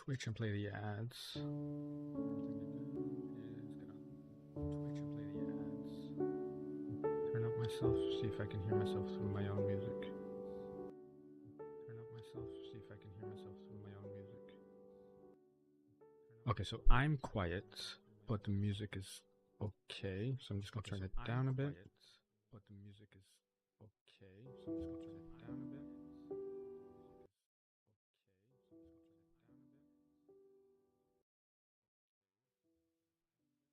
Twitch and play the ads. Turn up myself, see if I can hear myself through my own music. Turn up myself, see if I can hear myself through my own music. Okay, so I'm quiet, but the music is okay. So I'm just gonna turn it down a bit. But the music is okay. So I'm just gonna turn it down a bit.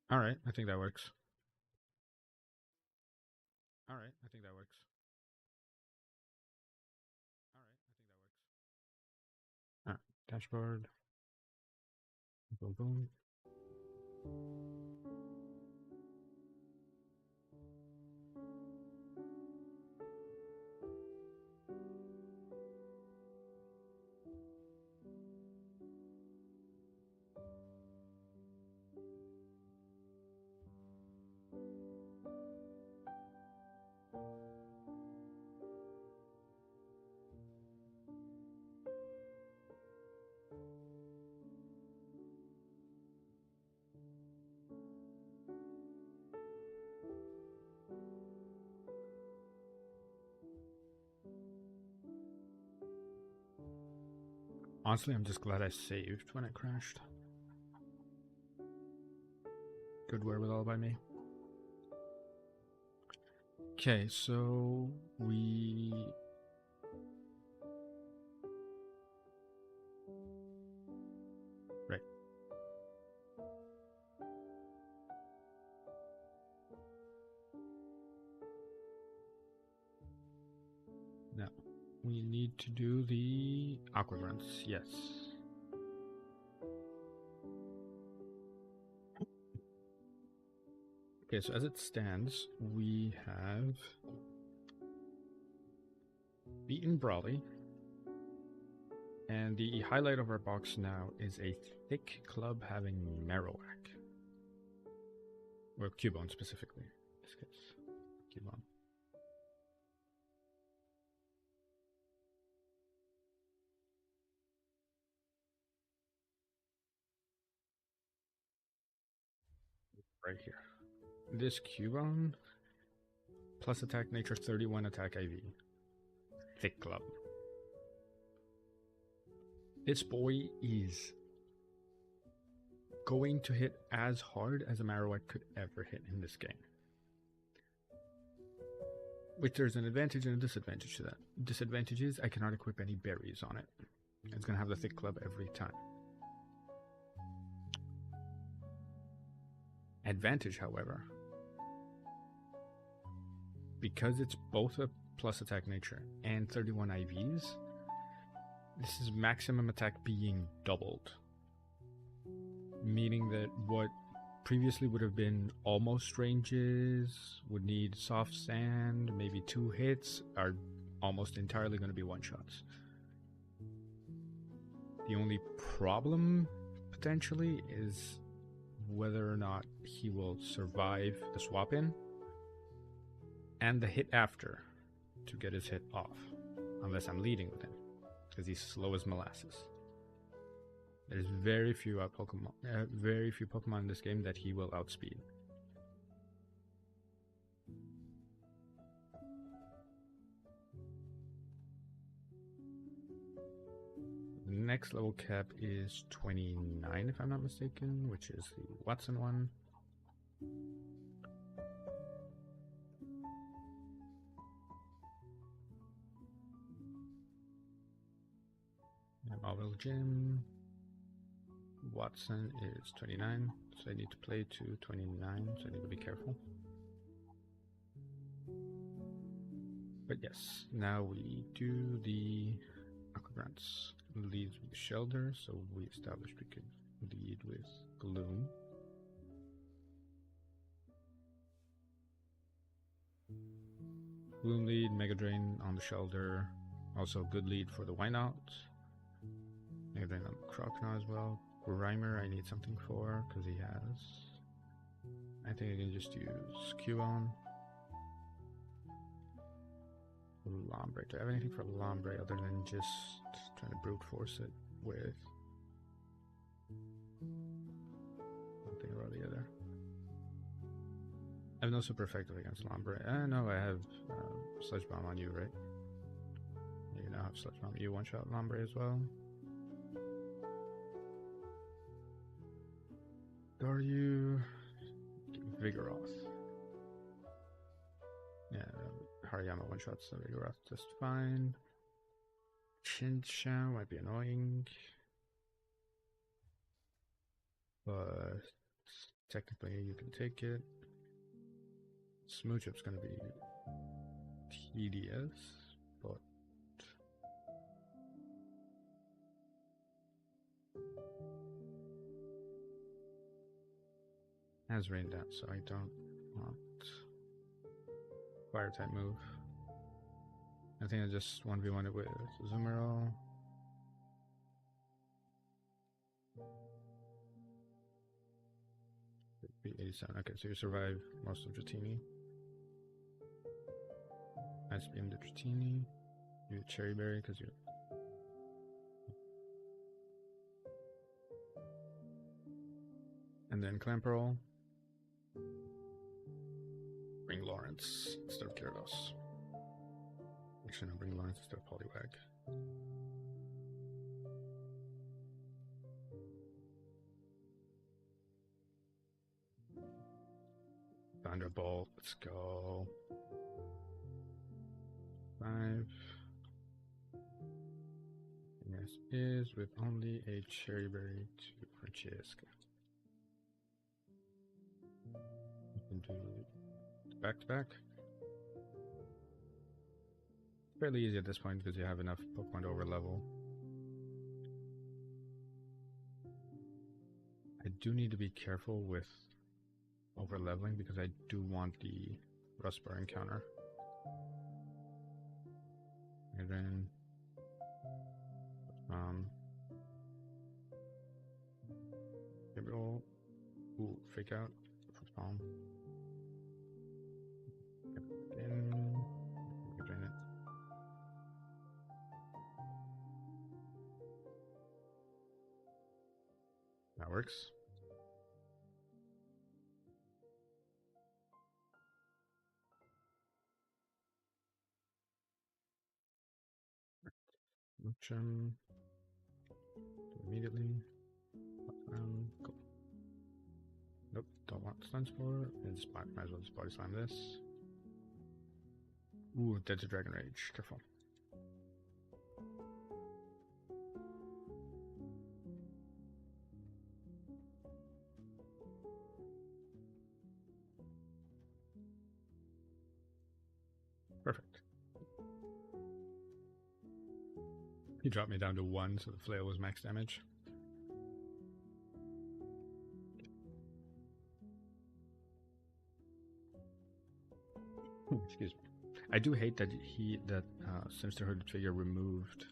All right, I think that works. All right, I think that works. All right, dashboard. Boom, boom. Honestly, I'm just glad I saved when it crashed. Good wherewithal by me. Okay, so we... Right. Now, we need to do the aqua grunts, yes. Okay, so as it stands, we have beaten Brawly, and the highlight of our box now is a thick club having Marowak. Or Cubone specifically, in this case. Cubone. Right here. This Cubone, plus attack nature 31, attack IV. Thick club. This boy is going to hit as hard as a Marowak could ever hit in this game. Which there's an advantage and a disadvantage to that. Disadvantage is I cannot equip any berries on it. It's going to have the thick club every time. Advantage, however, because it's both a plus attack nature and 31 IVs, this is maximum attack being doubled. Meaning that what previously would have been almost ranges, would need soft sand, maybe 2 hits, are almost entirely going to be one-shots. The only problem, potentially, is whether or not he will survive the swap-in and the hit after to get his hit off, unless I'm leading with him, because he's slow as molasses. There's very few Pokemon in this game that he will outspeed. The next level cap is 29, if I'm not mistaken, which is the Watson one. Marvel Gym. Watson is 29, so I need to play to 29, so I need to be careful. But yes, now we do the aqua grunts. Leads with Shelter, so we established we could lead with Gloom. Gloom lead, Mega Drain on the Shelter, also good lead for the Why Not. Mega Drain on the Crocodile as well. Grimer I need something for, because he has... I think I can just use Cubone. Lombre. Do I have anything for Lombre other than just trying to brute force it with have no super effective against Lombre. No, I have Sledge Bomb on you, right? You now have Sledge Bomb. You one-shot Lombre as well. Are you Vigoroth? Yeah, Hariyama one-shots the Vigoroth just fine. Chinchou might be annoying, but technically you can take it. Smooch Up's gonna be tedious, but has rained out, so I don't want fire type move. I think I just 1v1 it with Azumarill. Be 87. Okay, so you survive most of Dratini. Ice Beam the Dratini. You get Cherry Berry because you. And then Clamperl. Bring Lawrence instead of Gyarados. Actually, no, bring Lawrence instead of Poliwag. Thunderbolt, let's go. 5. Yes, is with only a Cherry Berry to Francesca. You can do back to back. Fairly easy at this point because you have enough Pokemon to over level. I do need to be careful with over leveling because I do want the Rustbar encounter. And then Gabriel, ooh, fake out, palm. Again, drain it. That works. Motion. Immediately. Cool. Nope, don't want Stun Spore. And just might as well just body slam this. Ooh, Dead's a Dragon Rage. Careful. Perfect. He dropped me down to 1, so the flail was max damage. Excuse me. I do hate that Sinister Hooded Figure removed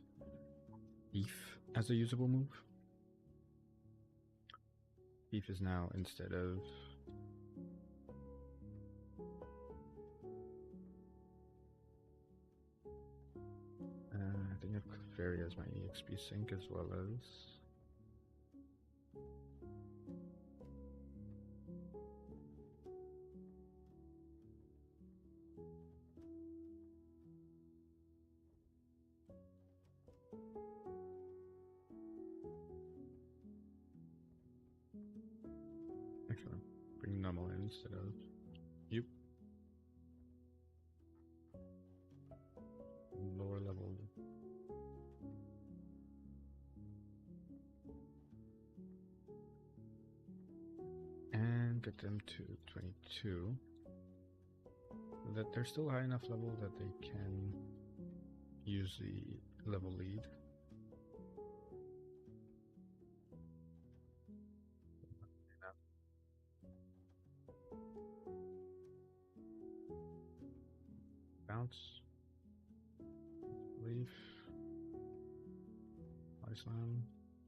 Thief as a usable move. Thief is now instead of I think I have Clefairy as my EXP sync as well as actually bring Numel in instead of you. Lower level. And get them to 22. So that they're still high enough level that they can use the level lead. Bounce. Leaf. Body slam.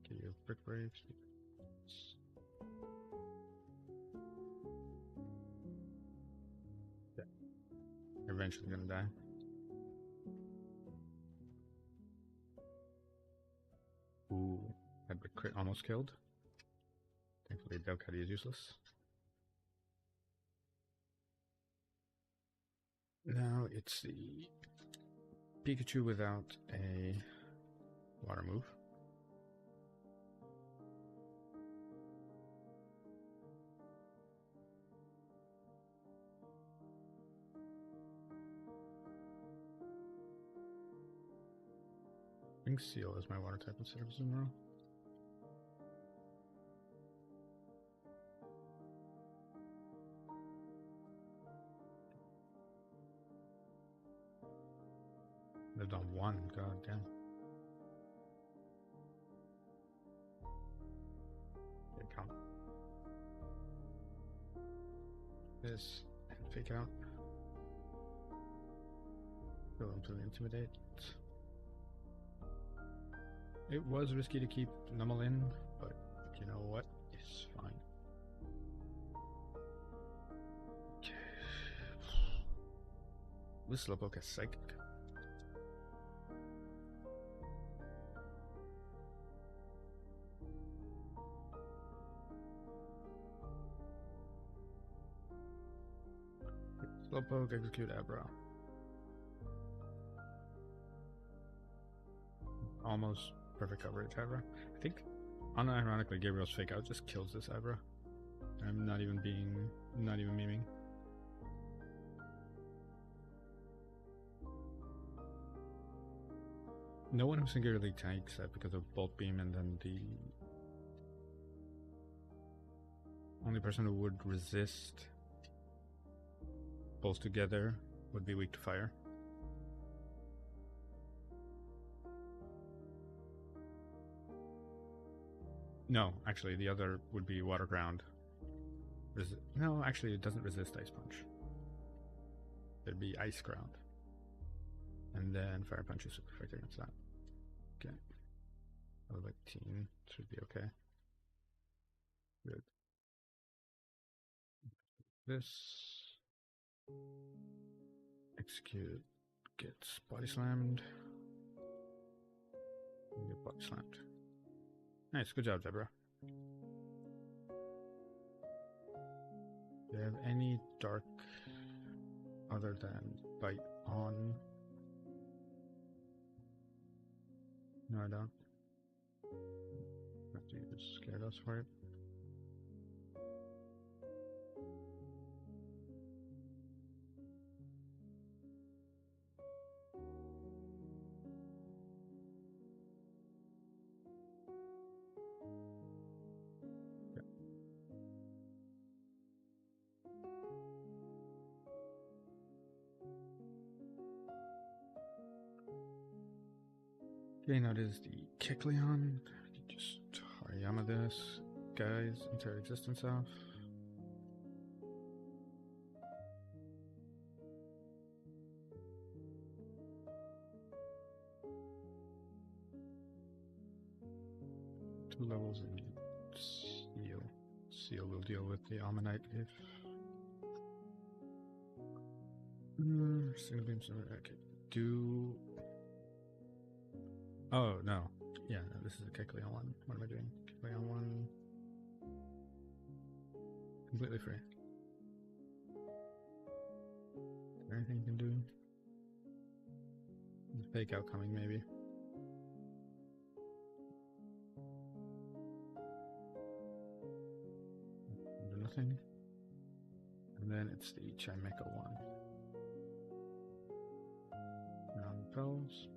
Get you a Brick Break. Yeah. You're eventually gonna die. Ooh, that Brick Crit almost killed. Thankfully, Delcatty is useless. Now it's the Pikachu without a water move. I think Seal is my water type instead of Zumaro. Lived on one, god damn. Okay, count. This and fake out. Go into the intimidate. It was risky to keep Nummel in, but you know what? It's fine. Okay. This Slowpoke is psychic. Slowpoke, execute Abra. Almost perfect coverage, Abra. I think, unironically, Gabriel's fake out just kills this Abra. I'm not even memeing. No one who singularly tanks that because of Bolt Beam, and then the only person who would resist both together would be weak to fire. No, actually, the other would be Water Ground. No, actually, it doesn't resist Ice Punch. It'd be Ice Ground. And then Fire Punch is super effective against that. Okay. Level 18 should be okay. Good. This. Execute. Gets Body Slammed. And get Body Slammed. Nice, good job, Deborah. Do you have any dark other than Bite on? No, I don't. Have to use Gyarados for it. Okay, now it is the Kecleon. Just Hariyama this guy's entire existence off. Two levels in Seal. Seal will deal with the Ammonite if. Single beam, okay. Do. Oh, no. Yeah, no, this is a Kecleon one. What am I doing? Kecleon one. Completely free. Is there anything you can do? There's fake out coming, maybe. Do nothing. And then it's the Chimecha one. Round repels.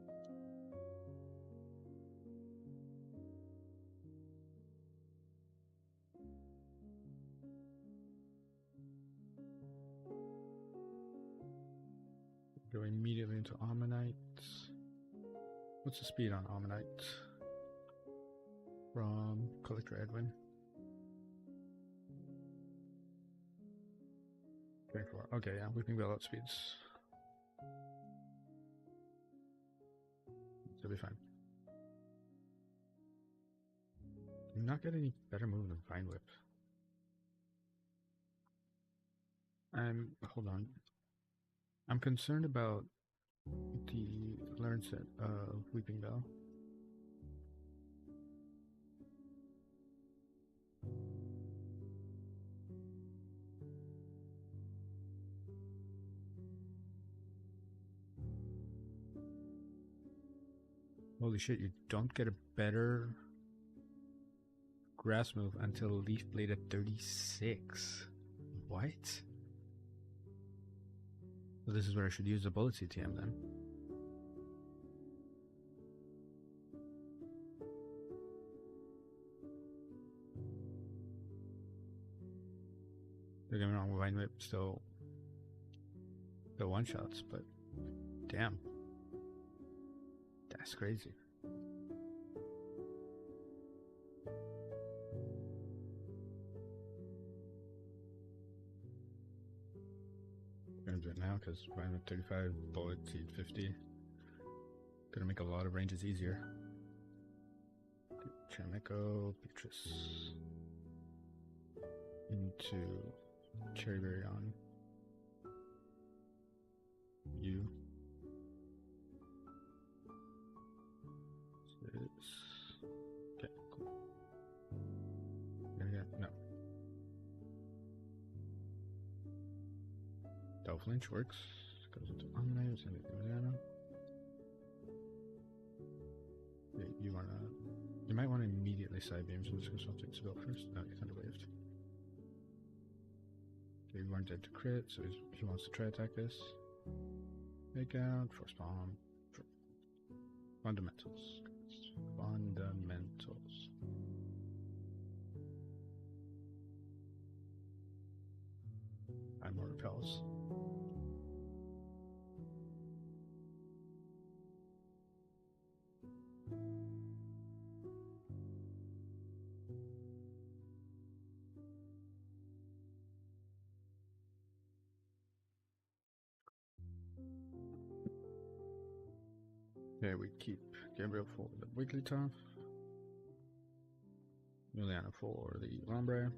Go immediately into Ammonite. What's the speed on Ammonite? From Collector Edwin. 24. Okay, yeah, Weeping Bell outspeeds. It'll be fine. Do not get any better move than Vine Whip. Hold on. I'm concerned about the learn set of Weeping Bell. Holy shit, you don't get a better grass move until Leaf Blade at 36. What? So this is where I should use the Bullet CTM then. Don't get me wrong, Vine Whip still one shots, but damn. That's crazy. I'm gonna do it now because Vine Whip 35, Bullet Seed 50. Gonna make a lot of ranges easier. Chameko, Beatrice. Into Cherry Berry on you. Okay, cool. No. Double Flinch works. Goes into Omni, send it to Mariana. You might want to immediately side beam, so let's go something to build first. No, you Thunder Waved. Okay, we weren't dead to crit, so he wants to try attack this. Make out, Force Bomb. Fundamentals. Fundamentals. I'm more repels. Okay, we keep Gabriel for the Wigglytuff, Juliana for the Lombre,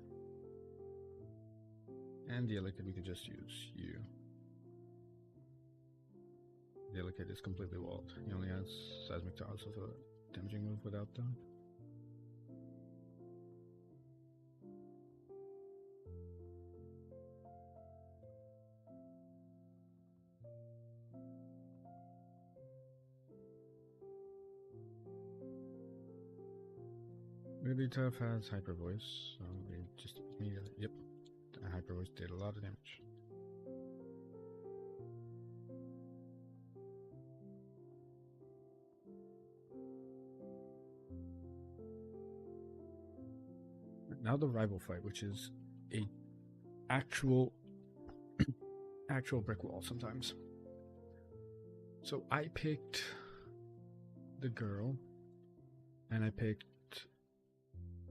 and the Elected we could just use you. The Elected is completely walled. He only has Seismic Toss as a damaging move without them. Wigglytuff has Hyper Voice, so we just immediately, yep, Hyper Voice did a lot of damage. Now the rival fight, which is a actual brick wall sometimes. So I picked the girl, and I picked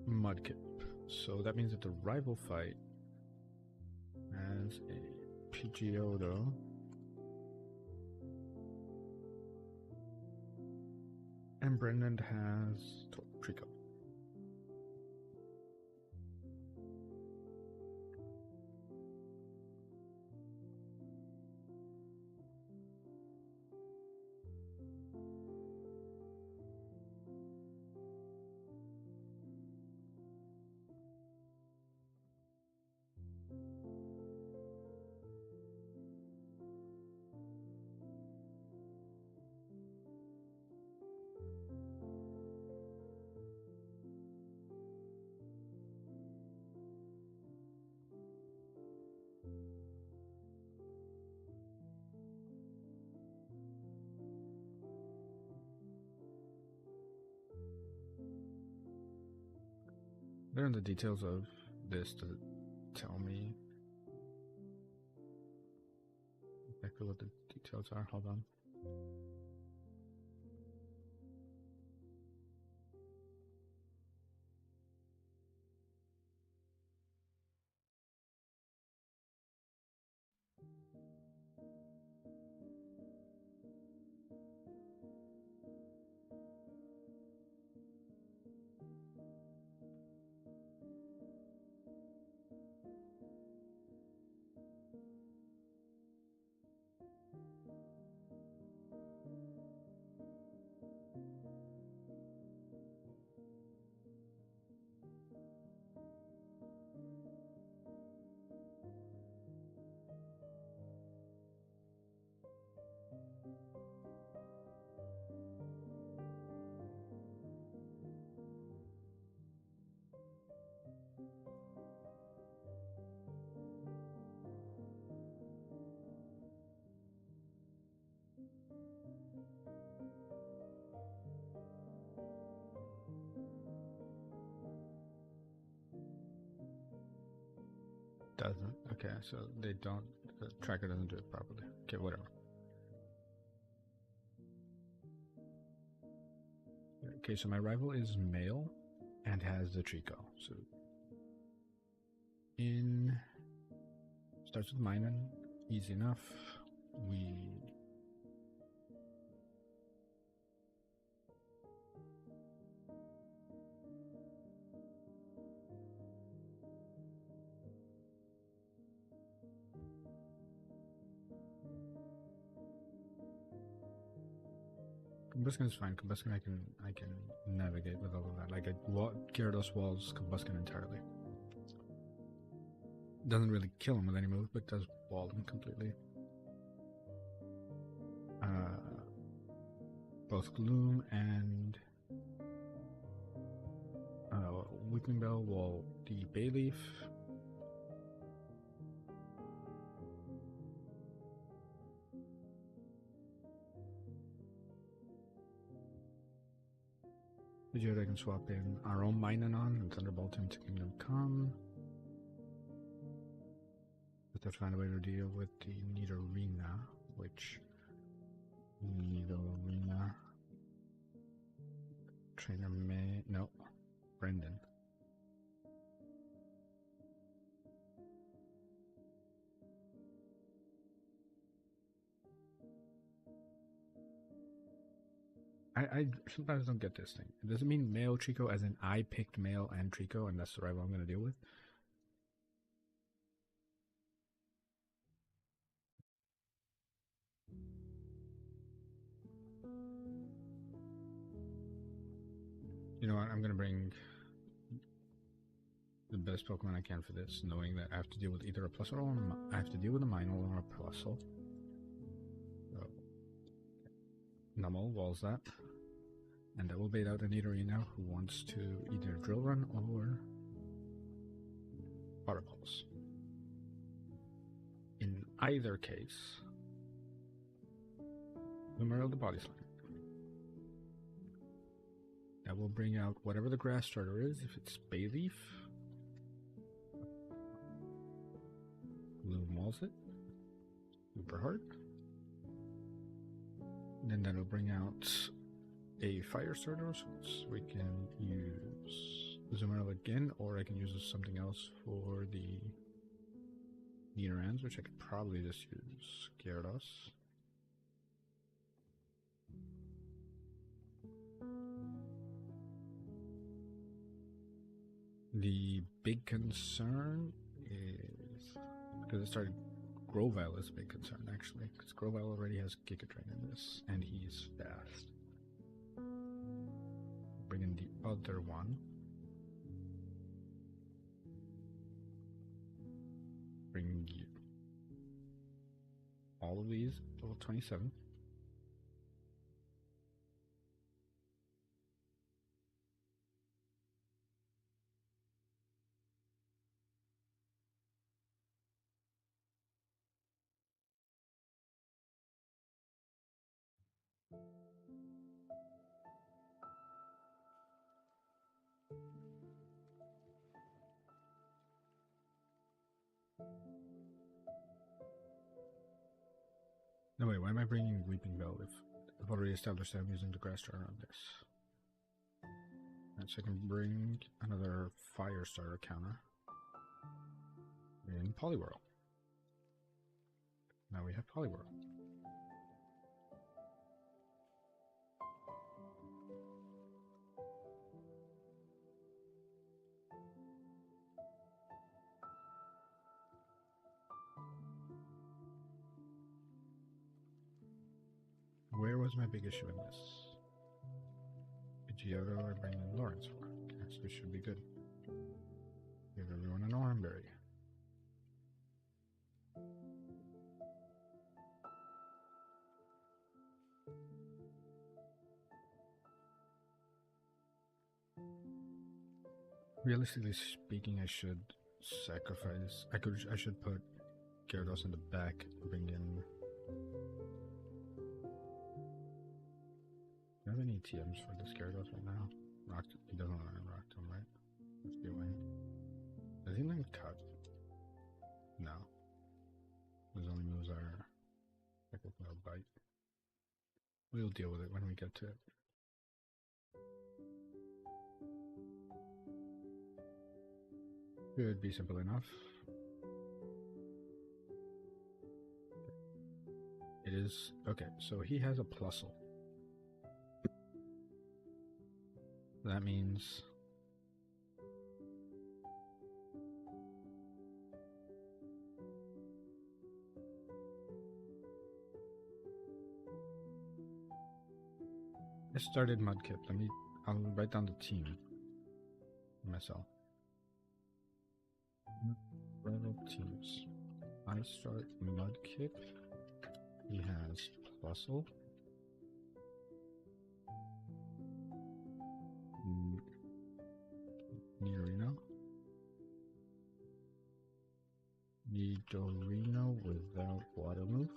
Mudkip. So that means that the rival fight has a Pidgeotto, and Brendan has Trico. There are the details of this to tell me exactly what the details are. Hold on. doesn't. Okay, so they don't. The tracker doesn't do it properly. Okay, whatever. Okay, so my rival is male and has the Trico. So in starts with Minun, easy enough. Combuskin is fine. Combuskin I can navigate with all of that. Like Gyarados walls Combuskin entirely. Doesn't really kill him with any move, but does wall him completely. Both Gloom and Weeping Bell wall the Bayleaf. I can swap in our own Minun and Thunderbolt him to Kingdom Come. But to find a way to deal with the Nidorina, which Nidorina Trainer May no Brendan. I sometimes don't get this thing. Does it mean male Trico as in I picked male and Trico and that's the rival I'm going to deal with? You know what? I'm going to bring the best Pokemon I can for this, knowing that I have to deal with either a Plusle or I have to deal with a Minun or a Plusle. So, Numel walls that. And that will bait out a Nidorina who wants to either Drill Run or Water Pulse. In either case, Emerald the Body Slam. That will bring out whatever the grass starter is. If it's Bayleaf, Gloom walls it. Super hard. Then that'll bring out a fire starter, so we can use Zoomerl again, or I can use something else for the Nidorans, which I could probably just use Gyarados. The big concern is because it started. Grovyle is a big concern actually, because Grovyle already has Giga Drain in this, and he's fast. Bring in the other one. Bring you all of these level 27. No, wait, why am I bringing Weeping Bell if I've already established that I'm using the grass starter on this? And so I can bring another fire starter counter in Poliwhirl. Now we have Poliwhirl. Where was my big issue in this? Pidgeotto I bring in Lawrence for. Okay, so we should be good. Give everyone an Oranberry. Realistically speaking, I should sacrifice. I should put Gyarados in the back, bring in. Do I have any TMs for this Gyarados right now? He doesn't learn Rock Tomb, right? Let's be away. Does he learn Cut? No. His only moves are bite. We'll deal with it when we get to it. Should be simple enough. It is. Okay, so he has a plusle. That means I started Mudkip. I'll write down the team myself. Rival teams. I start Mudkip. He has Plusle. Nidorino. Nidorino without water move.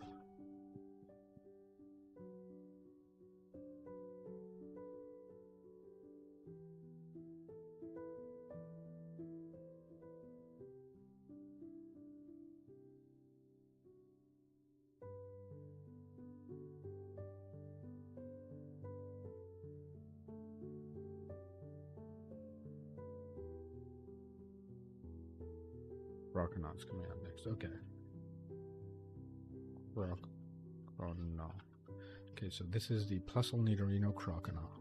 Croconaut's coming out next. Okay. Croconaut. Okay, so this is the Plusle Nidorino Croconaut.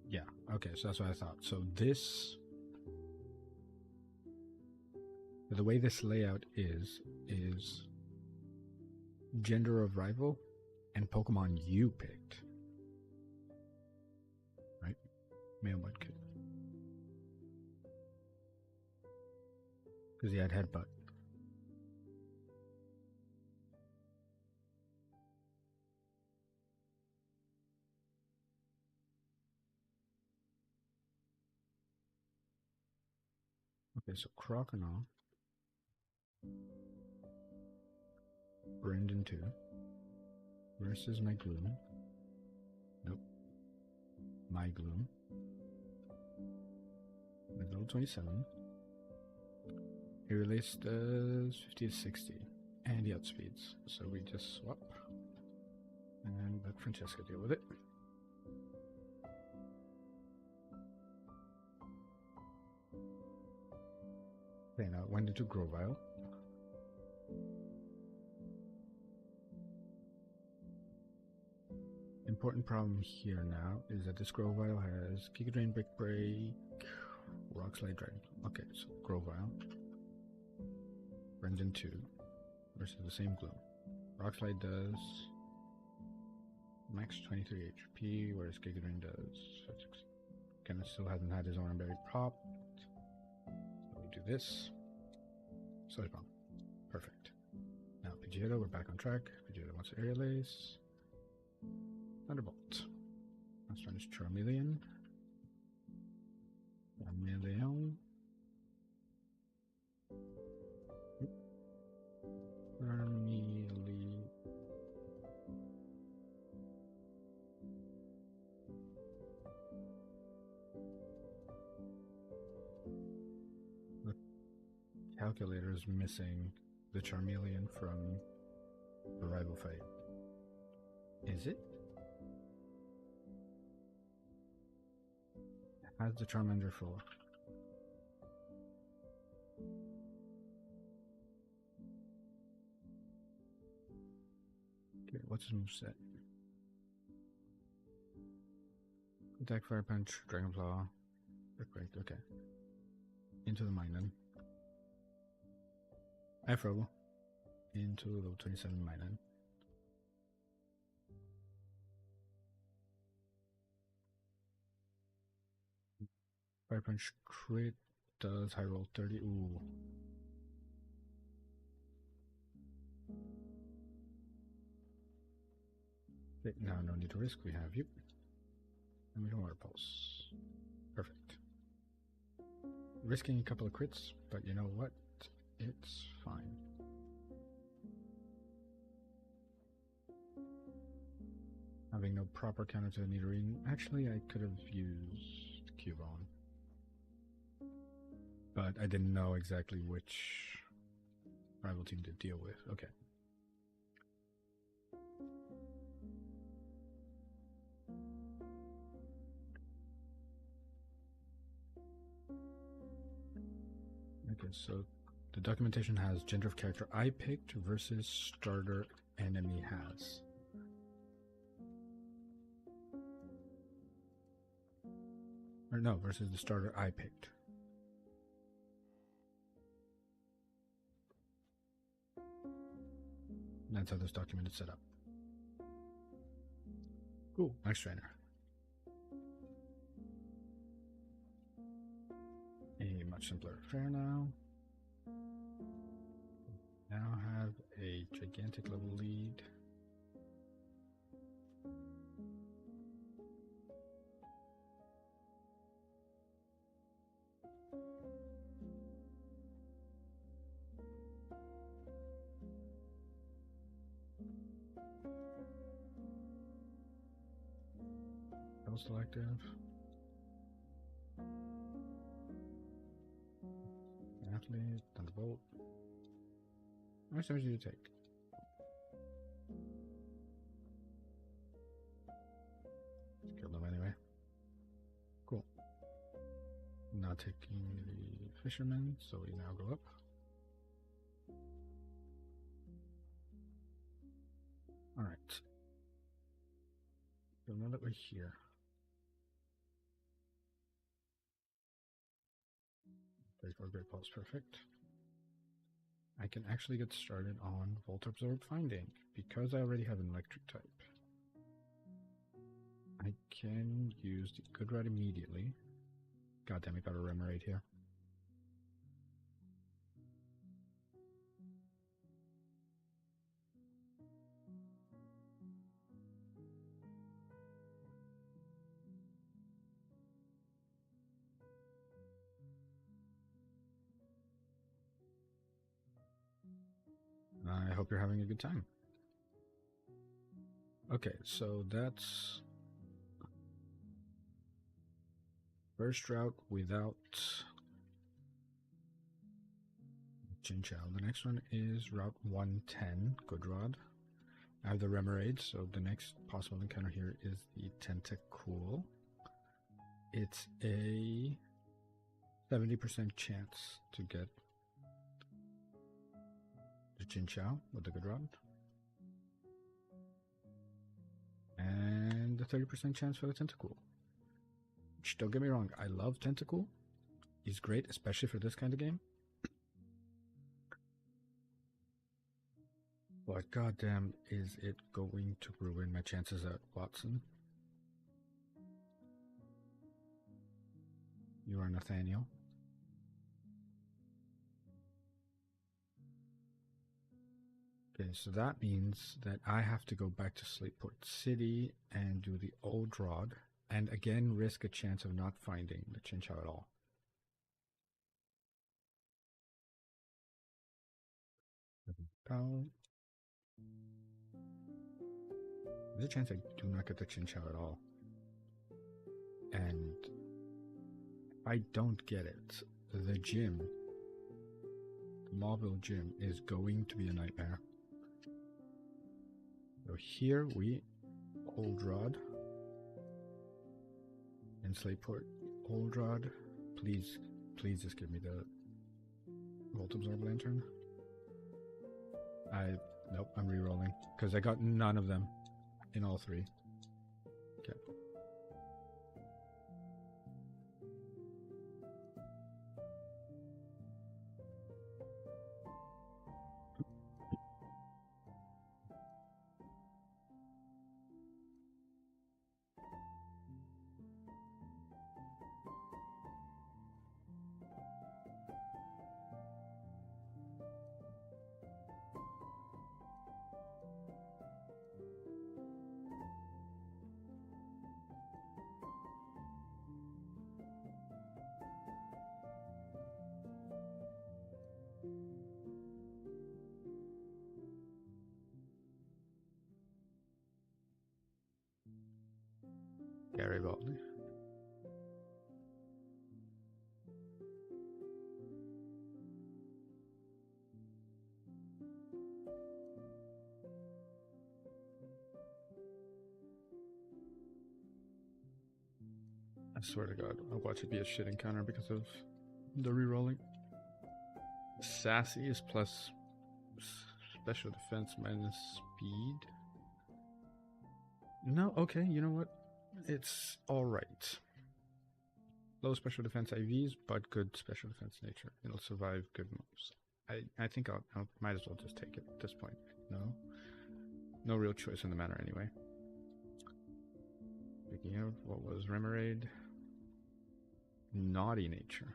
Yeah, okay, so that's what I thought. So this, the way this layout is gender of rival and Pokemon you picked. Right? Male Mudkip. Because he had Headbutt. Okay, so Croconaut. Brendan 2 versus my Gloom. Nope. My Gloom. Level 27. He released 50 to 60. And he outspeeds. So we just swap. And let Francesca deal with it. Okay, now it went into Grovyle. Important problem here now is that this Grovyle has Giga Drain, Brick Break, Rock Slide, Dragon. Okay, so Grovyle. Brendan 2 versus the same Gloom. Rock Slide does max 23 HP, whereas Giga Drain does 6. Kenneth still hasn't had his Oran Berry pop. So we do this. Sludge Bomb. Perfect. Now Pidgeotto, we're back on track. Pidgeotto wants Aerial Ace. Thunderbolt. Last one is Charmeleon. Charmeleon. Charmeleon. The calculator is missing the Charmeleon from the rival fight. Is it? Has the Charmander 4. Okay, what's his moveset? Attack, Fire Punch, Dragon Claw. Perfect, okay. Into the Minun. I have Froble. Into level 27 Minun. Fire Punch crit does high roll 30. Ooh. Okay, now no need to risk. We have you. And we don't want to pulse. Perfect. risking a couple of crits, but you know what? It's fine. Having no proper counter to the Nidorin. Actually, I could have used Cubone. But I didn't know exactly which rival team to deal with. Okay. Okay, so the documentation has gender of character I picked versus starter enemy has. Or no, versus the starter I picked. That's how this document is set up. Cool, next trainer. A much simpler affair now. Now have a gigantic level lead. Double selective. Athlete, Thunderbolt. How much damage do you take? Killed him anyway. Cool. Not taking the fisherman, so we now go up. Alright. So now that we're here. Great Pulse, perfect. I can actually get started on Volt Absorb Finding because I already have an electric type. I can use the Good Rod immediately. God damn, we got a Remoraid here. I hope you're having a good time. Okay, so that's first route without Chinchou. The next one is Route 110, Good Rod. I have the Remoraid, so the next possible encounter here is the Tentacool. It's a 70% chance to get the Chinchou with the Good Rod. And the 30% chance for the Tentacool. Which, don't get me wrong, I love Tentacool. He's great, especially for this kind of game. But goddamn, is it going to ruin my chances at Watson? You are Nathaniel. Okay, so that means that I have to go back to Slateport City and do the Old Rod, and again risk a chance of not finding the Chinchou at all. There's a chance I do not get the Chinchou at all. And if I don't get it, the gym, the Mauville gym, is going to be a nightmare. So here we Old Rod and Slateport. Old Rod, please just give me the Volt Absorb Lantern. Nope, I'm re-rolling because I got none of them in all three. Okay. Garibaldi. I swear to God, I'll watch it be a shit encounter because of the rerolling. Sassy is plus special defense minus speed. No, okay, you know what? It's alright. Low special defense IVs, but good special defense nature. It'll survive good moves. I think I might as well just take it at this point. No real choice in the matter anyway. Speaking of, what was Remoraid? Naughty nature.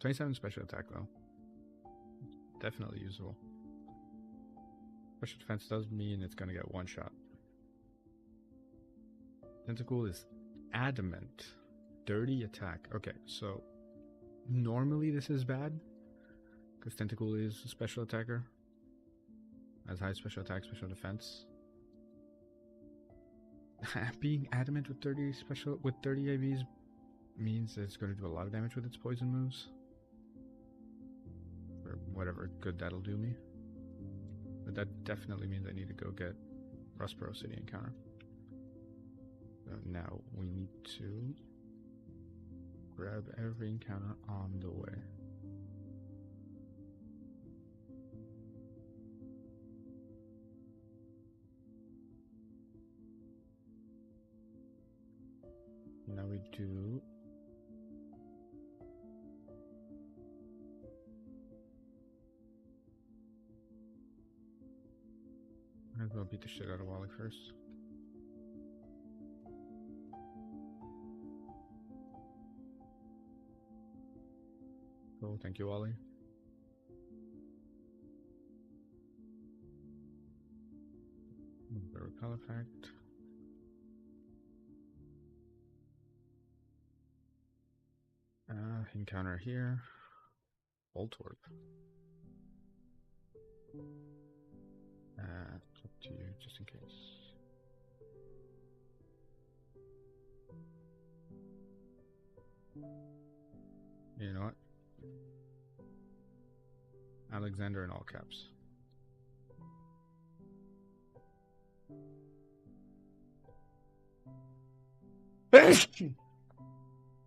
27 special attack though. Definitely usable. Special defense does mean it's gonna get one shot. Tentacle is adamant. Dirty attack. Okay, so normally this is bad because Tentacle is a special attacker. Has high special attack, special defense. Being adamant with 30 IVs means that it's going to do a lot of damage with its poison moves. Or whatever good that'll do me. But that definitely means I need to go get Rustboro City encounter. So now we need to grab every encounter on the way. Now we do might as well beat the shit out of Wally first. Cool, thank you, Wally. The repel effect. Encounter here. Voltorb. It's up to you, just in case. You know what? Alexander in all caps.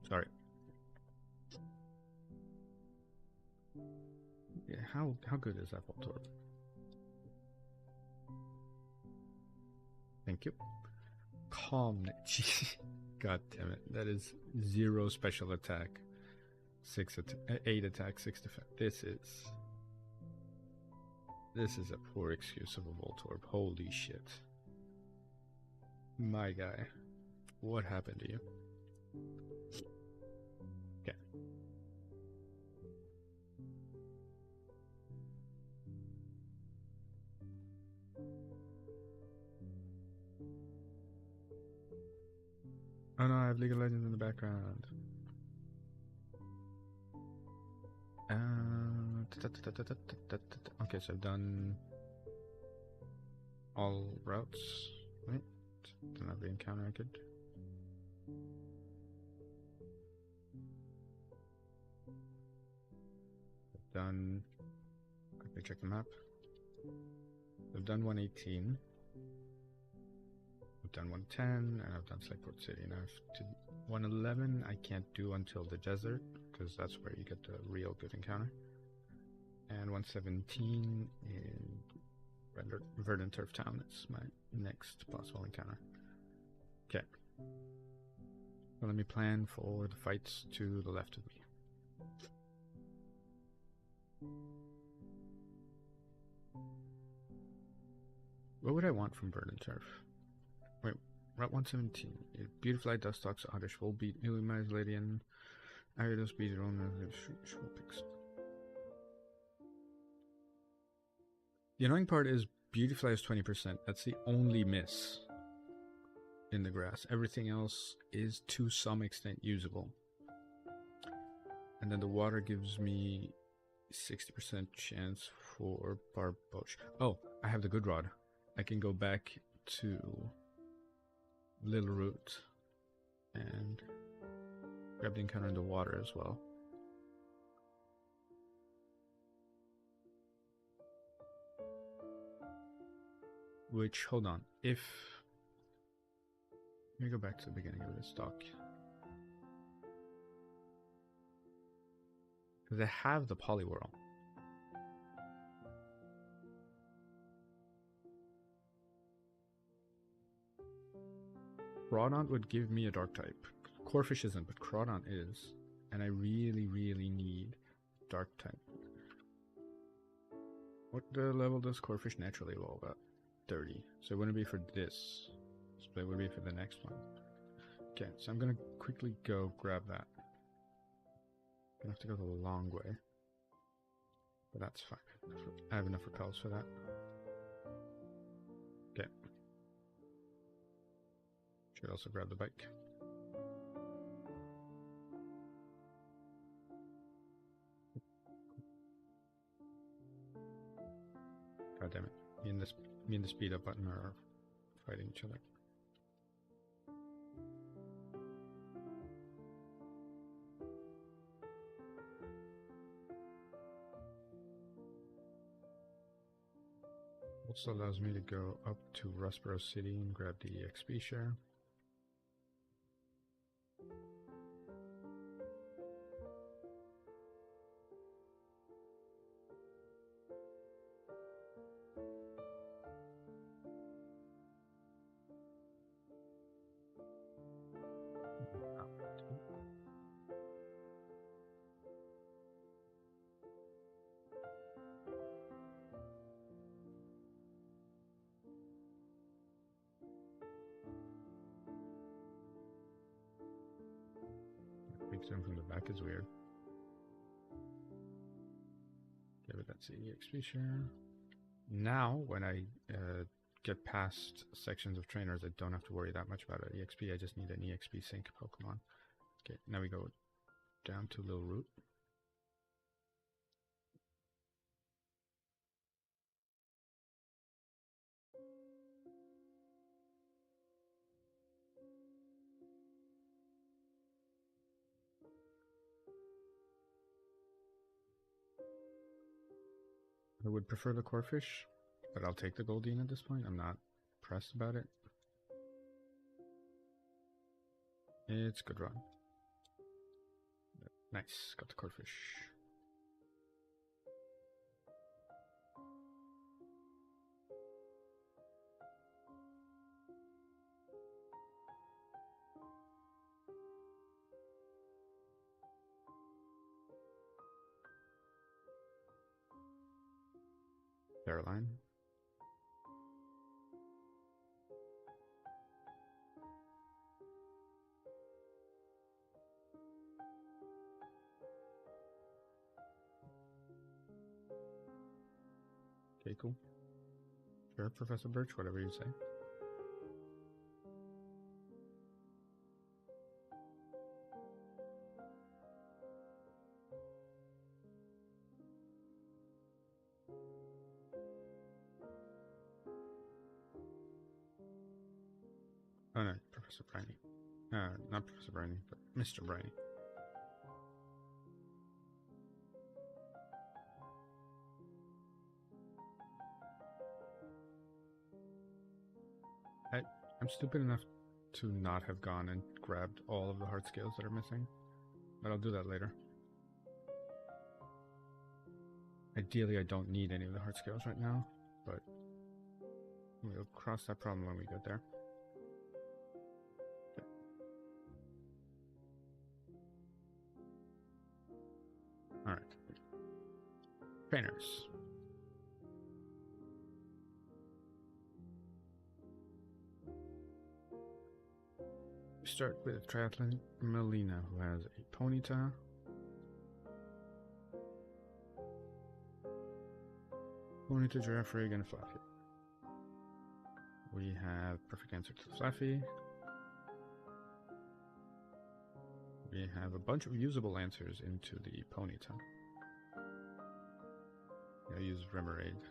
Sorry. Yeah, how good is that Voltorb? Thank you. Calm. God damn it. That is 0 special attack. 8 attack, 6 defense. This is a poor excuse of a Voltorb. Holy shit. My guy. What happened to you? Okay. Oh no, I have League of Legends in the background. Okay, so I've done all routes. Right? Don't have the encounter I could. I've done. Quickly check the map. I've done 118. I've done 110, and I've done Slateport City. Now, 111 I can't do until the desert, because that's where you get the real good encounter. And 117 in Verdant Turf Town is my next possible encounter. Okay. So let me plan for the fights to the left of me. What would I want from Verdant Turf? Wait, Route 117. Beautifly Dustox, Oddish, Volbeat, Illuminized Ladian, Aridos, Beedron, Schwolpix. The annoying part is Beautifly is 20%. That's the only miss in the grass. Everything else is to some extent usable. And then the water gives me 60% chance for Barbosh. Oh, I have the good rod. I can go back to Little Root and grab the encounter in the water as well. Which, hold on, if... Let me go back to the beginning of this talk. Because I have the Poliwhirl. Crawdaunt would give me a dark type. Corphish isn't, but Crawdaunt is. And I really, really need dark type. What level does Corphish naturally evolve at? 30. So it wouldn't be for this. But it would be for the next one. Okay, so I'm gonna quickly go grab that. Gonna have to go the long way. But that's fine. I have enough repels for that. Okay. Should also grab the bike. God damn it. Me and the speed up button are fighting each other. Also allows me to go up to Rustboro City and grab the XP share. Zoom from the back is weird. Okay, but that's the EXP share. Now, when I get past sections of trainers, I don't have to worry that much about an EXP. I just need an EXP sync Pokemon. Okay, now we go down to Little Root. I would prefer the Corphish, but I'll take the Goldeen at this point. I'm not pressed about it. It's a good run. Nice, got the Corphish. Caroline. Okay, cool. Sure, Professor Birch, whatever you say. Oh no, Professor Briny. Not Professor Briny, but Mr. Briny. I'm stupid enough to not have gone and grabbed all of the heart scales that are missing, but I'll do that later. Ideally, I don't need any of the heart scales right now, but we'll cross that problem when we get there. Okay. Alright. Trainers. We start with Triathlon Melina, who has a Ponyta. Ponyta, Giraffe, Rig, and Fluffy. We have perfect answer to Fluffy. We have a bunch of usable answers into the Ponyta. I use Remoraid.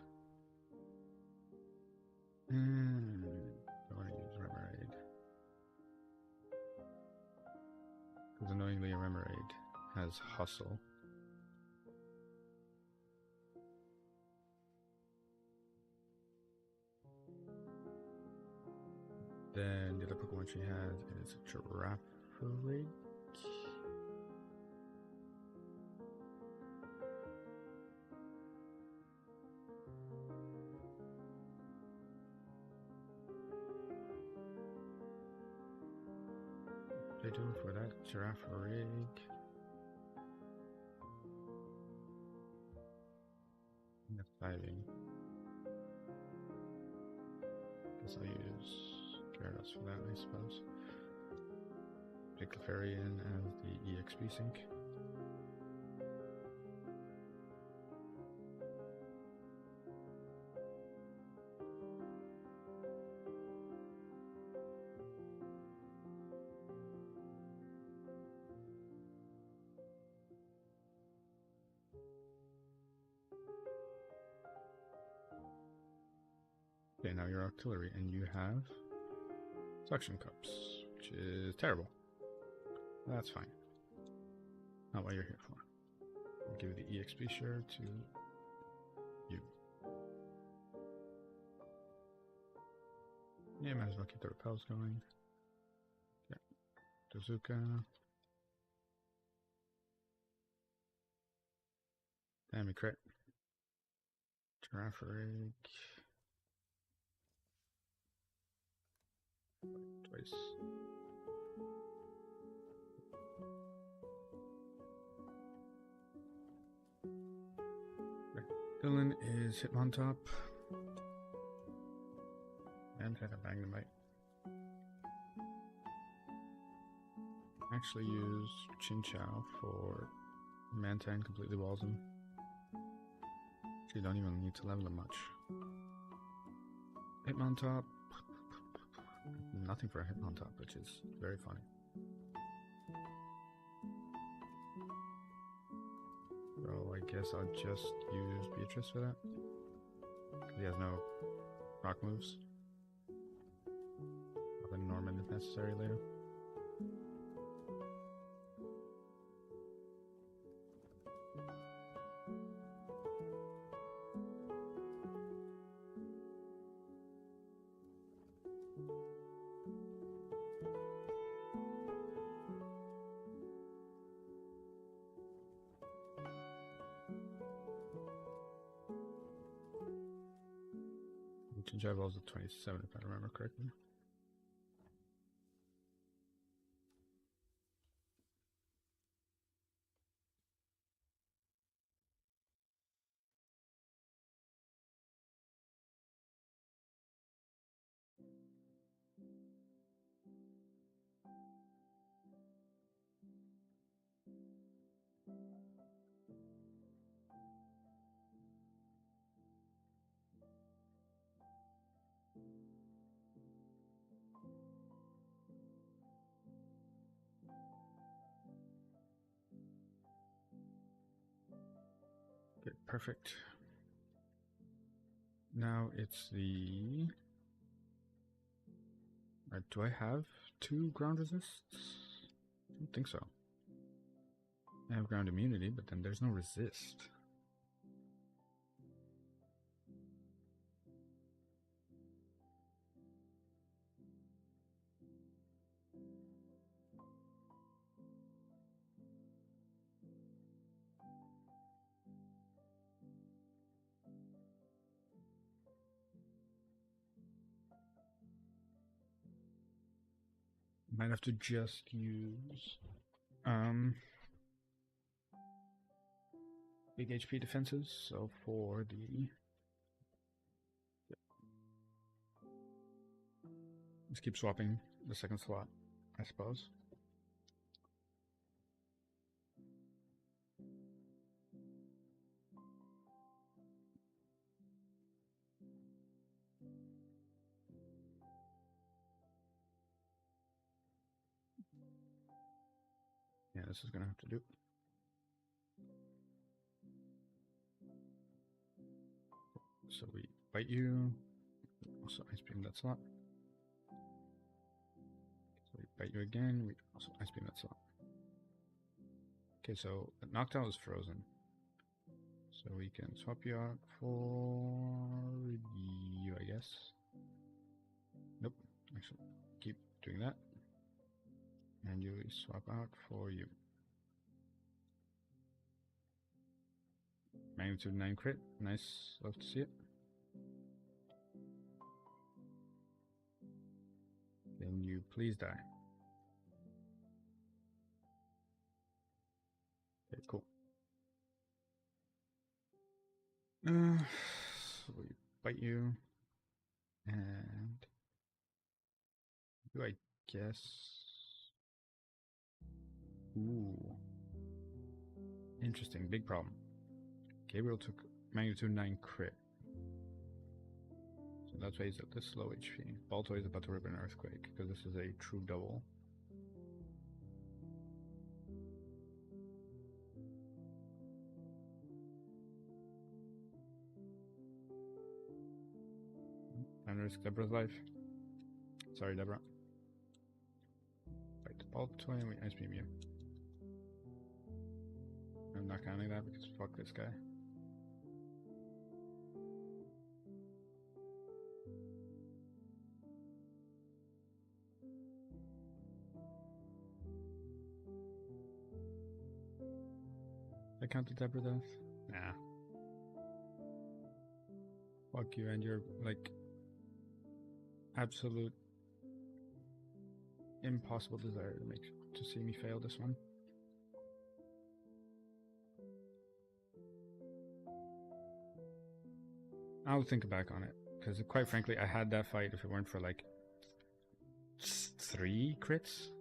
I want to use Remoraid. Because annoyingly, a Remoraid has Hustle. Then the other Pokemon she has is Girafarig. They do for that Girafarig. That's diving. Guess I'll use Gyarados for that, I suppose. Pick Clefairy as the EXP sync. Okay, now you're artillery, and you have suction cups, which is terrible. That's fine. Not what you're here for. I'll give the EXP share to you. Yeah, might as well keep the repels going. Yeah. Dozuka. Damn, crit. Girafarig. Twice. Dylan is Hitmontop. And had a Magnemite. Actually use Chinchou for Mantine, completely walls him. You don't even need to level him much. Hitmontop. Nothing for a Hitmontop, which is very funny. So I guess I'll just use Beatrice for that. He has no rock moves. Other than Norman if necessary later. Chinchou evolves at 27 if I remember correctly. Okay, perfect. Now it's the... do I have 2 ground resists? I don't think so. I have ground immunity, but then there's no resist. Might have to just use big HP defenses. So for the just keep swapping the second slot, I suppose. Yeah, this is gonna have to do. So we bite you. Also ice beam that slot. So we bite you again. We also ice beam that slot. Okay, so knockdown is frozen. So we can swap you out for you, I guess. Nope. Actually, keep doing that. And you swap out for you. Magnitude 9 crit. Nice. Love to see it. Can you please die? Okay, cool. So we bite you. And do I guess? Ooh. Interesting. Big problem. Gabriel took magnitude 9 crit. So that's why he's at this low HP. Balto is about to rip an earthquake because this is a true double. And risk Deborah's life. Sorry, Deborah. Right, Balto and we ice beam you. I'm not counting that because fuck this guy. I counted Deborah death? Nah. Fuck you and your, like, absolute impossible desire to see me fail this one. I'll think back on it, because quite frankly, I had that fight if it weren't for, like, 3 crits.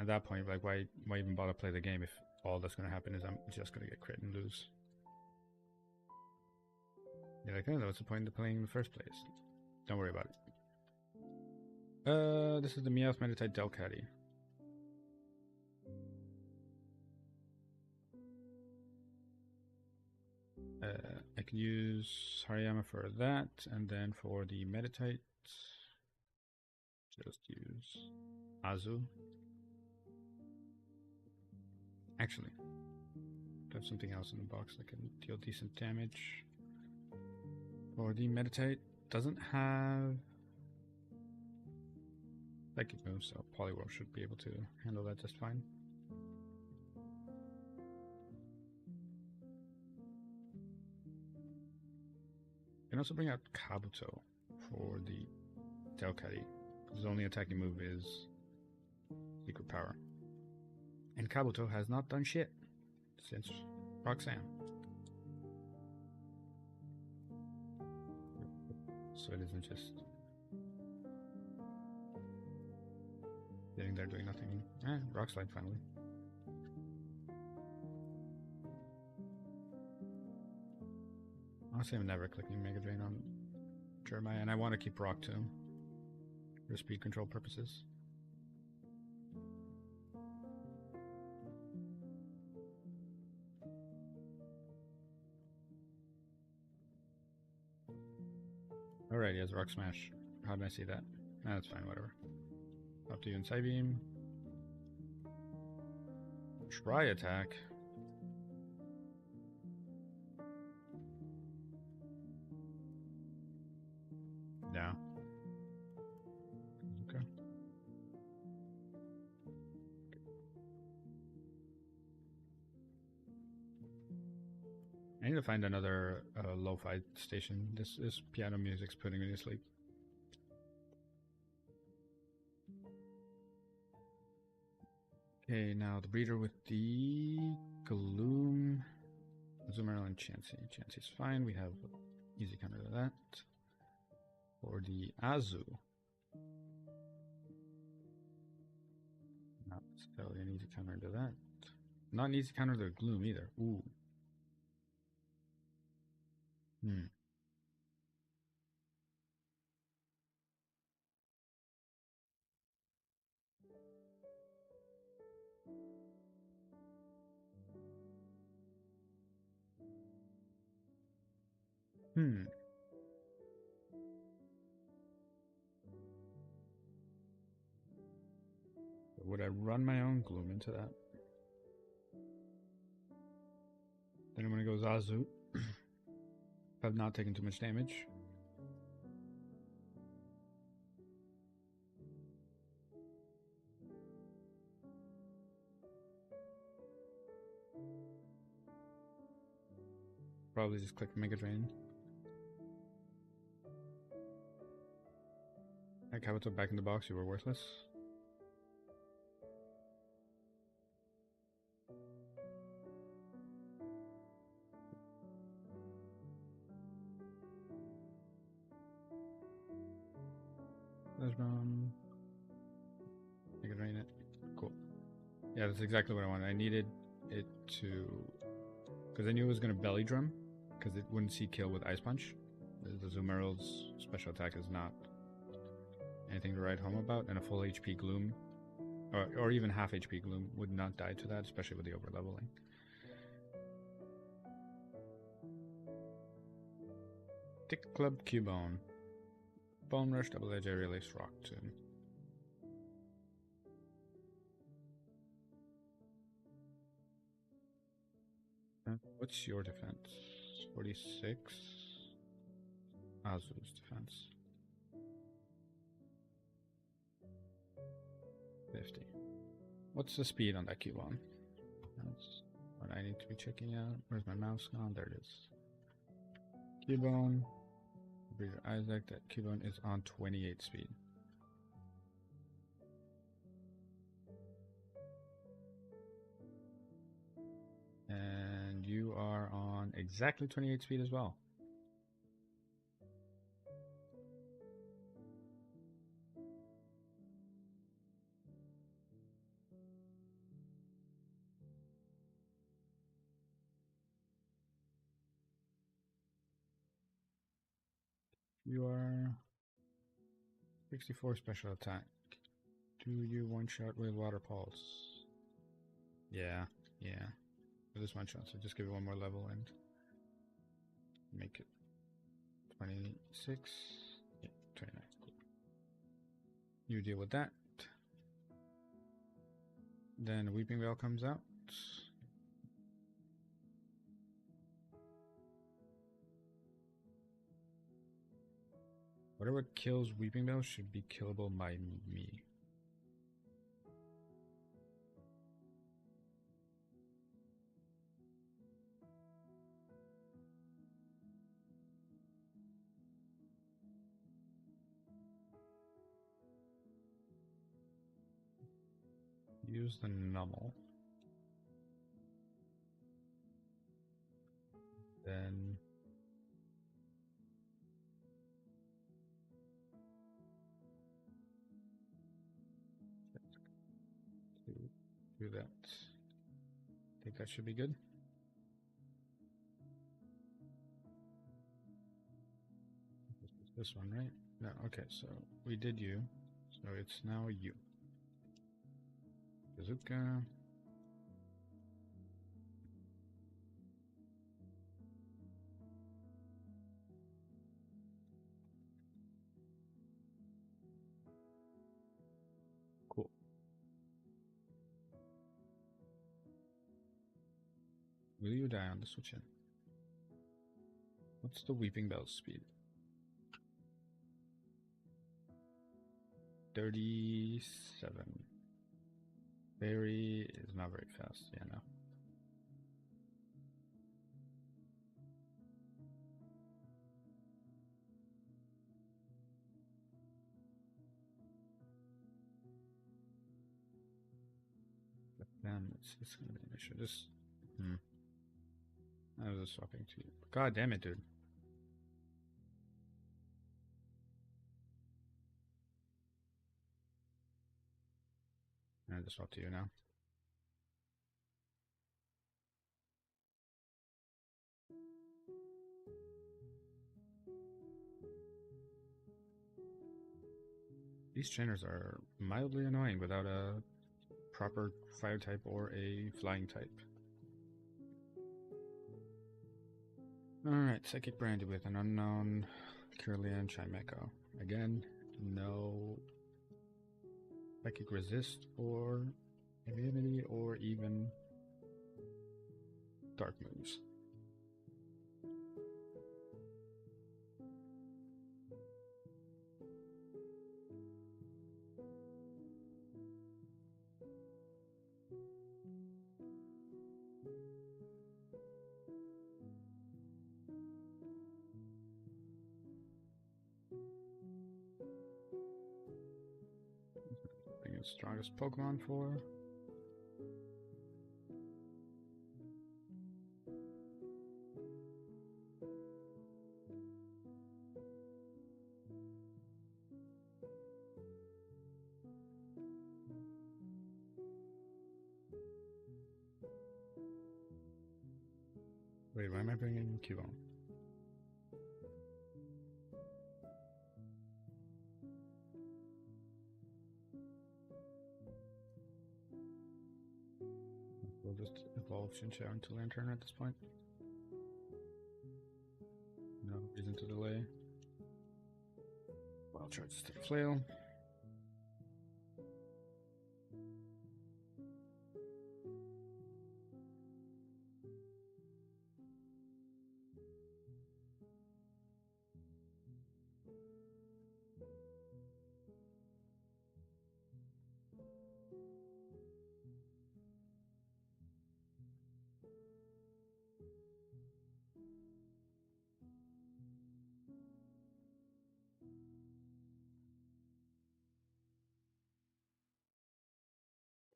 At that point, like, why even bother play the game if all that's going to happen is I'm just going to get crit and lose? You're like, oh, what's the point of playing in the first place? Don't worry about it. This is the Meowth Meditite Delcatty. I can use Hariyama for that, and then for the Meditite, just use Azu. Actually, I have something else in the box that can deal decent damage. For the Meditite, doesn't have psychic moves, so Poliwhirl should be able to handle that just fine. You can also bring out Kabuto for the Delcatty. His only attacking move is Secret Power. And Kabuto has not done shit since Roxanne. So it isn't just sitting there doing nothing. Rock Slide finally. Honestly, I'm never clicking Mega Drain on Jeremiah, and I want to keep Rock too, for speed control purposes. Alright, he has Rock Smash. How did I see that? That's fine, whatever. Up to you in Psybeam. Try attack. Yeah. Okay. I need to find another lo-fi station. This piano music's putting me to sleep. Okay, now the breeder with the Gloom. Azumarill and Chansey. Chansey's fine. We have easy counter to that. For the Azu. Not necessarily an easy counter to that. Not an easy counter to the Gloom either. Ooh. Would I run my own Gloom into that? Then I'm gonna go Zazu. Have not taken too much damage. Probably just click Mega Drain. Heck, Kabuto back in the box, you were worthless. Mega Drain it. Cool. Yeah, that's exactly what I wanted. I needed it to... Because I knew it was going to Belly Drum, because it wouldn't see kill with Ice Punch. The Emerald's special attack is not anything to write home about, and a full HP Gloom, or even half HP Gloom, would not die to that, especially with the overleveling. Tick Club Cubone. Bone Rush, Double Edge, Aerial Ace, Rock Tomb. What's your defense? 46. Azu's defense. 50. What's the speed on that Cubone? That's what I need to be checking out. Where's my mouse gone? There it is. Cubone. Breeder Isaac. That Cubone is on 28 speed. And you are on exactly 28 speed as well. You are 64 special attack. Do you one shot with Water Pulse? Yeah. For this one shot, so just give it one more level and make it 26. Yeah, 29. Cool. You deal with that. Then Weeping Veil comes out. Whatever kills Weeping Veil should be killable by me. Use the Nummel. Then do that. I think that should be good. This one, right? No, okay, so we did you. So it's now you. Bazooka. Cool. Will you die on the switch in? What's the Weeping Bell's speed? 37. Barry is not very fast. Yeah, no. But then it's gonna be an issue. Just I was just swapping to you. God damn it, dude. I just swap to you now. These trainers are mildly annoying without a proper fire type or a flying type. Alright, Psychic Brandy with an unknown Kirlian Chimeco. Again, no Psychic Resist or Immunity or even Dark moves. Bring his strongest Pokemon for. Wait, why am I bringing Cubone? We'll just evolve Shincha into Lantern at this point. No reason to delay. Wild Charge instead of Flail.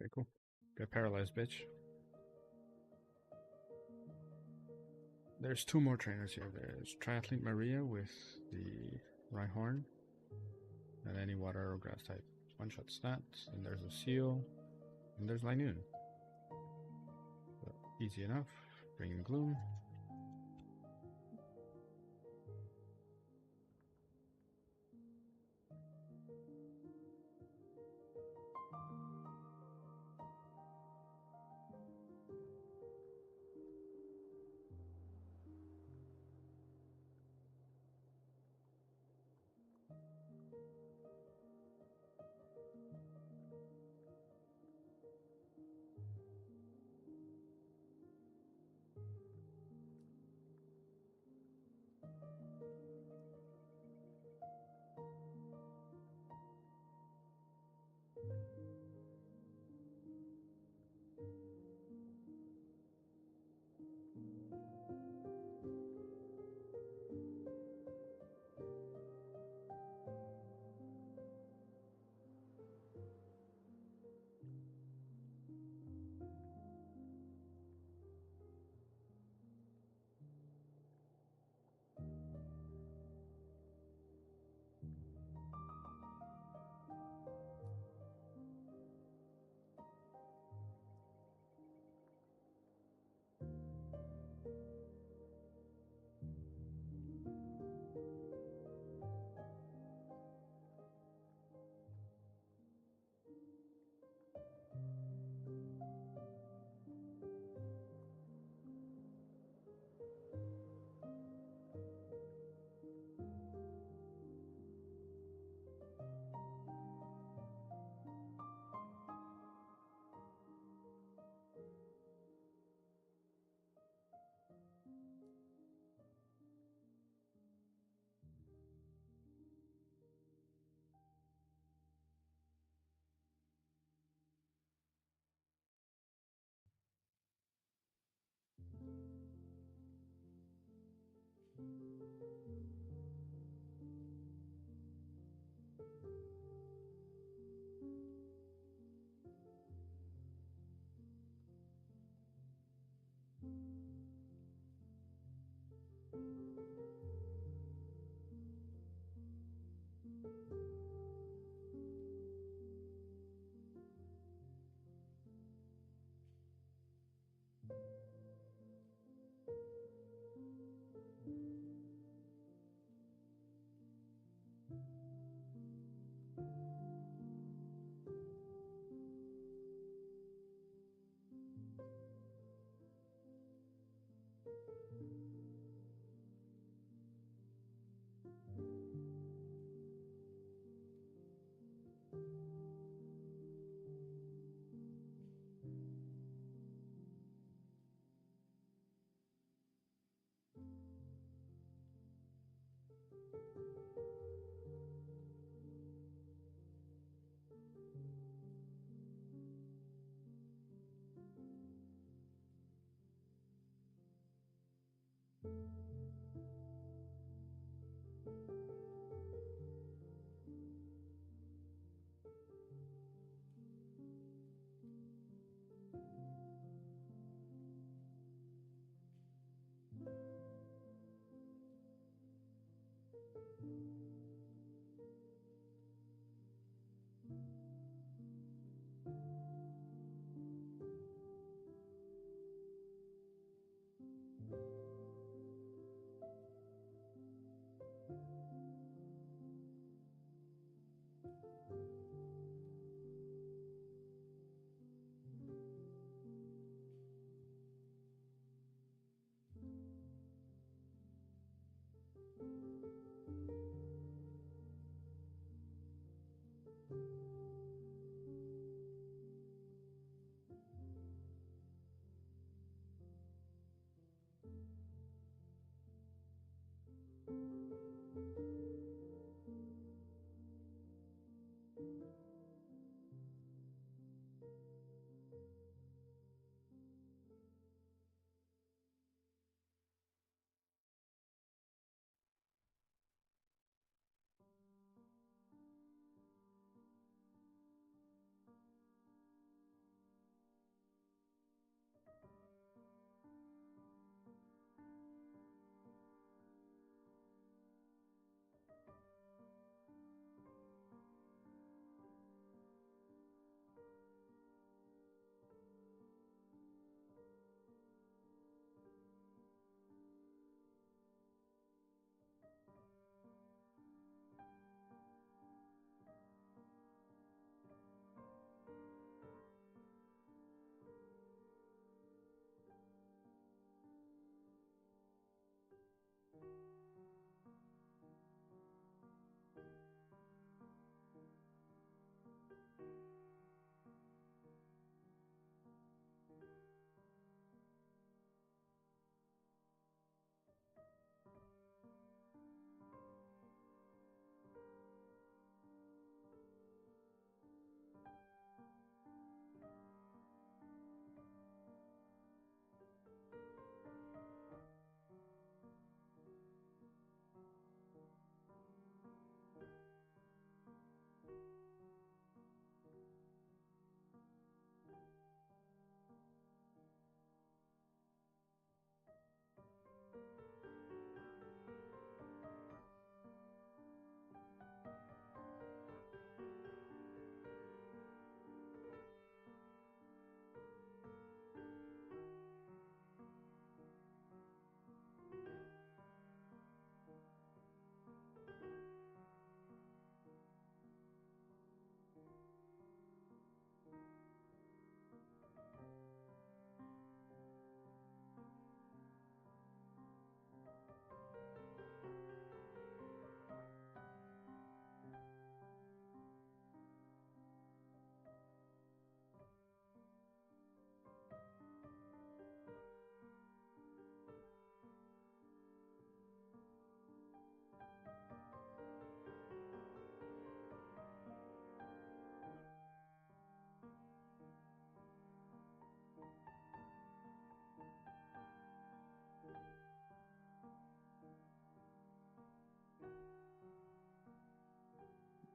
Okay, cool. Got paralyzed, bitch. There's two more trainers here. There's Triathlete Maria with the Rhyhorn, and any water or grass type. One-shot stats, and there's a Seal, and there's Linoon. So, easy enough. Bring in Gloom.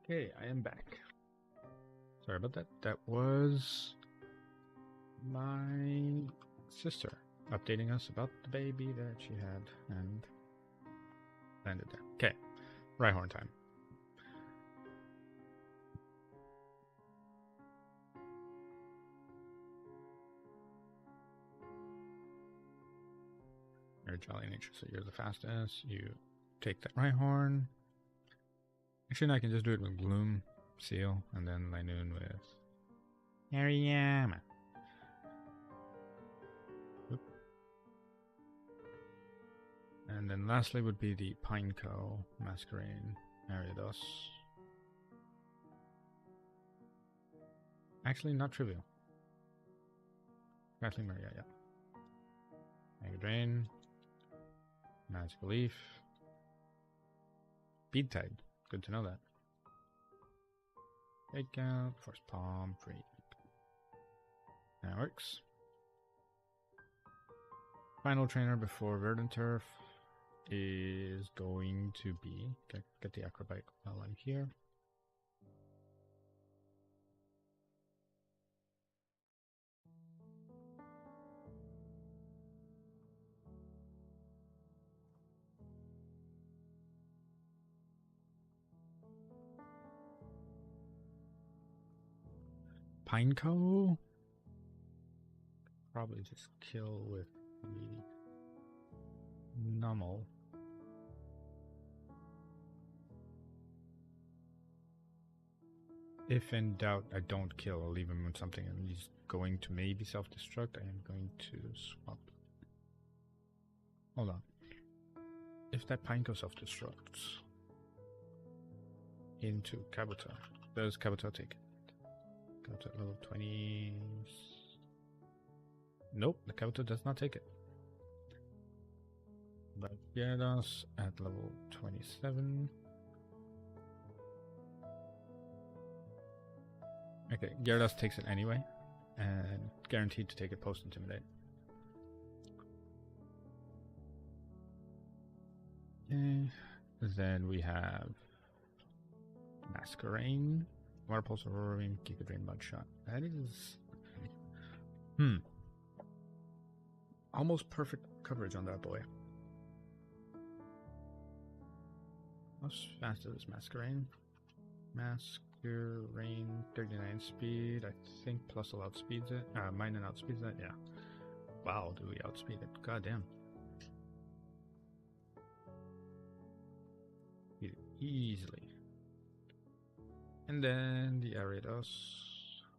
Okay, I am back. Sorry about that. That was my sister updating us about the baby that she had and landed there. Okay, Rhyhorn time. You're jolly nature, so you're the fastest. You take that Rhyhorn. Actually, no, I can just do it with Gloom, Seal, and then Linoon with Hariyama. And then lastly would be the Pineco, Masquerade, Ariados. Actually, not trivial. Kathleen Maria, yeah. Mega Drain, Magical Leaf, Bead Tide. Good to know that. Take out, Force Palm, Free. That works. Final trainer before Verdant Turf is going to be get the Acrobike while I'm here. Pineco. Probably just kill with the Nummel. If in doubt, I don't kill. I'll leave him on something, and he's going to maybe self-destruct. I am going to swap. Hold on. If that Pineco self-destructs into Kabuto, does Kabuto take it? Kabuto at level 20. Nope, the Kabuto does not take it. But Gyarados at level 27. Okay, Gyarados takes it anyway, and guaranteed to take it post-intimidate. Okay, then we have Masquerain, Water Pulse, Aurora Beam, Giga Drain, Mudshot. That is... almost perfect coverage on that boy. How fast is this Masquerain? Masquerain, 39 speed, I think, plus will outspeeds it. Mine and outspeeds it, yeah. Wow, do we outspeed it? Goddamn. Easily. And then the Ariados,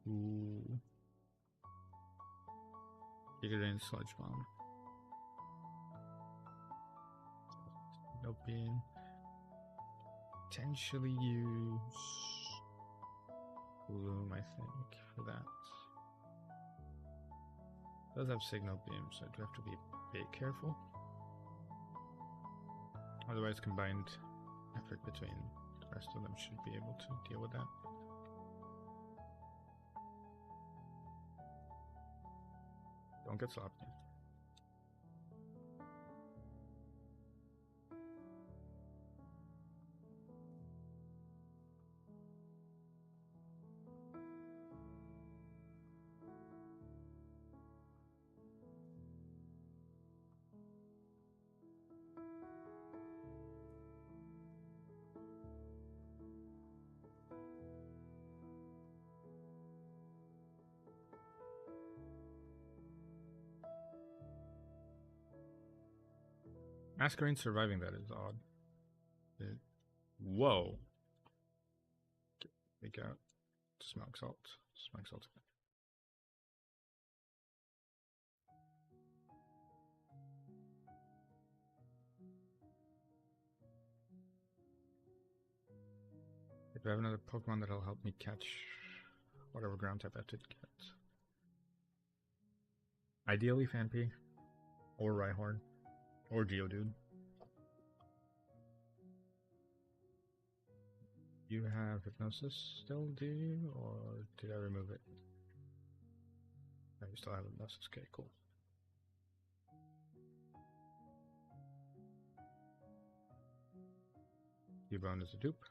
who... Giga Drain, Sludge Bomb. No beam. Potentially use Bloom, I think, for that. Does have Signal Beam, so I do have to be a bit careful. Otherwise, combined effort between the rest of them should be able to deal with that. Don't get sloppy. Masquerain surviving that is odd. Whoa. Take out. Smoke Salt. Smoke Salt. If I have another Pokemon that'll help me catch whatever ground type I have to get. Ideally Phanpy. Or Rhyhorn. Or Geodude. You have Hypnosis still, do you? Or did I remove it? No, you still have Hypnosis. Okay, cool. Cubone is a dupe.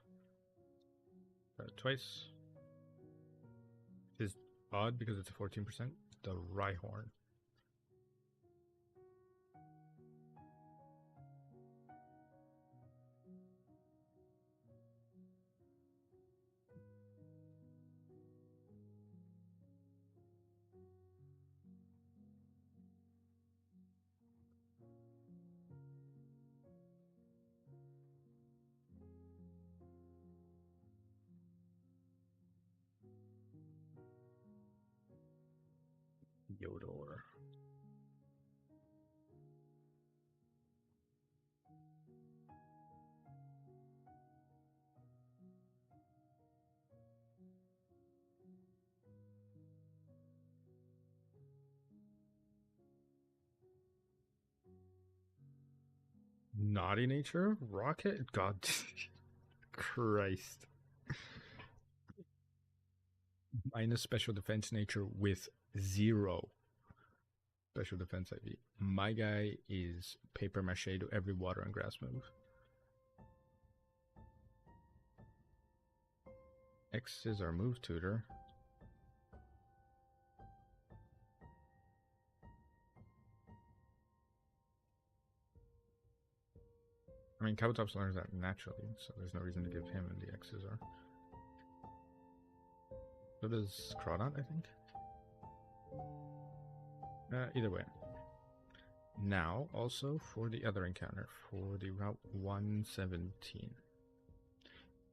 Got it twice. Is odd because it's a 14%. The Rhyhorn. Yodor. Naughty Nature? Rocket? God. Christ. Minus Special Defense Nature with 0 Special Defense IV. My guy is Paper Mache to every water and grass move. X is our move tutor. I mean, Kabutops learns that naturally, so there's no reason to give him the X-Scissor. So does Crawdon, I think. Either way. Now, also for the other encounter, for the Route 117.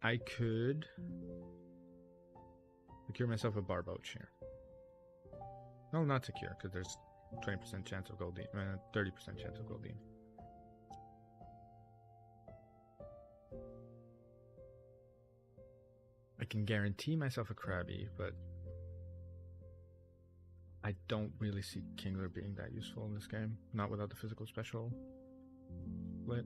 I could secure myself a Barboach here. No, not secure, because there's 20% chance of Goldeen, 30% chance of Goldeen. I can guarantee myself a Krabby, but I don't really see Kingler being that useful in this game. Not without the physical special split.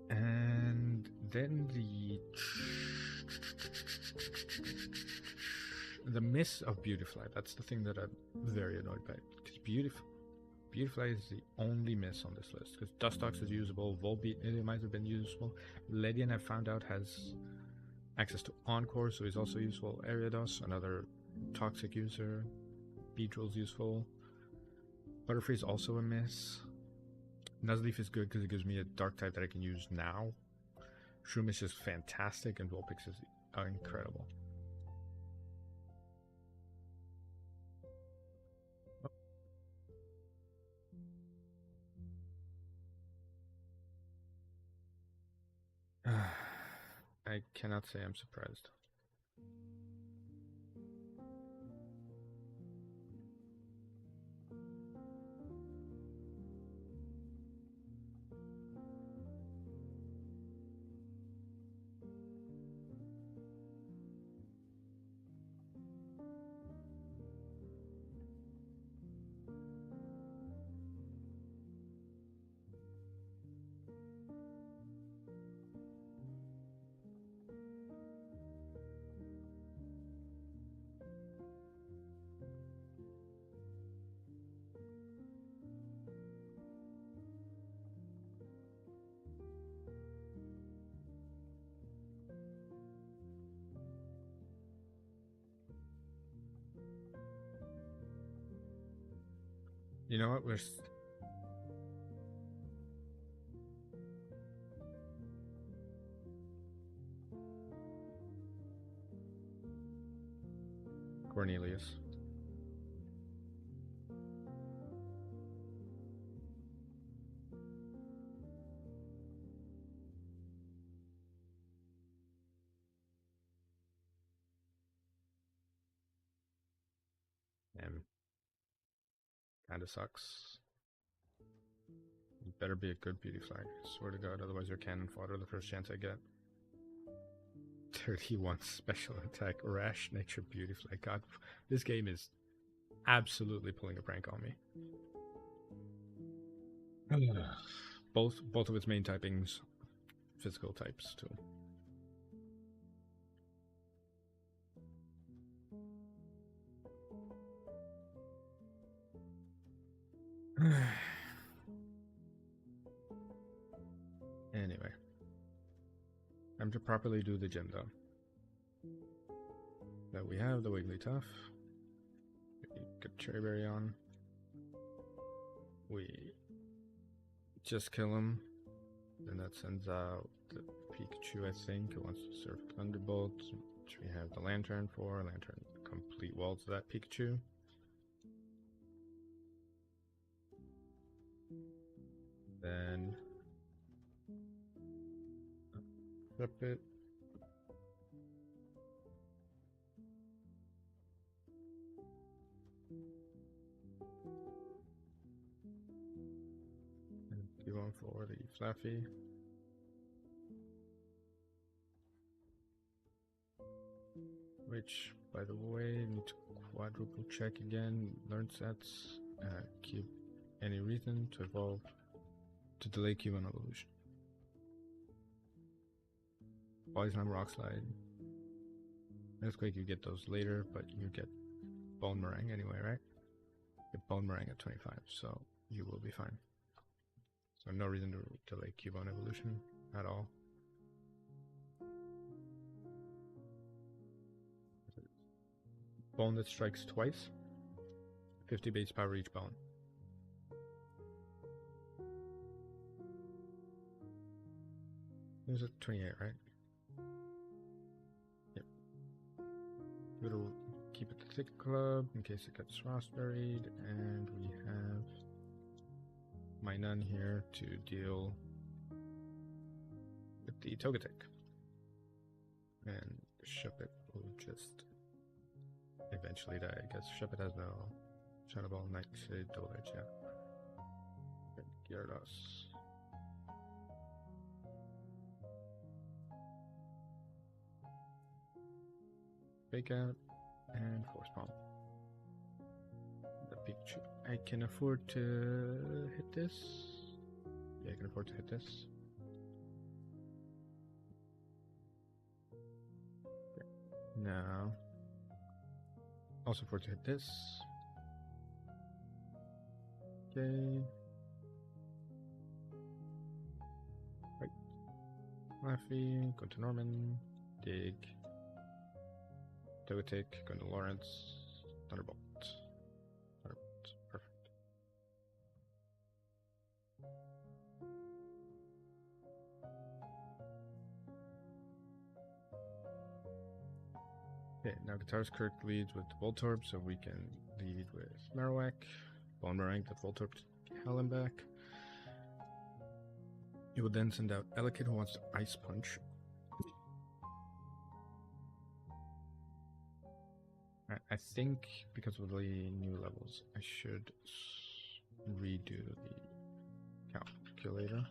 And then the miss of Beautifly. That's the thing that I'm very annoyed by. Because Beautifly is the only miss on this list. Because Dustox is usable, Volbeat might have been usable. Ledian, I've found out, has access to Encore, so he's also useful. Ariados, another toxic user. Beedrill's useful. Butterfree is also a miss. Nuzleaf is good because it gives me a dark type that I can use now. Shroomish is fantastic, and Vulpix is incredible. I cannot say I'm surprised. You know what? Cornelius. Kinda sucks. You better be a good beauty flag. Swear to God, otherwise you're cannon fodder the first chance I get. 31 special attack, rash nature beauty flag. God, this game is absolutely pulling a prank on me. both of its main typings, physical types too. Anyway, time to properly do the gym though. That we have the Wigglytuff. We get Cherry Berry on. We just kill him. Then that sends out the Pikachu, I think. It wants to serve Thunderbolt, which we have the Lantern for. Lantern complete walls of that Pikachu. Then flip it. And do one for the Fluffy. Which, by the way, need to quadruple check again. Learn sets. Keep any reason to evolve to delay Cubone evolution. Poison Rock Slide. Earthquake, you get those later, but you get Bone Meringue anyway, right? You get Bone Meringue at 25, so you will be fine. So no reason to delay Cubone evolution at all. Bone that strikes twice. 50 base power each bone. There's a 28, right? Yep. It'll keep it the Thick Club in case it gets Frostburied, and we have my nun here to deal with the Togetic. And Shuppet will just eventually die, I guess. Shuppet has no Shadow Ball, Nightshade, Dolage, yeah. And Gyarados. Fake Out, and Force Palm. The Pikachu. I can afford to hit this. Yeah, I can afford to hit this. Okay. Now, also afford to hit this. Okay. Right. Laffy, go to Norman. Dig. Togetic, go to Lawrence. Thunderbolt. Thunderbolt. Perfect. Okay, now Guitar's Kirk leads with Voltorb, so we can lead with Marowak. Bone Meringue that Voltorb to Helen back. You will then send out Elekid, who wants to Ice Punch. I think because of the new levels, I should redo the calculator.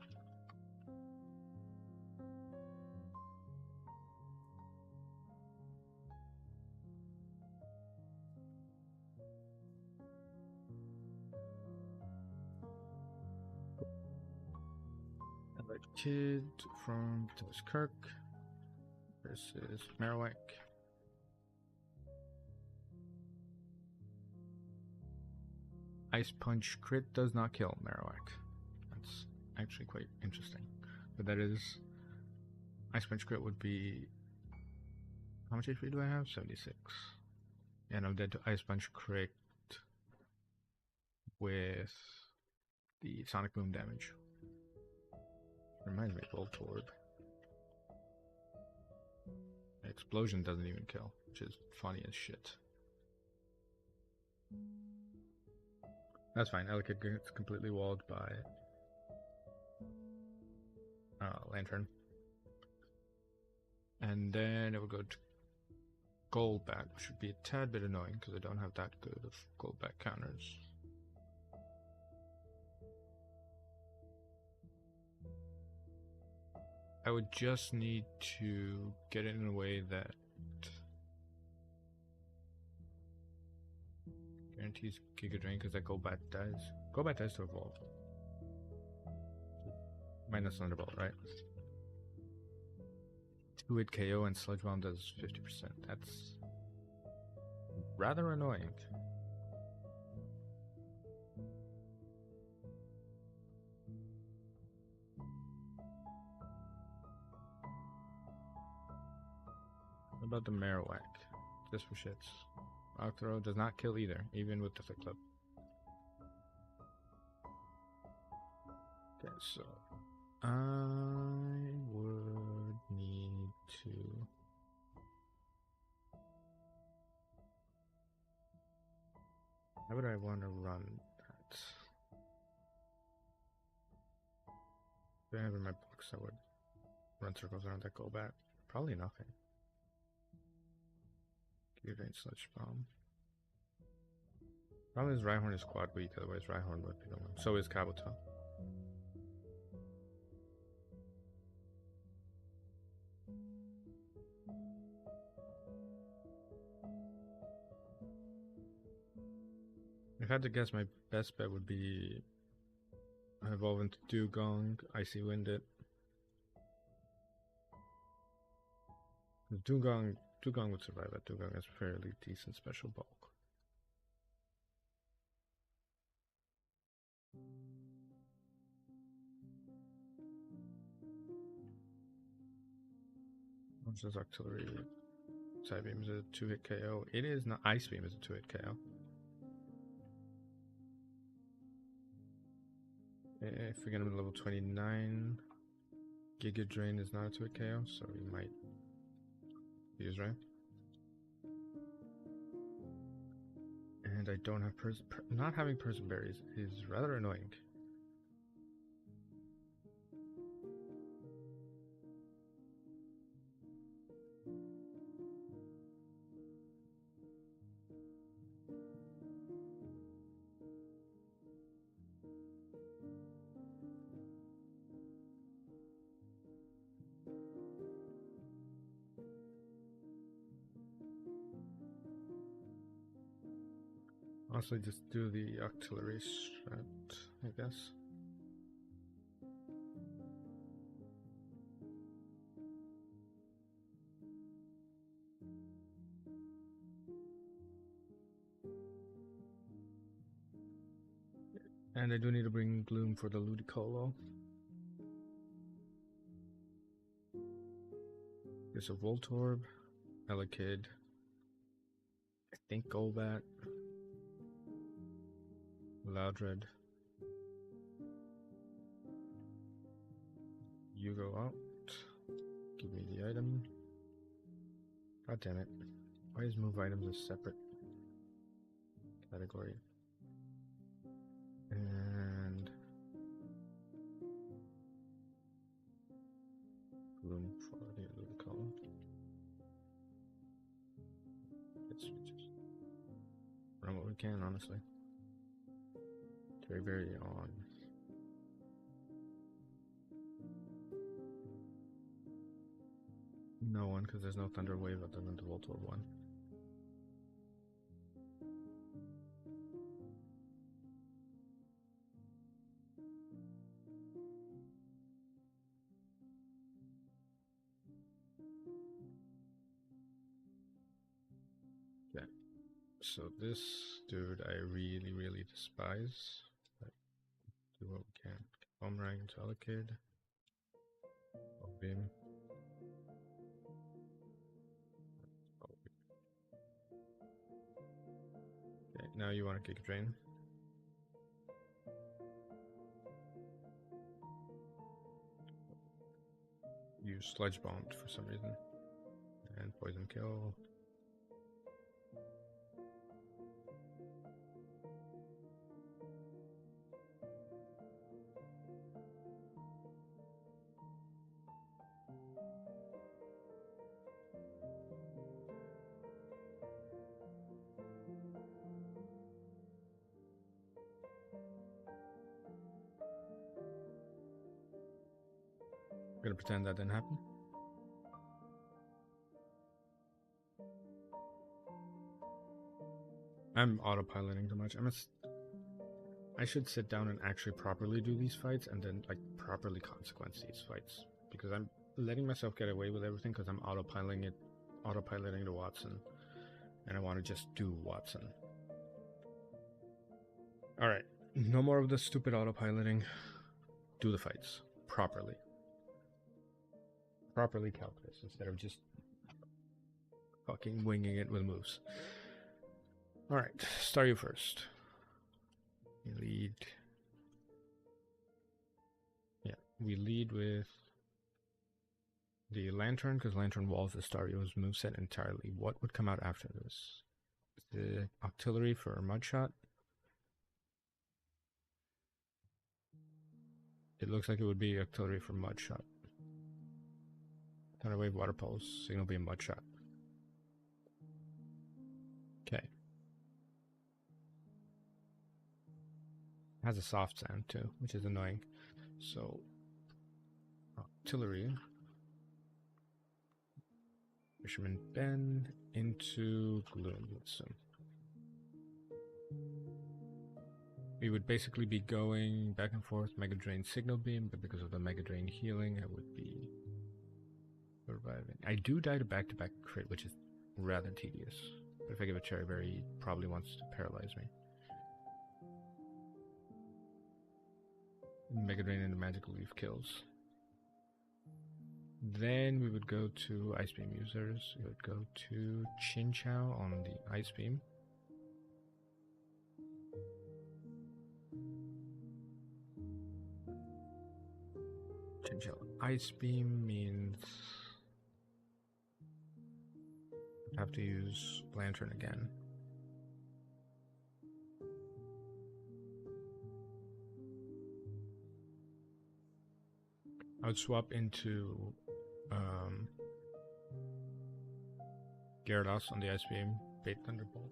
Kid from Thomas Kirk versus Marowak. Ice Punch crit does not kill Marowak. That's actually quite interesting. But that is... Ice Punch crit would be... How much HP do I have? 76. And I'm dead to Ice Punch crit with the Sonic Boom damage. Reminds me of Voltorb. Explosion doesn't even kill, which is funny as shit. That's fine. Elekid gets completely walled by Lantern. And then it will go to Golbat, which should be a tad bit annoying because I don't have that good of Golbat counters. I would just need to get it in a way that guarantees Giga Drain because that Golbat dies. Golbat dies to evolve. Minus Thunderbolt, right? 2-hit KO and Sludge Bomb does 50%. That's rather annoying. What about the Marowak? Just for shits. Rock Throw does not kill either, even with the Thick Club. Okay, so I would need to how would I want to run that? If I have in my box, I would run circles around that Golbat. Probably nothing. Evade Sludge Bomb. Problem is Rhyhorn is quad weak, otherwise Rhyhorn would be the one. So is Kabuto. If I had to guess, my best bet would be evolve into Dugong, Icy Wind it. Dugong would survive that. Dugong has fairly decent special bulk. What's this Artillery? Side Beam is a 2-hit KO. It is not. Ice Beam is a 2-hit KO. If we get him to level 29, Giga Drain is not a 2-hit KO, so we might use right. And I don't have not having person berries is rather annoying. Also, just do the artillery strat, I guess. And I do need to bring Gloom for the Ludicolo. There's a Voltorb, Elekid, I think Golbat, Loudred. You go out. Give me the item. God damn it. Why is move items a separate category? And Gloom for the Ludicolo. Let's just run what we can, honestly. Very on. No one, because there's no Thunder Wave other than the Voltorb one. Okay. So this dude I really despise. But do what we can. Boomerang into Elekid. Beam. Okay, now you want to Giga Drain. Use Sludge Bomb for some reason. And Poison Kill. I'm gonna pretend that didn't happen. I'm autopiloting too much. I should sit down and actually properly do these fights and then like properly consequence these fights, because I'm letting myself get away with everything because I'm autopiloting to Watson, and I want to just do Watson. All right, no more of the stupid autopiloting. Do the fights properly calculus instead of just fucking winging it with moves. All right, start you first. You lead. Yeah, we lead with the Lantern, because Lantern walls the Stario's moveset entirely. What would come out after this? The Artillery for Mudshot. It looks like it would be Artillery for Mudshot. Thunder Wave, Water Pulse, Signal Beam, Mudshot. Okay. Has a soft sound too, which is annoying. So, Artillery. Fisherman Ben into Gloom, let's assume. We would basically be going back and forth, Mega Drain, Signal Beam, but because of the Mega Drain healing, I would be surviving. I do die to back-to-back crit, which is rather tedious. But if I give a Cherry Berry, he probably wants to paralyze me. Mega Drain into Magical Leaf kills. Then we would go to Ice Beam users. We would go to Chinchou on the Ice Beam. Chinchou Ice Beam means I have to use Lantern again. I would swap into Gyarados on the Ice Beam, bait Thunderbolt.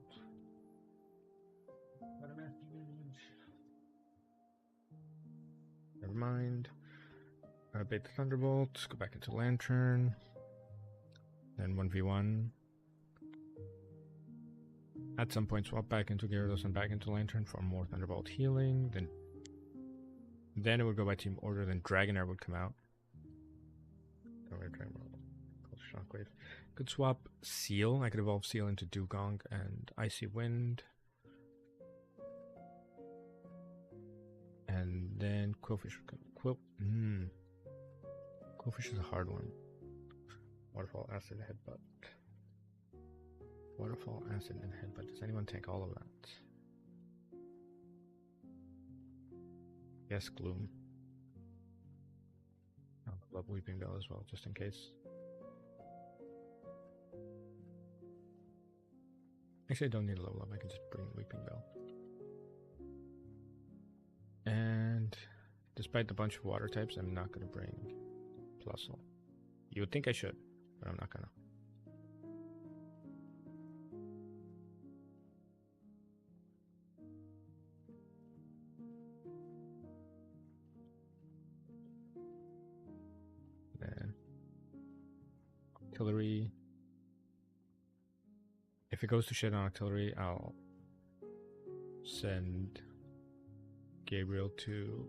Never mind. Bait the Thunderbolt, go back into Lantern. Then 1v1. At some point, swap back into Gyarados and back into Lantern for more Thunderbolt healing. Then it would go by team order. Then Dragonair would come out. Shockwave. Could swap Seal. I could evolve Seal into Dugong and Icy Wind. And then Quillfish would come. Quillfish is a hard one. Waterfall, Acid, Headbutt. Waterfall, Acid, and Headbutt. Does anyone take all of that? Yes, Gloom. I'll love Weeping Bell as well, just in case. Actually, I don't need a level up. I can just bring Weeping Bell. And despite the bunch of water types, I'm not going to bring Plusle. You would think I should, but I'm not going to. Then Artillery. If it goes to shit on Artillery, I'll send Gabriel to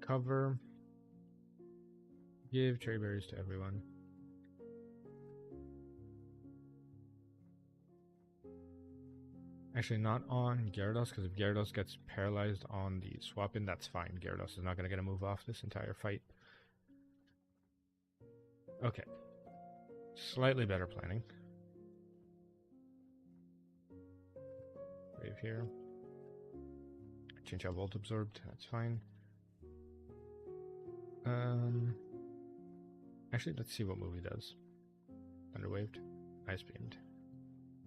cover. Give cherry berries to everyone. Actually, not on Gyarados, because if Gyarados gets paralyzed on the swap-in, that's fine. Gyarados is not going to get a move off this entire fight. Okay. Slightly better planning. Brave here. Change out Volt Absorbed, that's fine. Actually, let's see what movie does. Thunderwaved, Ice Beamed.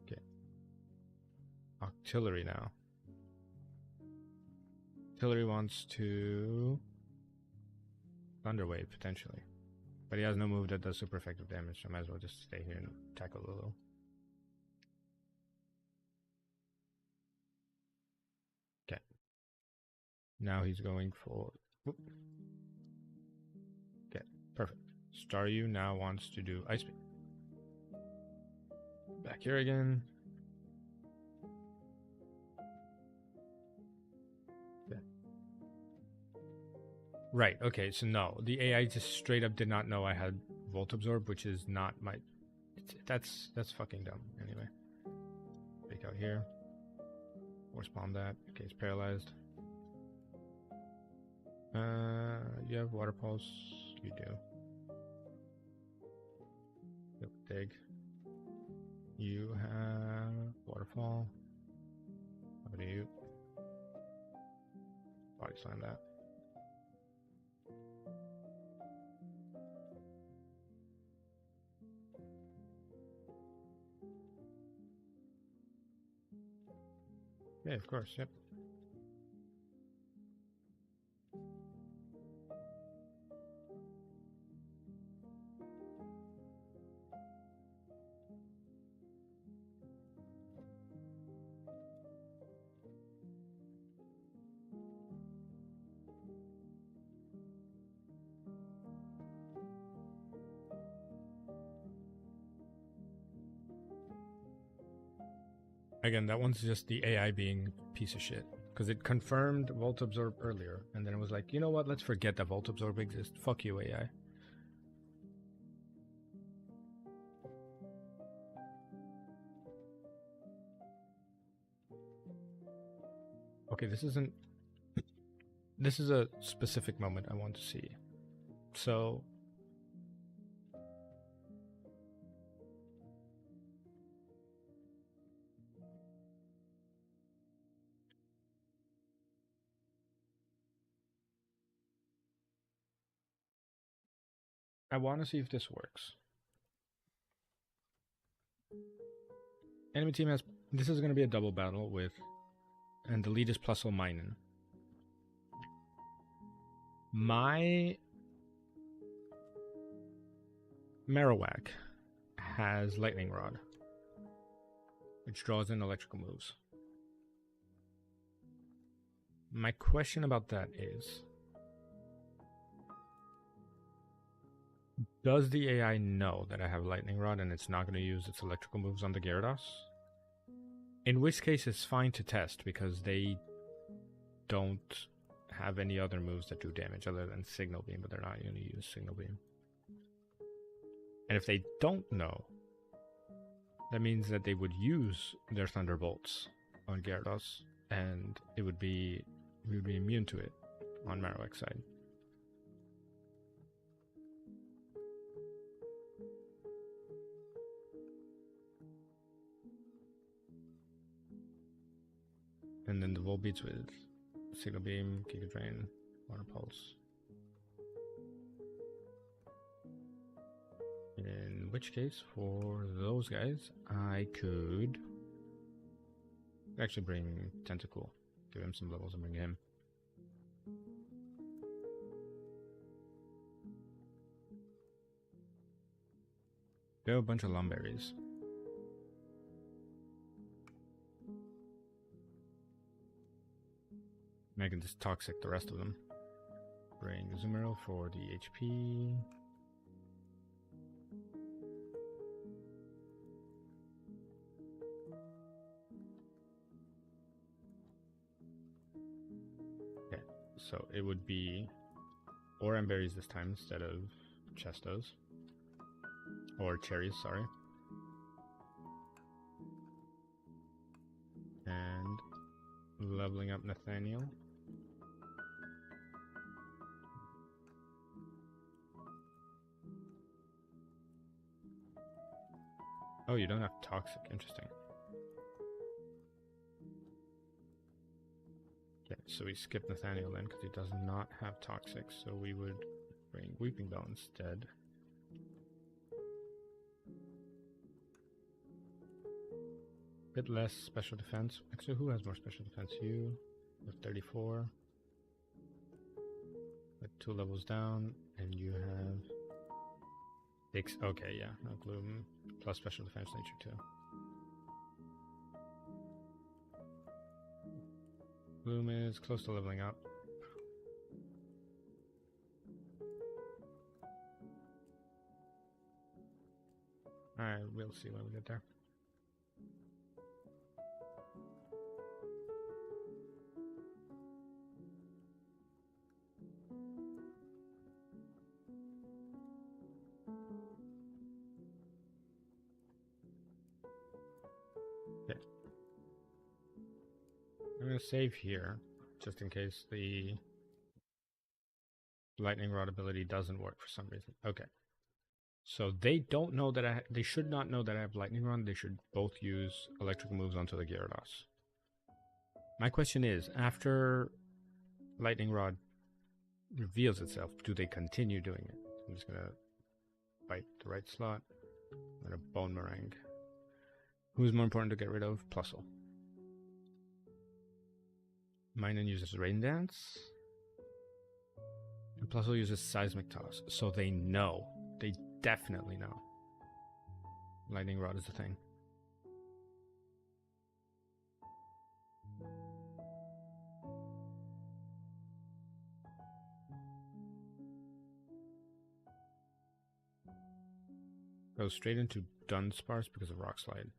Okay. Artillery now. Artillery wants to Thunderwave potentially, but he has no move that does super effective damage, so I might as well just stay here and tackle Lulu. Okay. Now he's going for. Whoop. Okay, perfect. Staryu now wants to do Ice Beam. Back here again. Yeah. Right, okay, so no. The AI just straight up did not know I had Volt Absorb, which is not my... That's fucking dumb, anyway. Break out here. Force Bomb that. Okay, it's paralyzed. You have Water Pulse. You do. Dig. You have Waterfall. How do you? Body Slam that. Yeah, of course, yep. Again, that one's just the AI being a piece of shit. Because it confirmed Volt Absorb earlier, and then it was like, you know what, let's forget that Volt Absorb exists. Fuck you, AI. Okay, this isn't... This is a specific moment I want to see. So... I want to see if this works. Enemy team has... This is going to be a double battle with... And the lead is Plusle Minun. My Marowak has Lightning Rod, which draws in electrical moves. My question about that is, does the AI know that I have Lightning Rod and it's not going to use its electrical moves on the Gyarados? In which case it's fine to test because they don't have any other moves that do damage other than Signal Beam, but they're not going to use Signal Beam. And if they don't know, that means that they would use their Thunderbolts on Gyarados, and we would be immune to it on Marowak's side. And then the Volbeats with Signal Beam, Giga Drain, Water Pulse. In which case, for those guys, I could actually bring Tentacool. Give him some levels and bring him. There are a bunch of Lumberries. I can just Toxic the rest of them. Bring Azumarill for the HP. Okay, so it would be Oran Berries this time instead of Chestos. Or Cherries, sorry. And leveling up Nathaniel. Oh, you don't have Toxic. Interesting. Okay, so we skip Nathaniel then because he does not have Toxic. So we would bring Weeping Bell instead. Bit less special defense. Actually, who has more special defense? You with 34. With 2 levels down, and you have 6. Okay, yeah, no Gloom plus special defense nature too. Gloom is close to leveling up. Alright, we'll see when we get there. Okay. I'm going to save here, just in case the Lightning Rod ability doesn't work for some reason. Okay. So they don't know that they should not know that I have Lightning Rod. They should both use electrical moves onto the Gyarados. My question is, after Lightning Rod reveals itself, do they continue doing it? I'm just going to bite the right slot. I'm going to Bone Meringue. Who's more important to get rid of? Plusle. Minun uses Rain Dance. And Plusle uses Seismic Toss. So they know. They definitely know. Lightning Rod is the thing. Go straight into Dunsparce because of Rock Slide.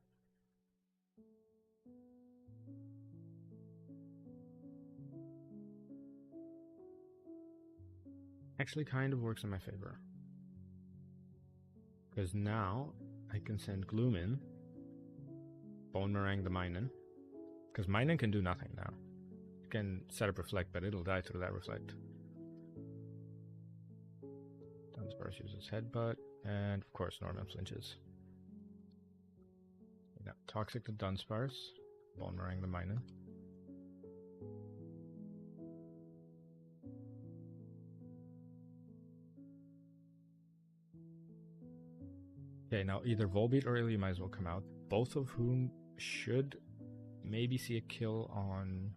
Actually kind of works in my favor. Because now I can send Gloom in, Bone Meringue the Minun. Because Minun can do nothing now. It can set up Reflect, but it'll die through that Reflect. Dunsparce uses Headbutt, and of course Norman flinches. Now, Toxic to Dunsparce, Bone Meringue the Minun. Okay, now either Volbeat or Ilya might as well come out, both of whom should maybe see a kill on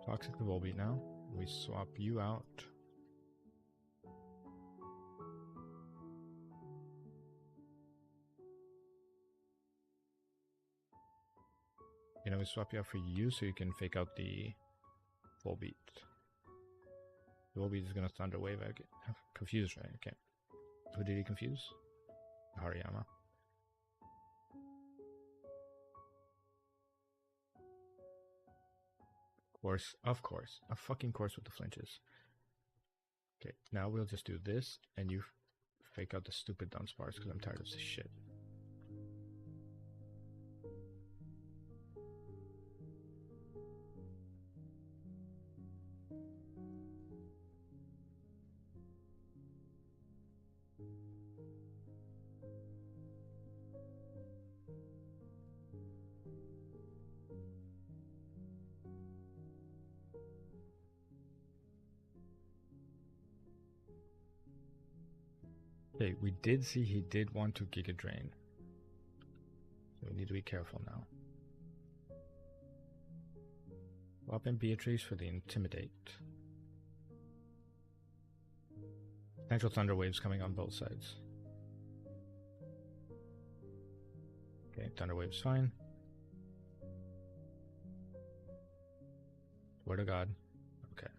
Toxic the Volbeat now. We swap you out. You know, we swap you out for you so you can fake out the Volbeat. The Volbeat is gonna Thunder Wave. I get confused, right? Okay. Who did he confuse? Hariyama. Of course. A fucking course with the flinches. Okay, now we'll just do this, and you fake out the stupid Dunsparce because I'm tired of this shit. Okay, we did see he did want to Giga Drain. So we need to be careful now. Swap in Beatrice for the Intimidate. Potential Thunder Waves coming on both sides. Okay, Thunder Wave's fine. Swear to God. Okay.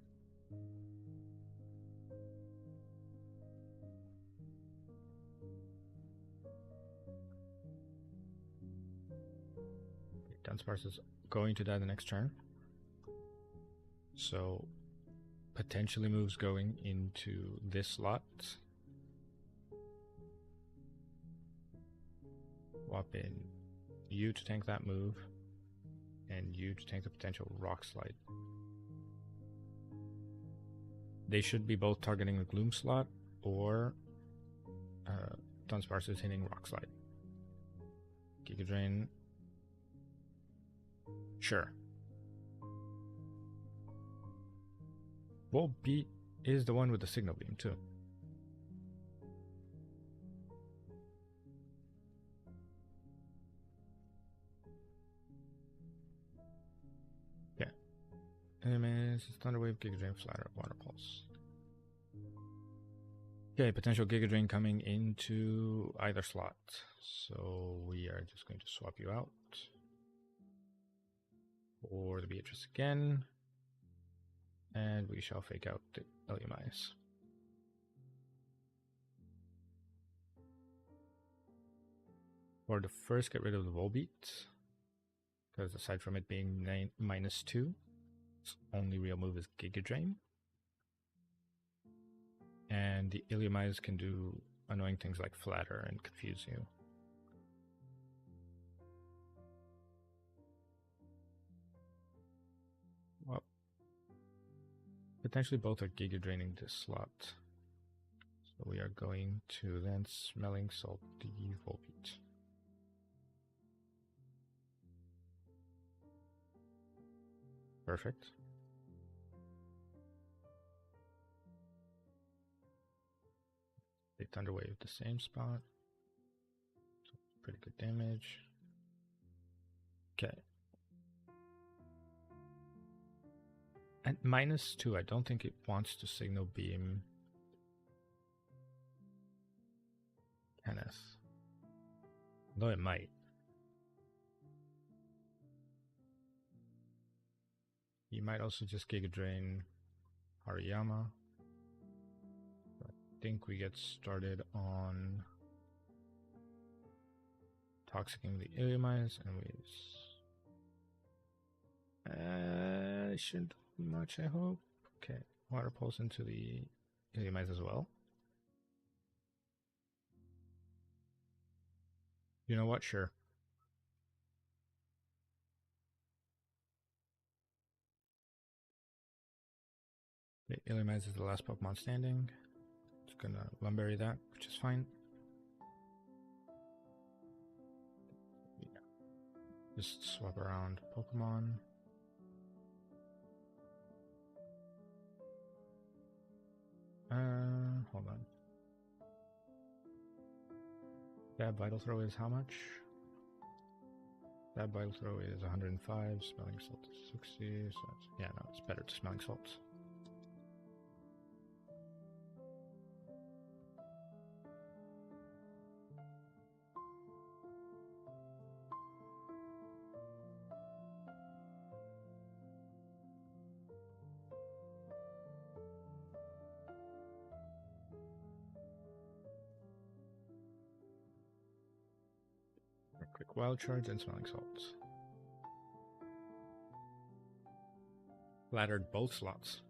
Dunsparce is going to die the next turn. So potentially moves going into this slot. Swap in you to tank that move, and you to tank the potential Rock Slide. They should be both targeting the Gloom slot, or Dunsparce is hitting Rock Slide. Giga Drain. Sure. Volbeat is the one with the Signal Beam, too. Yeah. Enemies, Thunder Wave, Giga Drain, Flatter, Water Pulse. Okay, potential Giga Drain coming into either slot. So we are just going to swap you out. Or the Beatrice again. And we shall fake out the Eleumize. Or the first, get rid of the Volbeat. Because aside from it being -2, its only real move is Giga Drain. And the Eleumize can do annoying things like Flatter and confuse you. Well, potentially both are Giga Draining this slot. So we are going to then Smelling Salt the Volbeat. Perfect. They Thunder Wave the same spot. So pretty good damage. Okay. At -2, I don't think it wants to Signal Beam Kenneth. Though it might. He might also just Giga Drain Hariyama. I think we get started on Toxicking the Eleumize, and we shouldn't do much, I hope. Okay, Water Pulse into the Eleumize as well. You know what? Sure. The Eleumize is the last Pokemon standing. Just gonna Lumberry that, which is fine. Yeah. Just swap around Pokemon. Hold on. Yeah, Vital Throw is how much? That bile throw is 105, smelling salt is 60, so that's, yeah, no, it's better to smelling salts. Quick wild charge and smelling salts. Laddered both slots.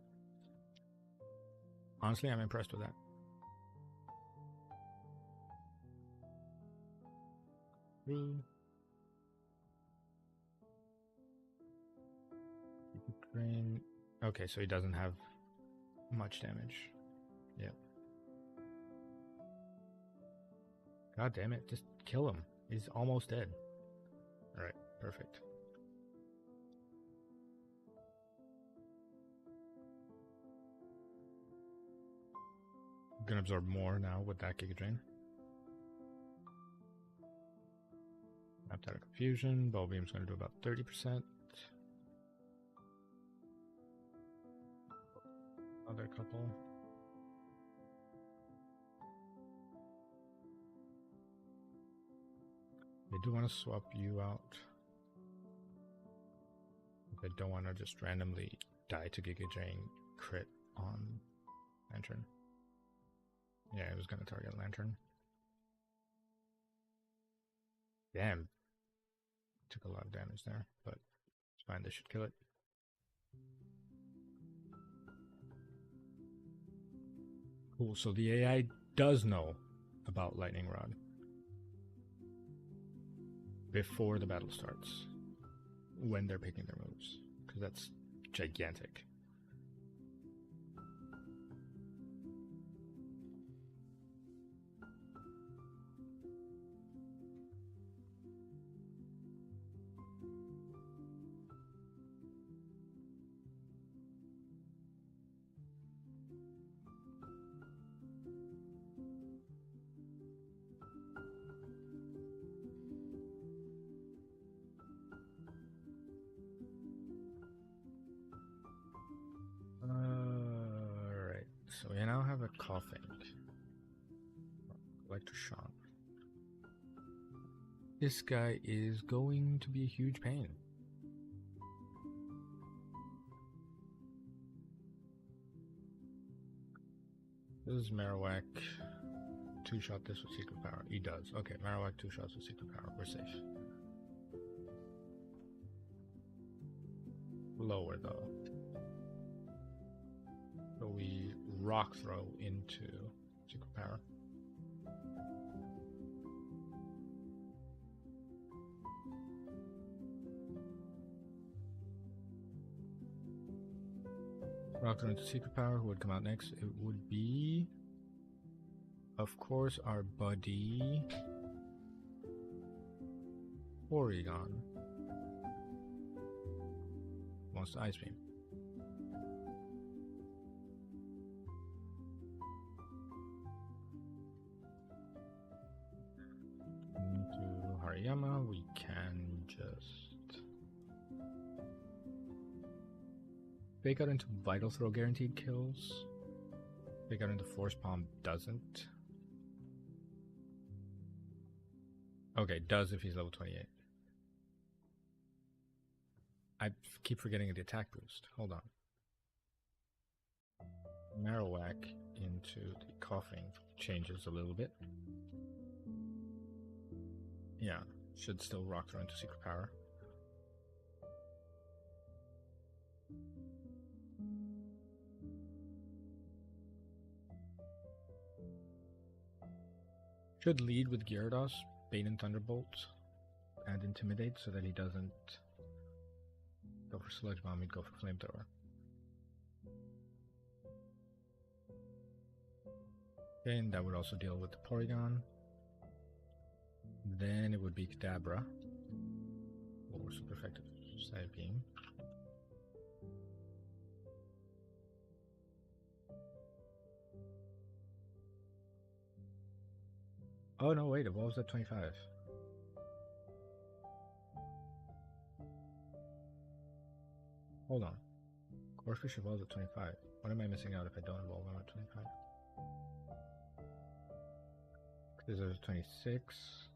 Honestly, I'm impressed with that. Drain. Okay, so he doesn't have much damage. Yep. God damn it, just kill him. He's almost dead. Alright, perfect. I'm gonna absorb more now with that Giga Drain. Mapped out of confusion. Ball Beam's gonna do about 30%. Other couple. I do want to swap you out. I don't want to just randomly die to Giga Drain crit on Lantern. Yeah, I was going to target Lantern. Damn. Took a lot of damage there, but it's fine. This should kill it. Cool, so the AI does know about Lightning Rod before the battle starts, when they're picking their moves, because that's gigantic. Alright, so we now have a coughing. Electroshock. This guy is going to be a huge pain. This is Marowak. Two-shot this with Secret Power. He does. Okay, Marowak two shots with Secret Power. We're safe. Lower though. So we rock throw into Secret Power. Rock throw into Secret Power. Who would come out next? It would be, of course, our buddy Porygon. Wants to Ice Beam. Into Hariyama, we can just fake out into Vital Throw, guaranteed kills. Fake out into Force Palm doesn't. Okay, does if he's level 28. I keep forgetting the attack boost. Hold on. Marowak into the coughing changes a little bit. Yeah, should still rock through into Secret Power. Should lead with Gyarados, Bane and Thunderbolt, and Intimidate so that he doesn't go for Sludge Bomb, he'd go for Flamethrower. Okay, and that would also deal with the Porygon. Then it would be Kadabra, or Super Effective Side Beam. Oh no, wait, evolves at 25. Hold on. Corfish evolves at 25. What am I missing out if I don't evolve them at 25? This is 26.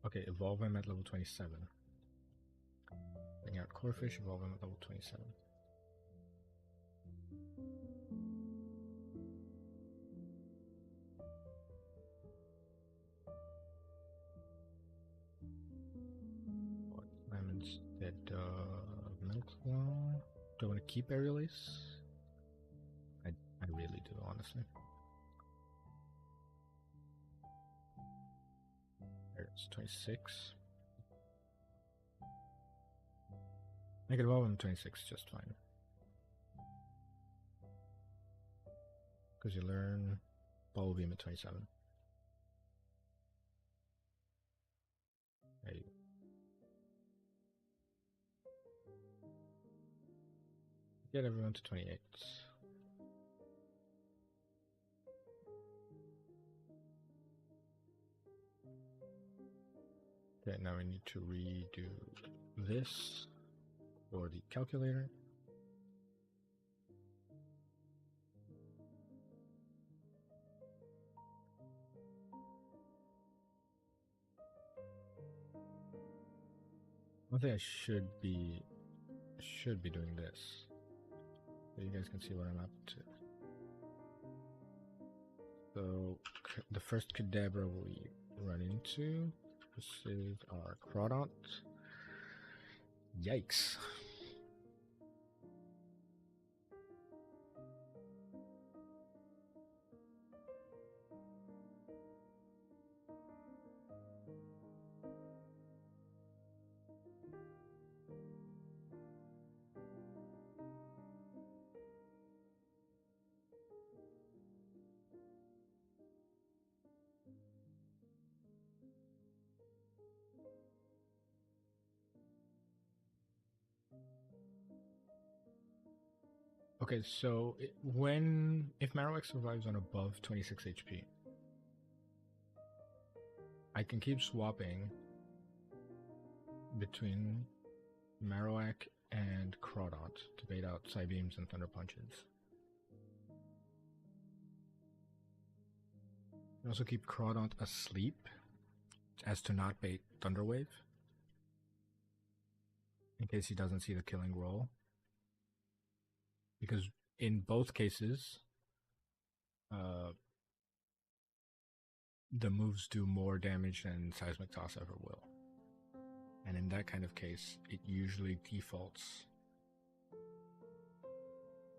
Okay, evolve him at level 27. Bring out Corfish, evolve him at level 27. I'm instead of Milkclaw. Do I want to keep Aerial Ace? I really do, honestly. There's 26. I can evolve him 26 just fine. Because you learn Bubble Beam at 27. There you go. Get everyone to 28. Okay, now we need to redo this for the calculator. I think I should be doing this, so you guys can see what I'm up to. So the first Kadabra we run into, this is our Crawdont. Yikes. Okay, so if Marowak survives on above 26 HP, I can keep swapping between Marowak and Crawdont to bait out Psybeams and Thunder Punches. I can also keep Crawdont asleep as to not bait Thunder Wave in case he doesn't see the killing roll. Because in both cases, the moves do more damage than Seismic Toss ever will. And in that kind of case, it usually defaults.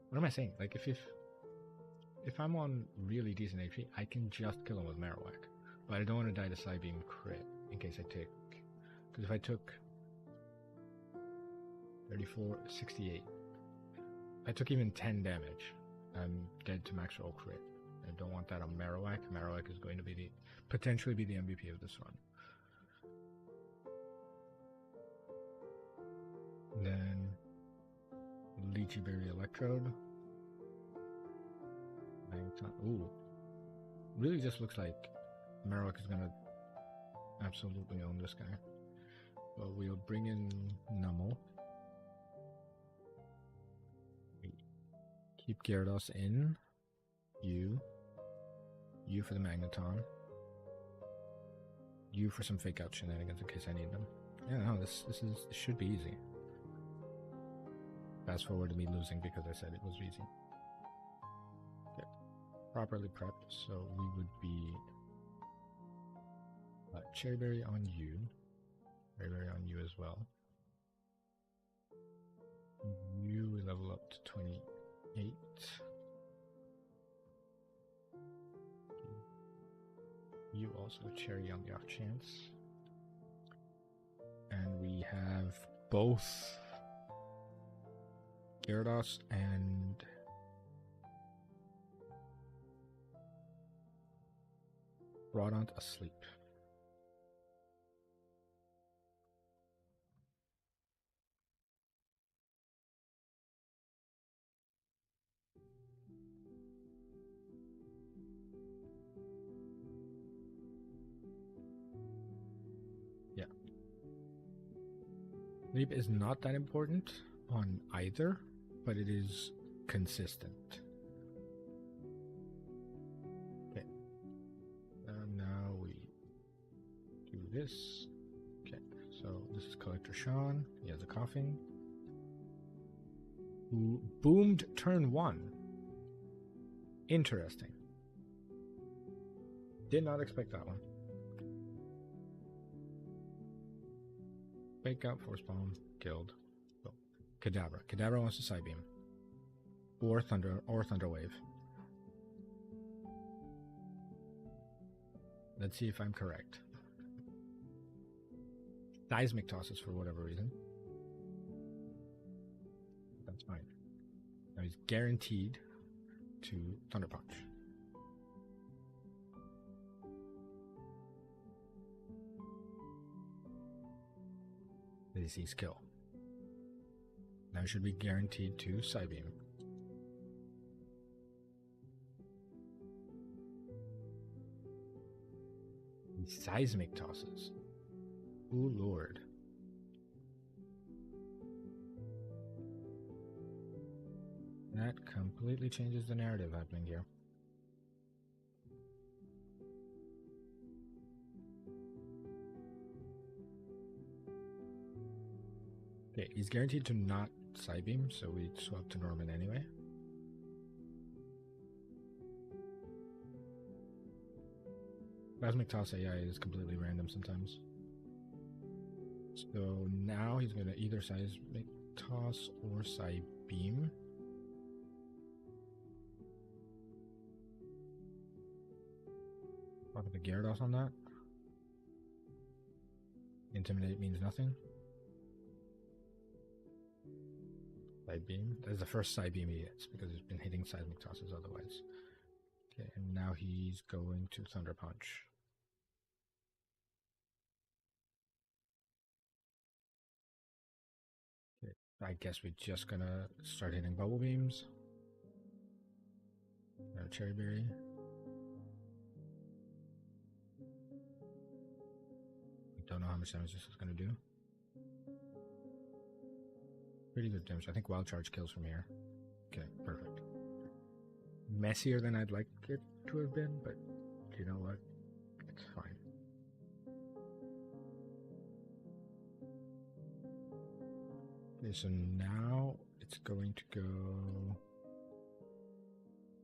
What am I saying? Like, if I'm on really decent HP, I can just kill him with Marowak. But I don't want to die to Psybeam crit in case I take... Because if I took 34, 68, I took even 10 damage, I'm dead to max roll crit. I don't want that on Marowak. Marowak is going to be potentially be the MVP of this run. Then Lychee Berry Electrode. Ooh. Really just looks like Marowak is gonna absolutely own this guy. But we'll bring in Nummel. Keep Gyarados in. You for the Magneton. You for some fake out shenanigans in case I need them. Yeah, no, this should be easy. Fast forward to me losing because I said it was easy. Okay. Properly prepped, so we would be Cherry Berry on you. Cherry Berry on you as well. You will level up to 28. You also Cherry on the off chance. And we have both Gyarados and Crawdont asleep. Leap is not that important on either, but it is consistent. Okay. Now we do this. Okay, so this is Collector Sean. He has a coughing. Who boomed turn 1. Interesting. Did not expect that one. Wake up, Force Bomb, Guild. Oh. Kadabra. Kadabra wants to Psybeam. Or Thunder Wave. Let's see if I'm correct. Seismic tosses for whatever reason. That's fine. Now he's guaranteed to Thunder Punch. This is kill. Now he should be guaranteed to Psybeam. Seismic tosses. Ooh, Lord. That completely changes the narrative happening here. Okay, he's guaranteed to not Psybeam, so we swap to Norman anyway. Cosmic Toss AI is completely random sometimes. So now he's going to either Seismic Toss or Psybeam. I'll put the Gyarados on that. Intimidate means nothing. Psybeam. That's the first Psybeam he gets because he's been hitting Seismic Tosses otherwise. Okay, and now he's going to Thunder Punch. Okay, I guess we're just gonna start hitting Bubble Beams. Got a Cherry Berry. Don't know how much damage this is gonna do. Pretty good damage. I think Wild Charge kills from here. Okay, perfect. Messier than I'd like it to have been, but you know what? It's fine. Okay, so now it's going to go...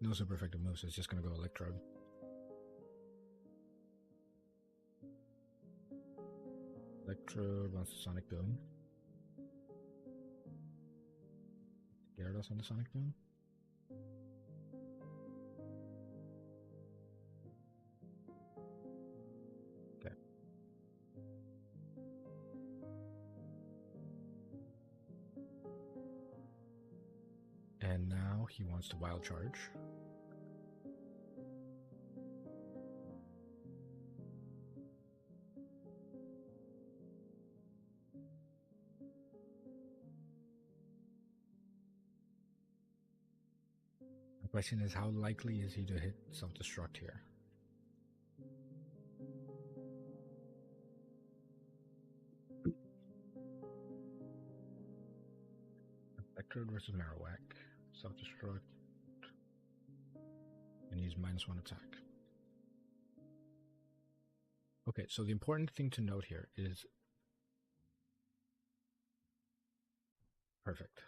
No super effective moves, so it's just going to go Electrode. Electrode wants the Sonic Boom. Gyarados on the Sonic Boom. Okay. And now he wants to Wild Charge. The question is, how likely is he to hit Self-Destruct here? Electrode versus Marowak. Self-Destruct. And use -1 attack. Okay, so the important thing to note here is... Perfect.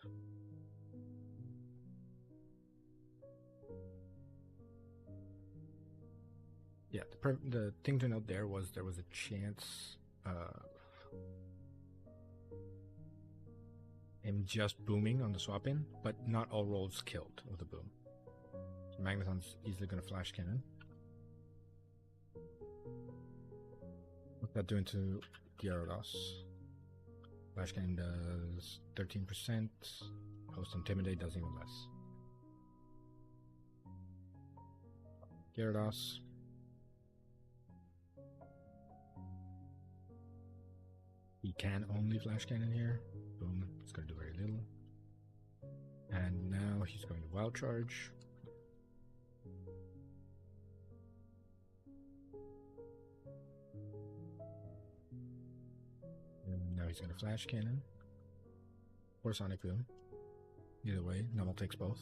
Yeah, the thing to note there was a chance him just booming on the swap in, but not all rolls killed with the boom. So Magneton's easily going to Flash Cannon. What's that doing to Gyarados? Flash Cannon does 13%. Post Intimidate does even less. Gyarados. He can only Flash Cannon here. Boom. It's going to do very little. And now he's going to Wild Charge. And now he's going to Flash Cannon. or Sonic Boom. Either way, Nummel takes both.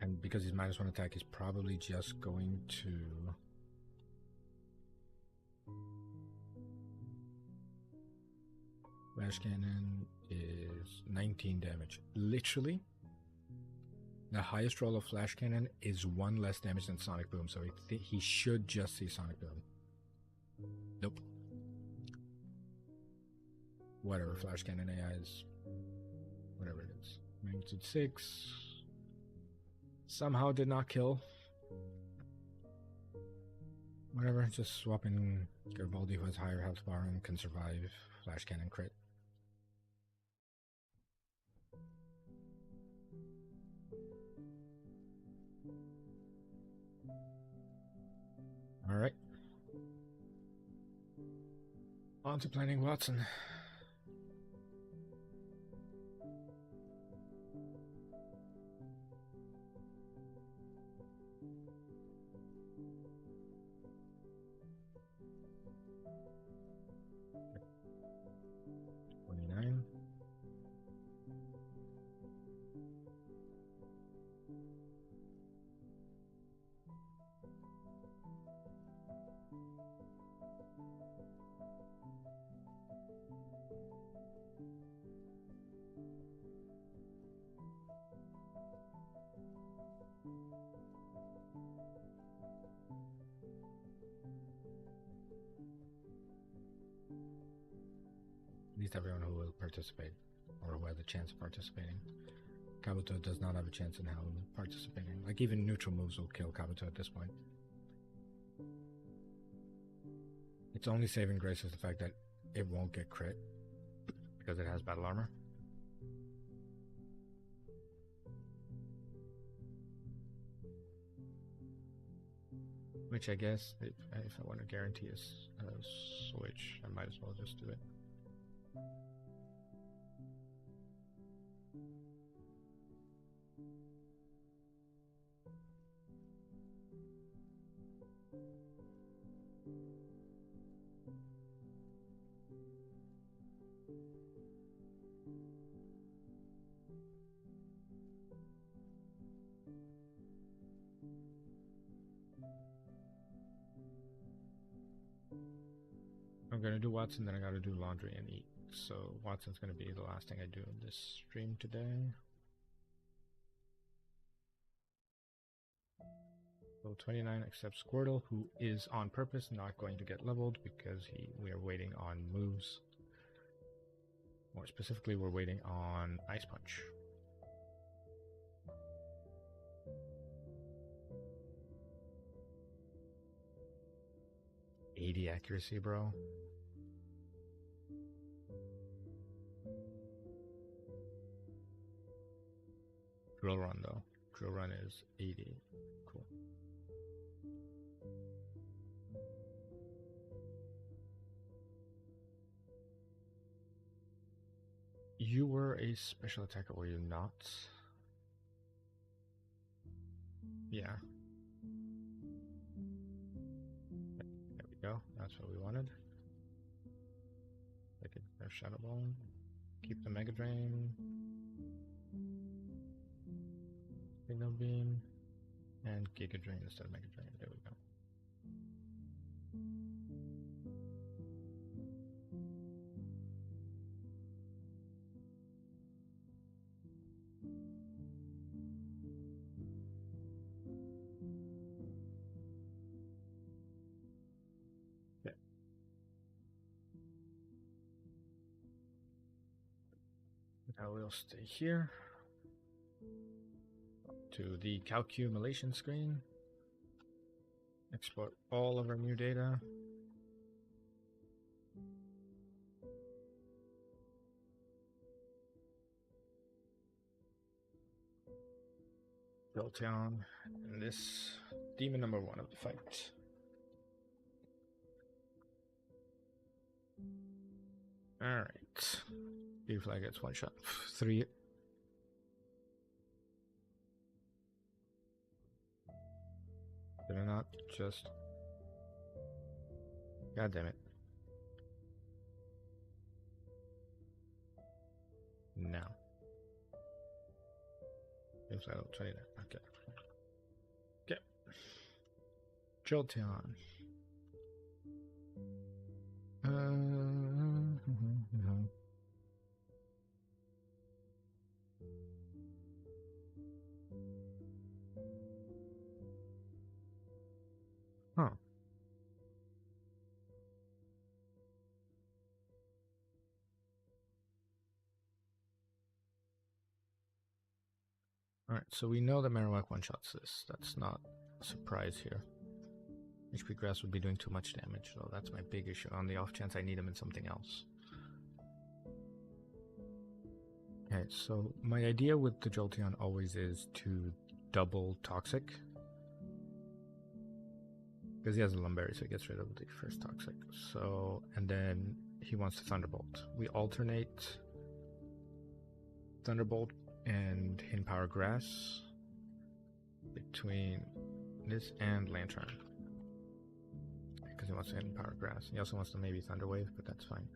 And because he's -1 attack, he's probably just going to... Flash Cannon is 19 damage. Literally, the highest roll of Flash Cannon is 1 less damage than Sonic Boom, so he should just see Sonic Boom. Nope. Whatever, Flash Cannon AI is... whatever it is. Magnitude 6... somehow did not kill. Whatever, just swapping Garibaldi, who has higher health bar and can survive Flash Cannon crit. Alright. On to planning Watson. At least everyone who will participate, or who has a chance of participating. Kabuto does not have a chance in hell participating. Like, even neutral moves will kill Kabuto at this point. Its only saving grace is the fact that it won't get crit, because it has battle armor. Which I guess, if I want to guarantee a switch, I might as well just do it. I'm gonna do Watson, then I gotta do laundry and eat. So Watson's gonna be the last thing I do in this stream today. Level 29 accepts Squirtle, who is on purpose not going to get leveled because we are waiting on moves. More specifically, we're waiting on Ice Punch. .80 accuracy, bro. Drill Run, though. Drill Run is 80. Cool. You were a special attacker, were you not? Yeah. There we go. That's what we wanted. Take a Shadow Ball. Keep the Mega Drain. Signal Beam. And Giga Drain instead of Mega Drain. There we go. Now we'll stay here to the calculation screen, export all of our new data, built on this demon number 1 of the fight. Alright. Blue Flag gets 1 shot. 3. Did I not just God damn it. No. If I don't trade it. Okay. Okay. Jolteon. Huh. Alright, so we know that Marowak one-shots this. That's not a surprise here. HP Grass would be doing too much damage, so that's my big issue. On the off chance I need him in something else. Okay, so my idea with the Jolteon always is to double Toxic. Because he has a Lumberry, so he gets rid of the first Toxic. So, and then he wants to Thunderbolt. We alternate Thunderbolt and Hidden Power Grass between this and Lantern. Because he wants to Hidden Power Grass. He also wants to maybe Thunder Wave, but that's fine.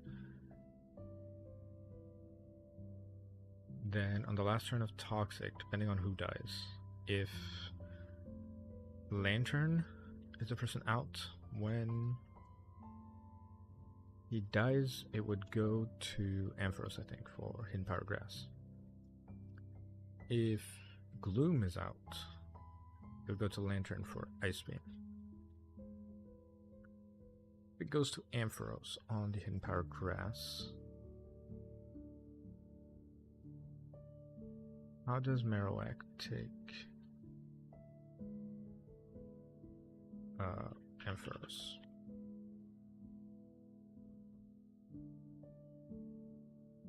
Then on the last turn of Toxic, depending on who dies, if Lantern is the person out when he dies, it would go to Ampharos, I think, for Hidden Power Grass. If Gloom is out, it would go to Lantern for Ice Beam. It goes to Ampharos on the Hidden Power Grass. How does Marowak take Ampharos?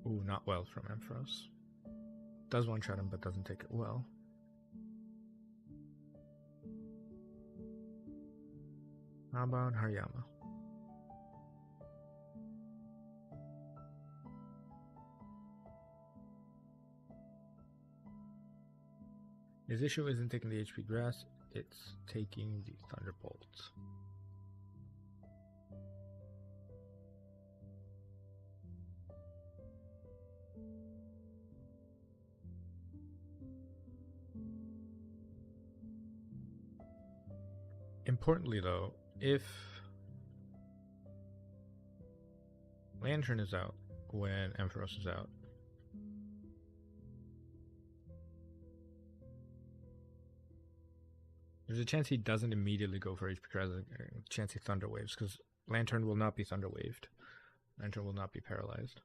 Ooh, not well from Ampharos. Does one-shot him, but doesn't take it well. How about Hariyama? His issue isn't taking the HP Grass, it's taking the Thunderbolt. Importantly though, if Lantern is out when Ampharos is out, there's a chance he doesn't immediately go for HP Grass, a chance he Thunder Waves, because Lantern will not be Thunder Waved. Lantern will not be paralyzed.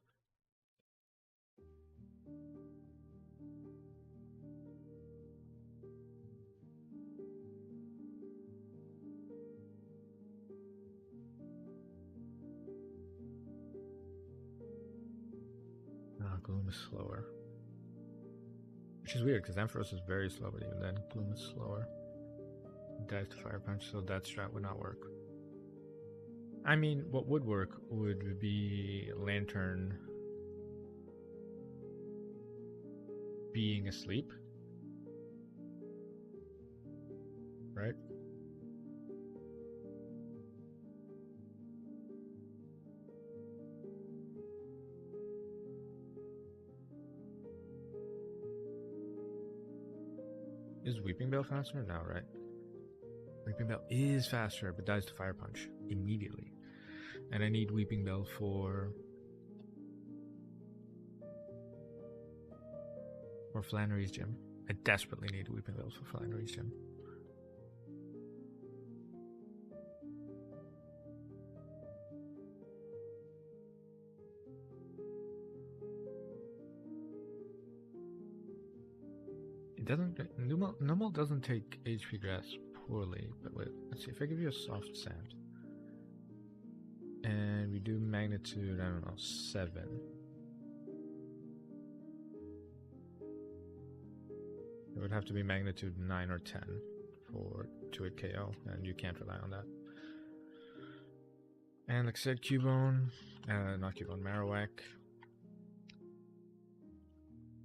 Gloom is slower. Which is weird, because Ampharos is very slow, but even then, Gloom is slower. Dies to Fire Punch, so that strat would not work. I mean, what would work would be Lantern being asleep. Right? Is Weeping Bell faster? No, right? Weeping Bell is faster, but dies to Fire Punch immediately. And I need Weeping Bell for Flannery's Gym. I desperately need Weeping Bell for Flannery's Gym. It doesn't. Numel doesn't take HP Grass poorly, but wait, let's see. If I give you a soft sand and we do magnitude, I don't know, 7. It would have to be magnitude 9 or 10 to hit KO, and you can't rely on that. And like I said, Cubone, not Cubone, Marowak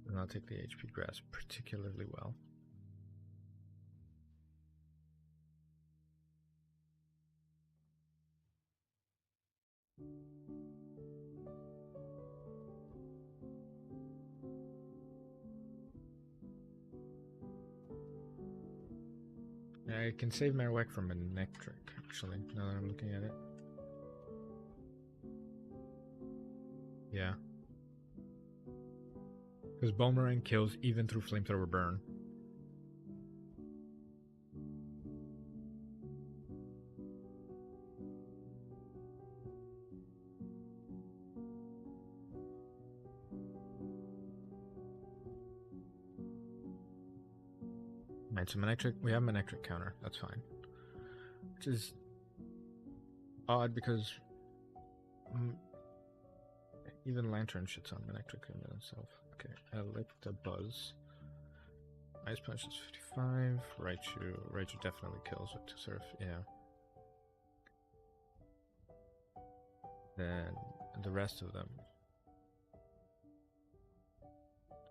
does not take the HP Grass particularly well. I can save Marowak from Electric, actually, now that I'm looking at it. Yeah. Because Boomerang kills even through Flamethrower Burn. Right, so we have Manectric counter, that's fine. Which is odd because even Lantern shits on Manectric in itself. Okay, Electabuzz. Ice Punch is 55. Raichu definitely kills with Surf, yeah. Then the rest of them.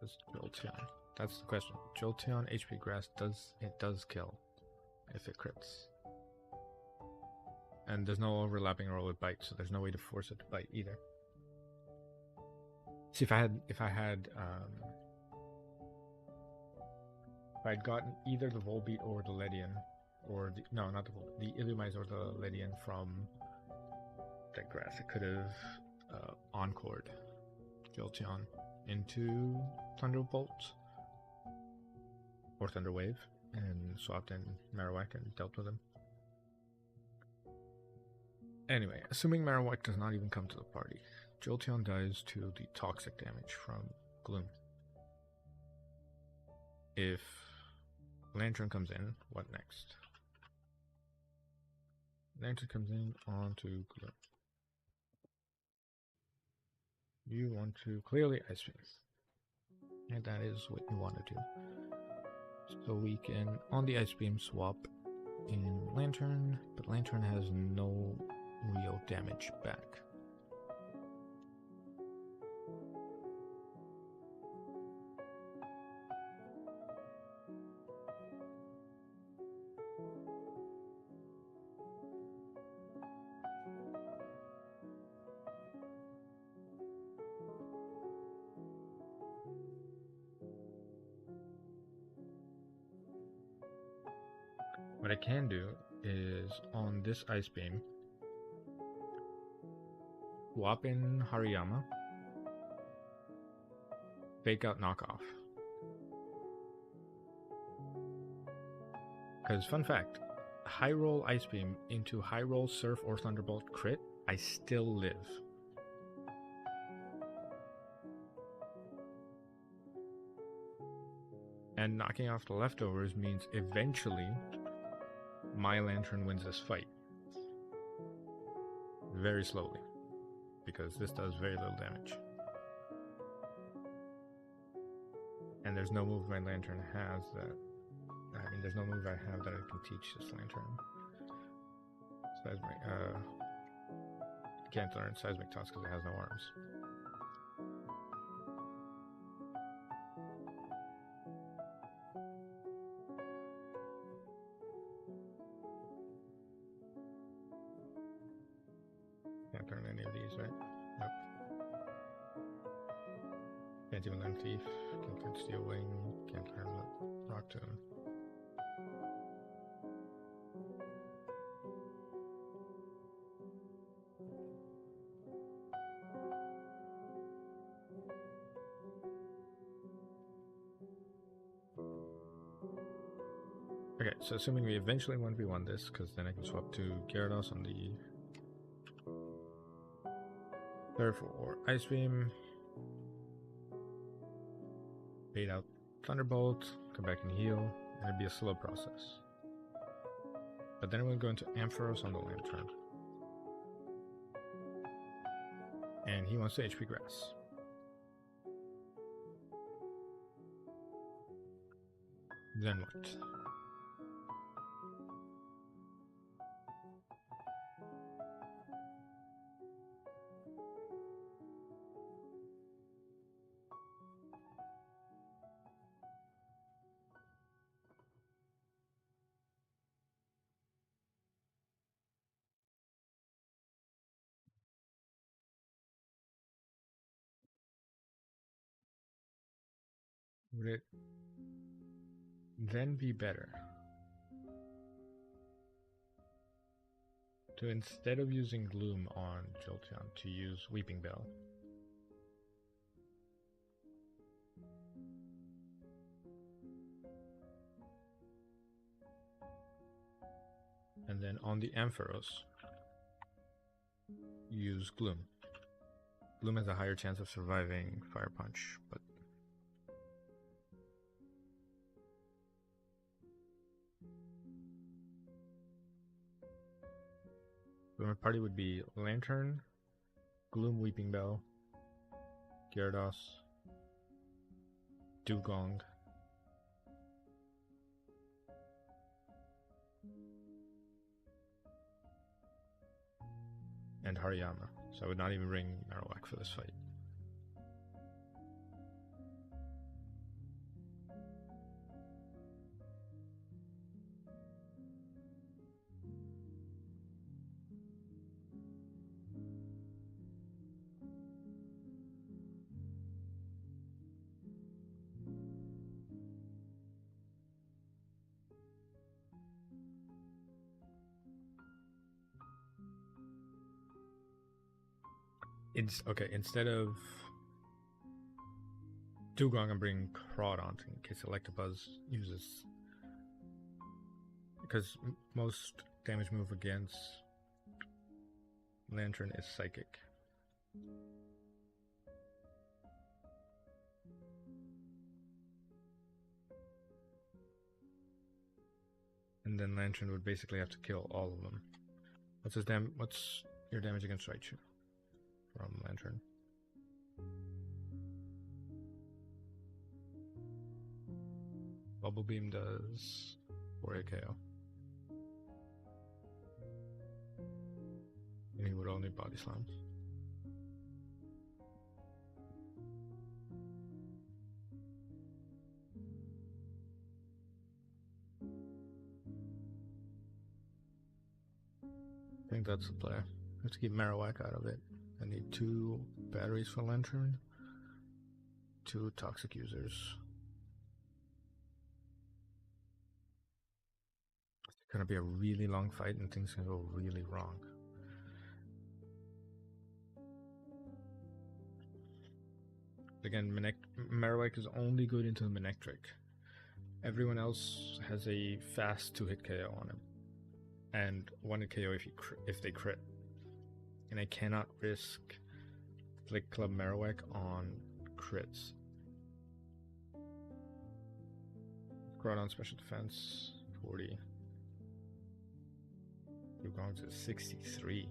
Just Jolteon. That's the question. Jolteon HP Grass does kill if it crits. And there's no overlapping roll with Bite, so there's no way to force it to bite either. See, if I had gotten either the Volbeat or the Ledian, or no, not the Volbeat, the Illumise or the Ledian from that grass, it could have encored Jolteon into Thunderbolt or Thunder Wave and swapped in Marowak and dealt with him. Anyway, assuming Marowak does not even come to the party, Jolteon dies to the toxic damage from Gloom. If Lantern comes in, what next? Lantern comes in onto Gloom. You want to clearly Ice Beam. And that is what you want to do. So we can, on the Ice Beam, swap in Lantern, but Lantern has no real damage back. What I can do is on this Ice Beam, swap in Hariyama, fake out knockoff. Because, fun fact, high roll Ice Beam into high roll Surf or Thunderbolt crit, I still live. And knocking off the leftovers means eventually my Lantern wins this fight. Very slowly, because this does very little damage. And there's no move my Lantern has that... I mean, there's no move I have that I can teach this Lantern. Seismic, can't learn Seismic Toss because it has no arms. Can't learn any of these, right? Nope. Can't even learn Thief. Can't learn Steel Wing. Can't learn Rock Tomb. Okay, so assuming we eventually 1v1 this, because then I can swap to Gyarados on the Surf or Ice Beam, bait out Thunderbolt, come back and heal, and it'd be a slow process. But then we'll go into Ampharos on the Lantern. And he wants to HP Grass. Then what? Would it then be better to, instead of using Gloom on Jolteon, to use Weeping Bell. And then on the Ampharos, use Gloom. Gloom has a higher chance of surviving Fire Punch, but my party would be Lantern, Gloom, Weeping Bell, Gyarados, Dugong, and Hariyama. So I would not even bring Marowak for this fight. Okay, instead of Dugong, I'm bringing Crawdont in case Electabuzz uses, because most damage move against Lantern is Psychic. And then Lantern would basically have to kill all of them. What's your damage against Raichu from Lantern? Bubble Beam does 4 KO. And he would only Body Slam. I think that's the play. I have to keep Marowak out of it. I need 2 batteries for Lantern, 2 Toxic Users. It's gonna be a really long fight and things can go really wrong. Again, Marowak is only good into the Manectric. Everyone else has a fast 2-hit KO on him, and 1-hit KO if they crit. And I cannot risk Flick Club Marowak on crits. Groudon Special Defense 40. Dugong to 63.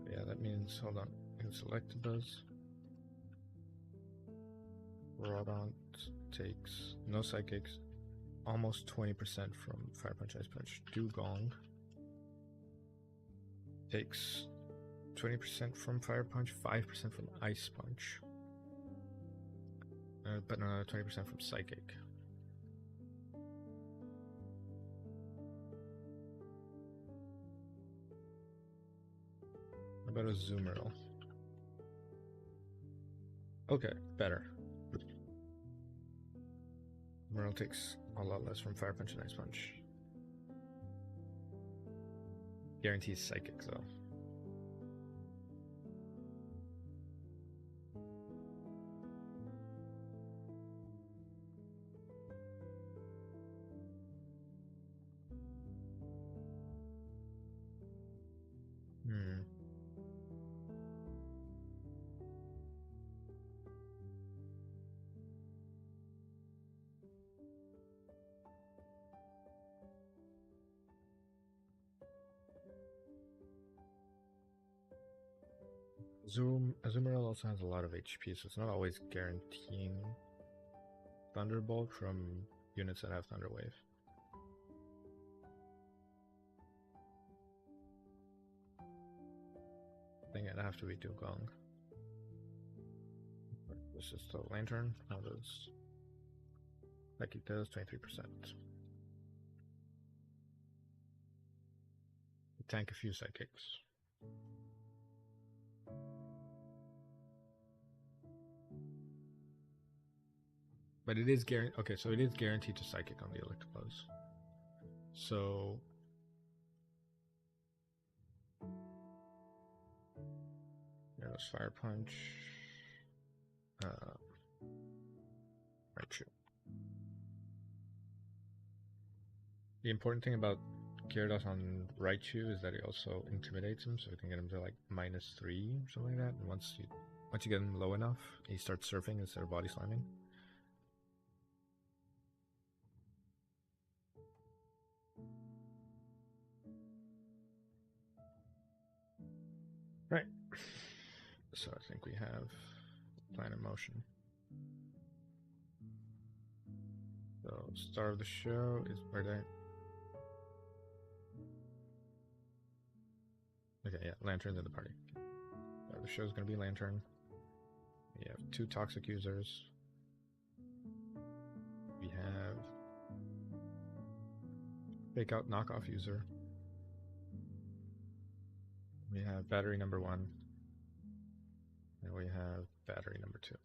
Yeah, that means, hold on, I can select Buzz. Groudon takes no Psychics, almost 20% from Fire Punch, Ice Punch. Dugong takes 20% from Fire Punch, 5% from Ice Punch, but another 20% from Psychic. What about a Azumarill? Okay, better. Azumarill takes a lot less from Fire Punch and Ice Punch. Guarantees Psychic, though. Azumarill also has a lot of HP, so it's not always guaranteeing Thunderbolt from units that have Thunder Wave. I think it'd have to be Dugong. This is the Lantern. How does Psychic does 23%. Tank a few Psychics. But it is guaranteed. Okay, so it is guaranteed to Psychic on the Electabuzz. So yeah, let's fire punch. Raichu. The important thing about Gyarados on Raichu is that it also intimidates him, so we can get him to like -3 or something like that. And once you get him low enough, he starts surfing instead of body slamming. Right. So I think we have plan in motion. So star of the show is where they. Okay, yeah, Lantern's in the party. The show's gonna be Lantern. We have 2 toxic users. We have fake out knockoff user. We have battery number 1. And we have battery number 2.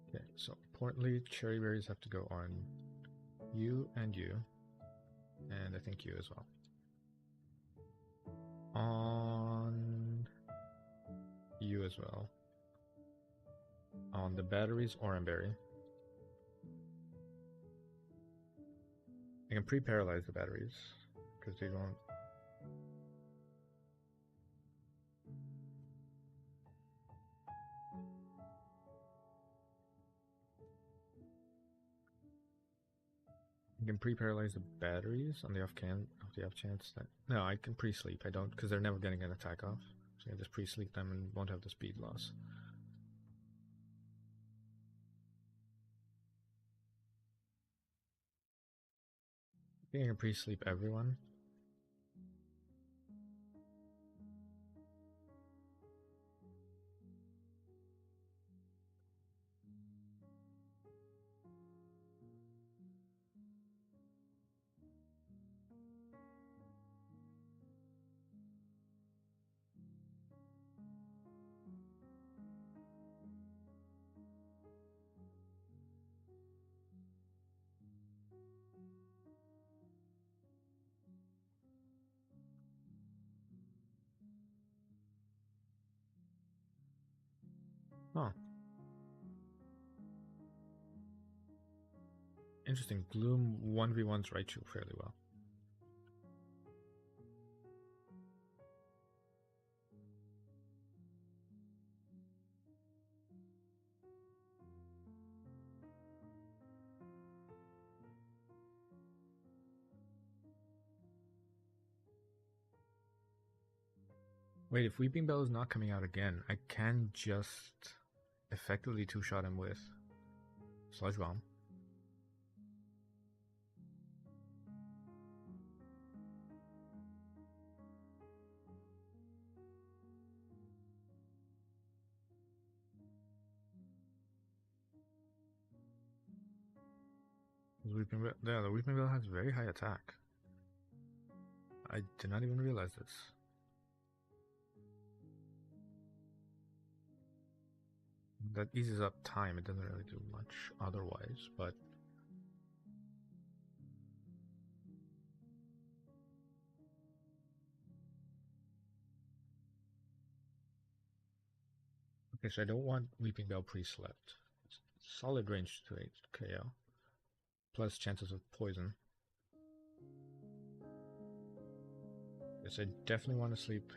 Okay, so importantly, cherry berries have to go on you and you. And I think you as well. On you as well. On the batteries, Oranberry. I can pre-paralyze the batteries because they won't. I can pre-paralyze the batteries on the off chance that no, I can pre-sleep. I don't because they're never getting an attack off, so I can just pre-sleep them and won't have the speed loss. I think I can pre-sleep everyone. Oh. Interesting. Gloom 1v1s Raichu fairly well. Wait, if Weeping Bell is not coming out again, I can just effectively two-shot him with Sludge Bomb. The Weeping Bell has very high attack. I did not even realize this. That eases up time. It doesn't really do much otherwise, but okay. So I don't want Weeping Bell pre-slept. Solid range to 8 KO, plus chances of poison. Yes, I definitely want to sleep.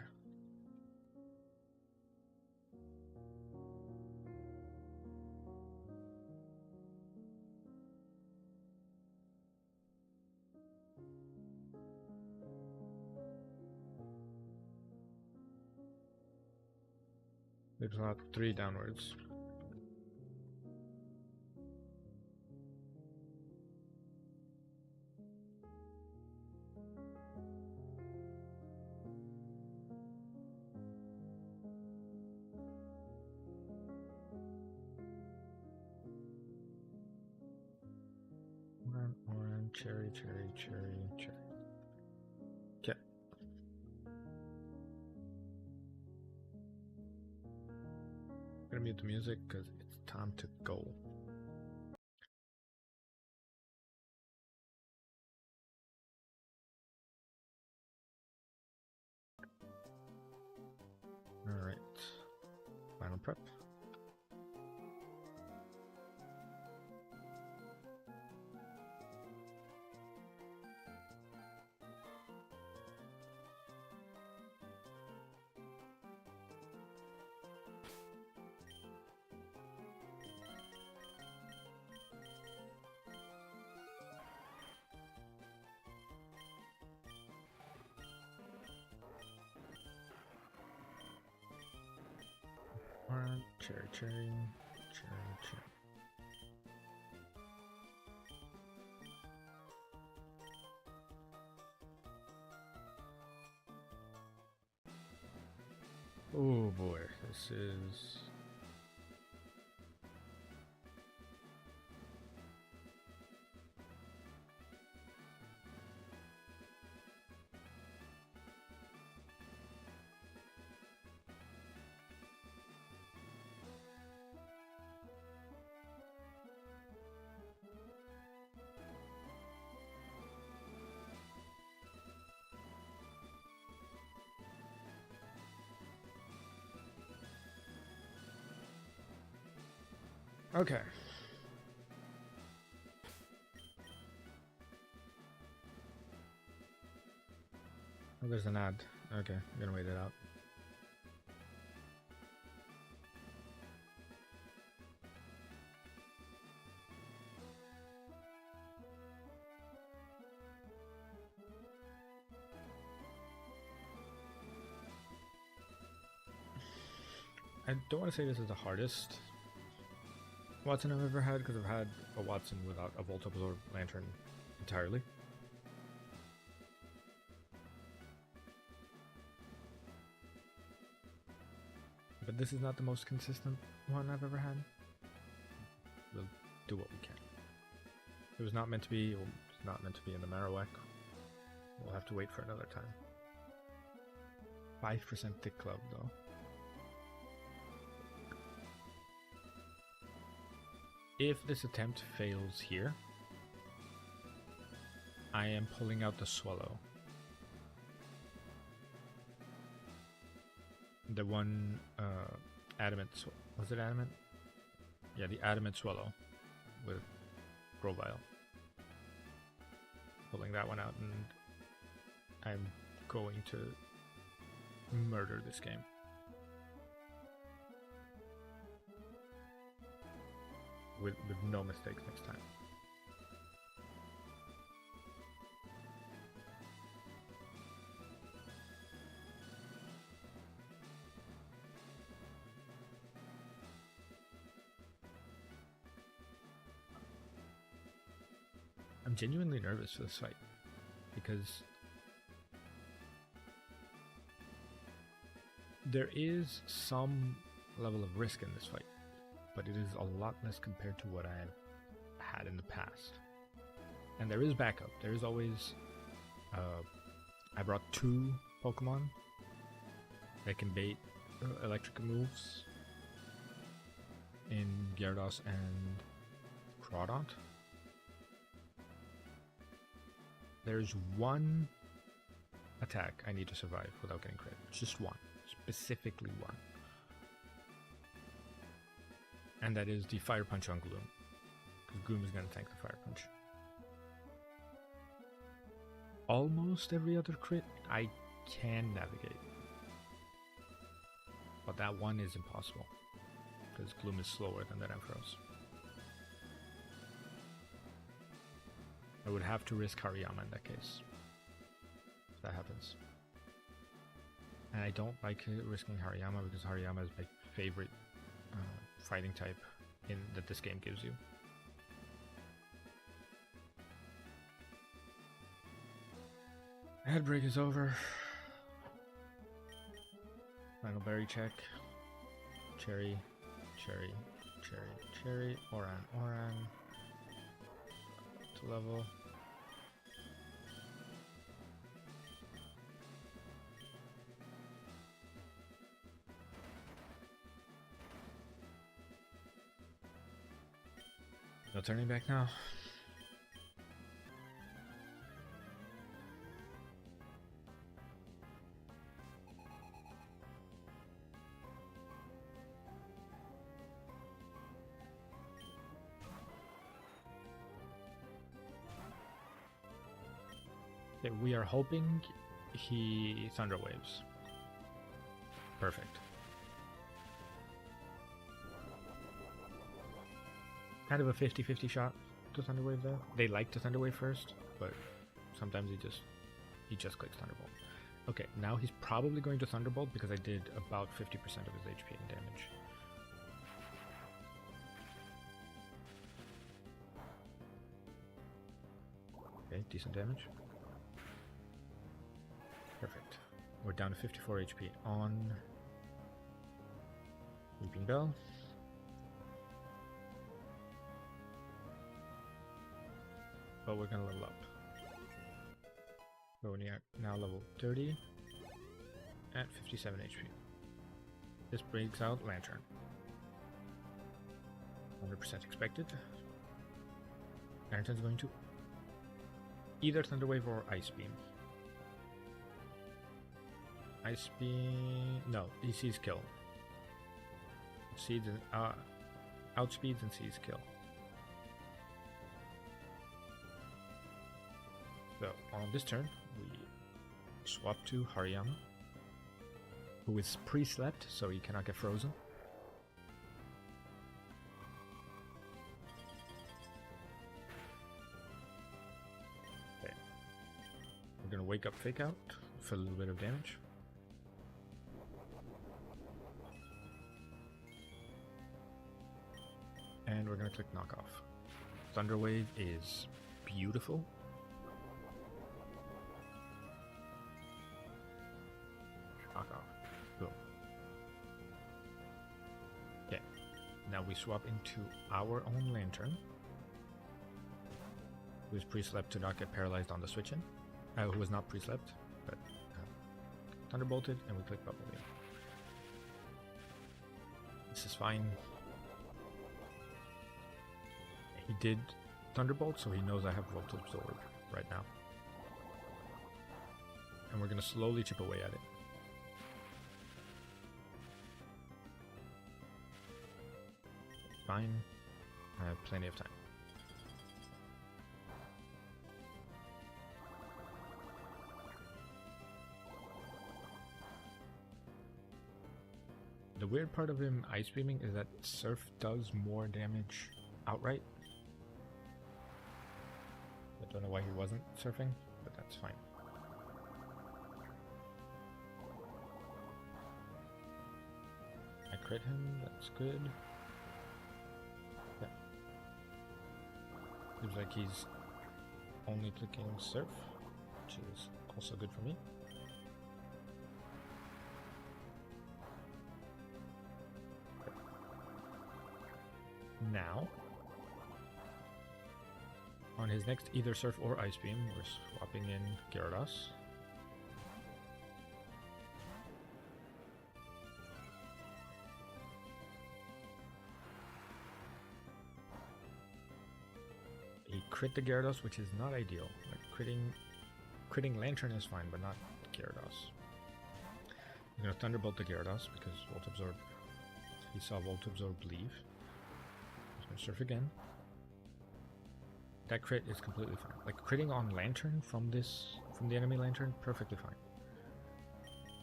It's not 3 downwards. Orange, cherry. Okay. I'm gonna mute the music because it's time to go. cherry, cherry, cherry, cherry. Oh boy, this is... Okay. Oh, there's an ad. Okay, I'm gonna wait it out. I don't want to say this is the hardest Watson I've ever had, because I've had a Watson without a Volt Absorb Lantern entirely. But this is not the most consistent one I've ever had. We'll do what we can. It was not meant to be, it's not meant to be in the Marowak. We'll have to wait for another time. 5% Thick Club, though. If this attempt fails here, I am pulling out the Swallow. The one, Adamant, was it Adamant? Yeah, the Adamant Swallow with Grovile. Pulling that one out, and I'm going to murder this game. With no mistakes next time. I'm genuinely nervous for this fight because there is some level of risk in this fight, but it is a lot less compared to what I've had in the past. And there is backup. There is always... I brought 2 Pokemon that can bait electric moves in Gyarados and Crawdont. There's one attack I need to survive without getting crit. Just one. Specifically one. And that is the Fire Punch on Gloom. Because Gloom is going to tank the Fire Punch. Almost every other crit I can navigate. But that one is impossible. Because Gloom is slower than that Ampharos. I would have to risk Hariyama in that case. If that happens. And I don't like risking Hariyama because Hariyama is my favorite fighting type that this game gives you. Head break is over. Final berry check. Cherry, cherry, cherry, cherry. Oran. To level. No turning back now. Okay, we are hoping he Thunder Waves. Perfect. Kind of a 50-50 shot to Thunder Wave there. They like to Thunder Wave first, but sometimes he just clicks Thunderbolt. Okay, now he's probably going to Thunderbolt because I did about 50% of his HP and damage. Okay, decent damage. Perfect. We're down to 54 HP on Weeping Bell. But we're gonna level up. So we're now level 30 at 57 HP. This brings out Lantern. 100% expected. Lantern's going to either Thunder Wave or Ice Beam. Ice Beam... no, he sees kill. Seeds and, outspeeds and sees kill. So, on this turn, we swap to Hariyama, who is pre-slept, so he cannot get frozen. Okay. We're gonna wake up Fake Out for a little bit of damage. And we're gonna click Knockoff. Thunder Wave is beautiful. Knockoff. Boom. Okay. Now we swap into our own Lantern, who is pre-slept to not get paralyzed on the switch-in. Who was not pre-slept, but Thunderbolted, and we click Bubble Beam. This is fine. He did Thunderbolt, so he knows I have Volt Absorb right now. And we're going to slowly chip away at it. Fine. I have plenty of time. The weird part of him Ice Beaming is that Surf does more damage outright. I don't know why he wasn't surfing, but that's fine. I crit him, that's good. Yeah. Seems like he's only clicking Surf, which is also good for me. Okay. Now, on his next either Surf or Ice Beam, we're swapping in Gyarados. He crit the Gyarados, which is not ideal. Like critting Lantern is fine, but not Gyarados. I'm gonna Thunderbolt the Gyarados because Volt Absorb. He saw Volt Absorb leave. He's gonna Surf again. That crit is completely fine. Like critting on Lantern from the enemy Lantern, perfectly fine.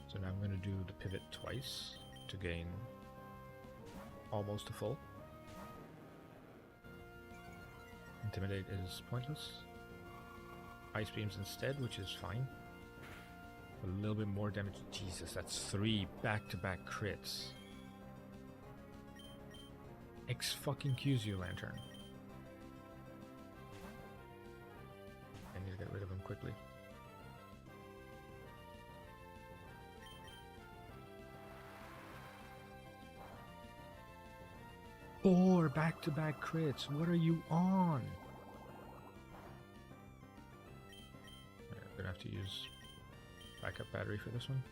So now I'm going to do the pivot twice to gain almost a full. Intimidate is pointless. Ice Beams instead, which is fine. A little bit more damage. Jesus, that's 3 back-to-back crits. X-fucking-Q's you, Lantern. I need to get rid of him quickly. Four back-to-back crits. What are you on? I'm gonna have to use backup battery for this one.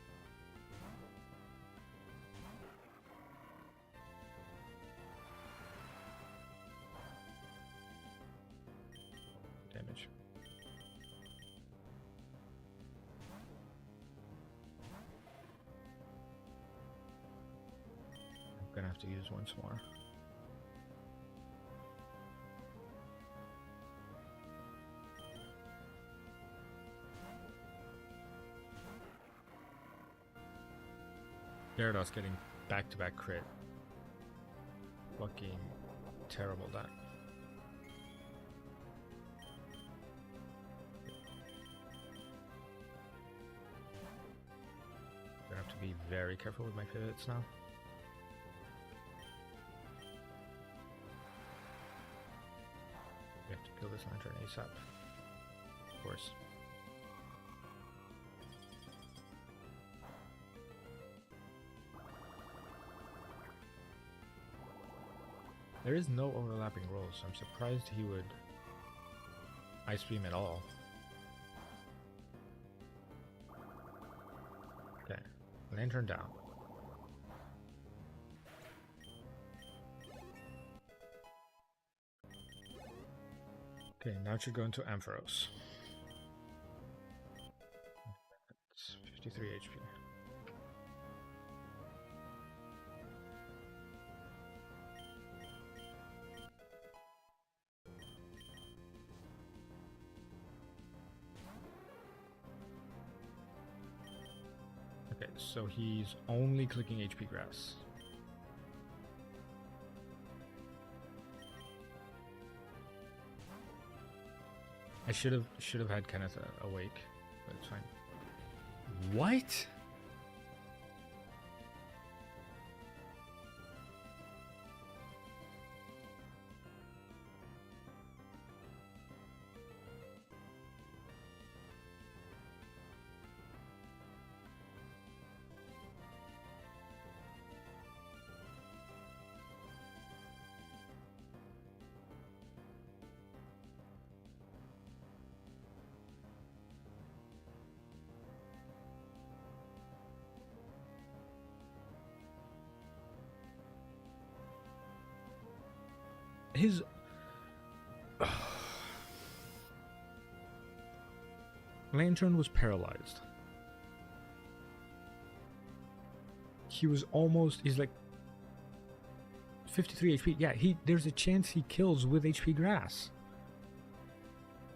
Damage. I'm gonna have to use once more. Gyarados getting back-to-back crit. Fucking terrible that. Gonna have to be very careful with my pivots now. We have to kill this Lantern ASAP. of course. There is no overlapping rolls, so I'm surprised he would Ice Beam at all. Okay, Lantern down. Okay, now it should go into Ampharos. It's 53 HP. Okay, so he's only clicking HP Grass. I should have had Kenneth awake, but it's fine. What? His Lantern was paralyzed. He's like 53 HP. Yeah, there's a chance he kills with HP Grass.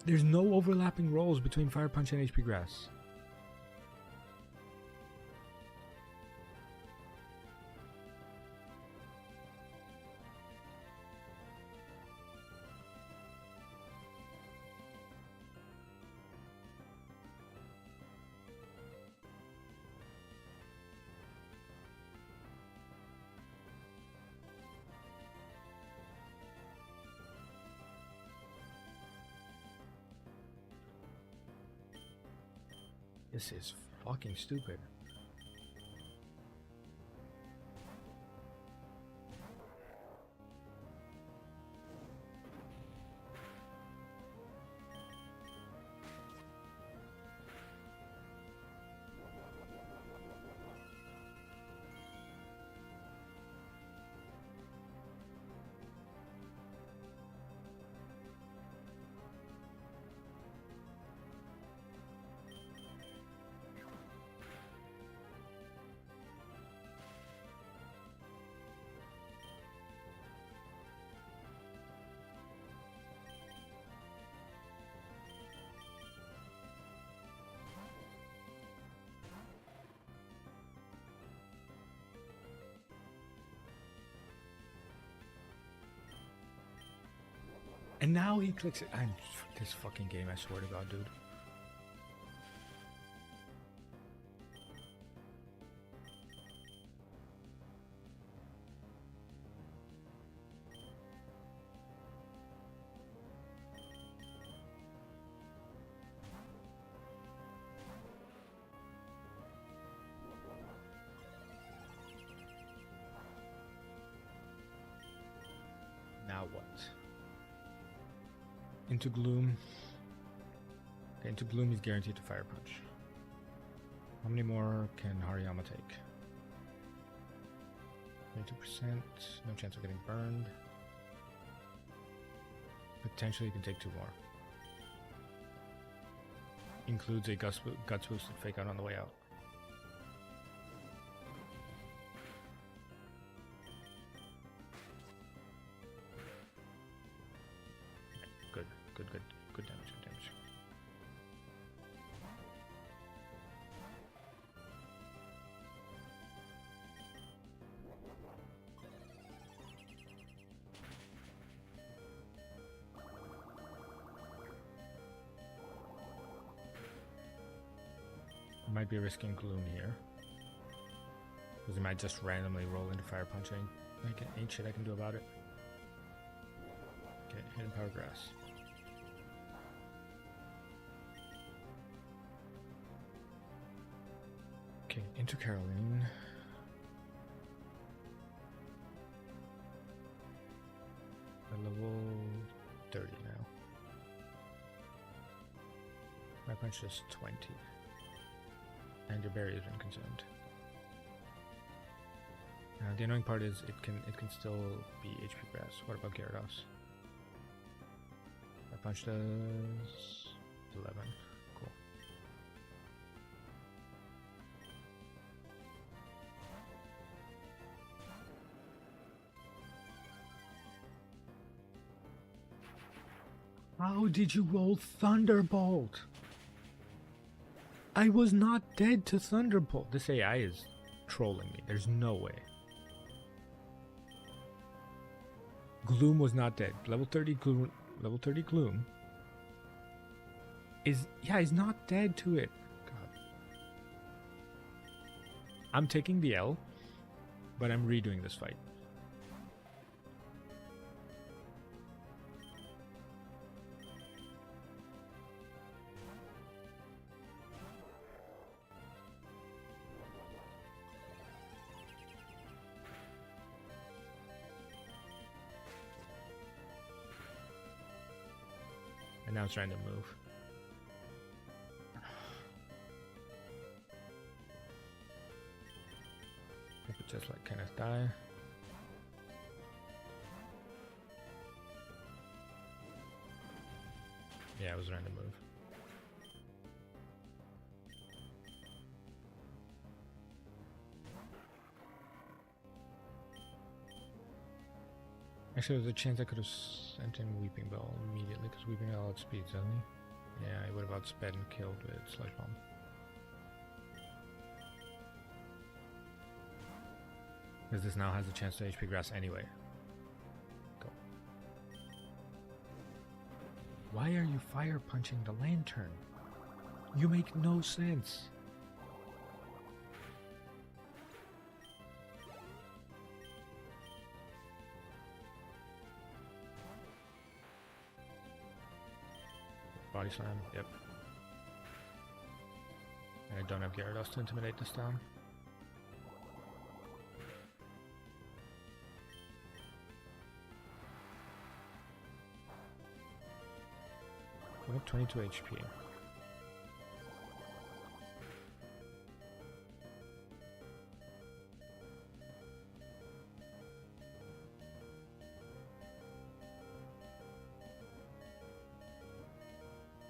There's no overlapping rolls between Fire Punch and HP Grass. This is fucking stupid. And now he clicks it. This fucking game, I swear to God, dude. Now what? Into Gloom. Okay, into Gloom he's guaranteed to Fire Punch. How many more can Hariyama take? 22%. No chance of getting burned. Potentially he can take 2 more. Includes a Guts boosted Fake Out on the way out. Good damage, good damage. Might be risking Gloom here. Because he might just randomly roll into Fire Punch. Ain't shit I can do about it. Okay, Hidden Power Grass. Okay, into Caroline. At level 30 now. My punch is 20. And your berry has been consumed. The annoying part is it can still be HP grass. What about Gyarados? My punch does 11. Cool. How did you roll Thunderbolt? I was not dead to Thunderbolt. This AI is trolling me. There's no way. Gloom was not dead. Level 30 Gloom. Level 30 Gloom is, yeah, he's not dead to it. God. I'm taking the L, but I'm redoing this fight. And now it's trying to move. I could just let Kenneth die. Yeah, it was trying to move. Actually, there's a chance I could have sent in Weeping Bell immediately, because Weeping Bell outspeeds, doesn't he? Yeah, he would have outsped and killed with Sludge Bomb. Because this now has a chance to HP Grass anyway. Go. Why are you fire punching the lantern? You make no sense. Body Slam, yep. And I don't have Gyarados to intimidate this down. We have 22 HP.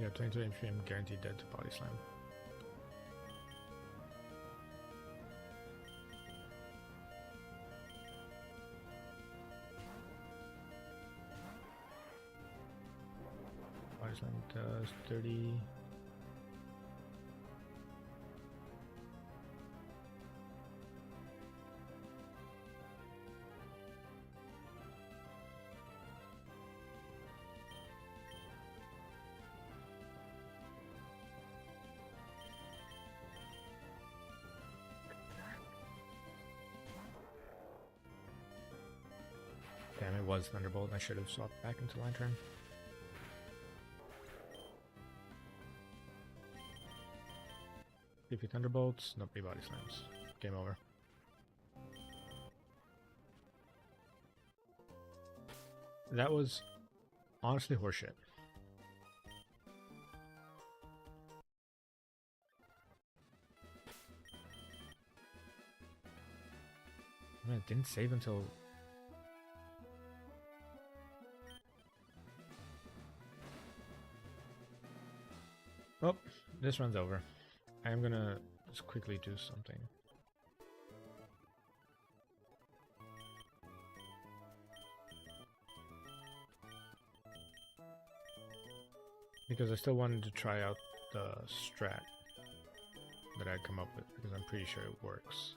Yeah, 22 HP, I'm guaranteed dead to Body Slam. Body Slam does 30. Damn, it was Thunderbolt. I should have swapped back into Lantern. If you Thunderbolts, nobody Body Slams. Game over. That was honestly horseshit. I mean, it didn't save until... Oh, this run's over. I'm gonna just quickly do something. Because I still wanted to try out the strat that I'd come up with, because I'm pretty sure it works.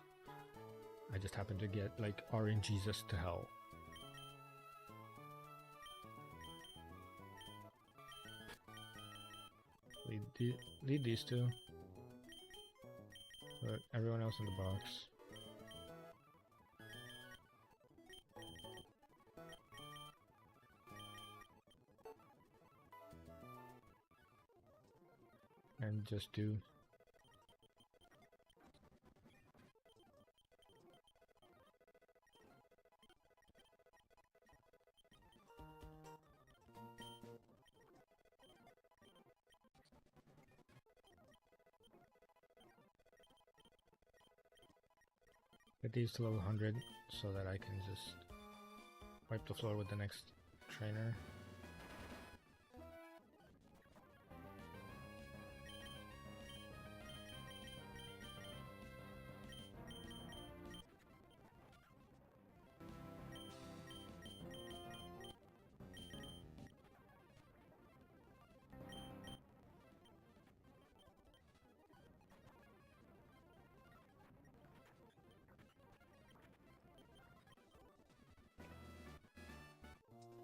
I just happened to get, like, RNGesus to hell. Lead these two. Put everyone else in the box. And just do Get these to level 100 so that I can just wipe the floor with the next trainer.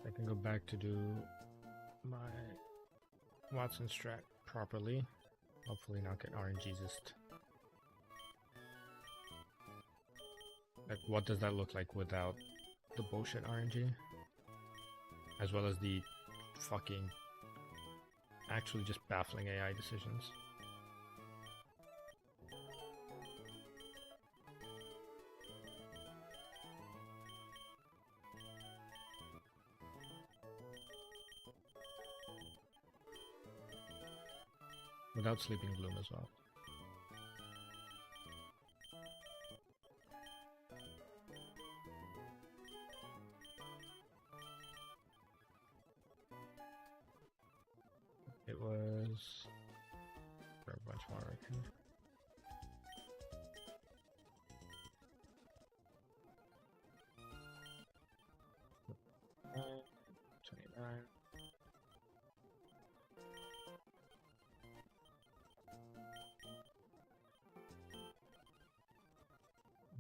I can go back to do my Watson strat properly. Hopefully not get RNG'd. Like, what does that look like without the bullshit RNG? As well as the fucking actually just baffling AI decisions. Without Sleeping Gloom as well. It was for a bunch more right here. $29.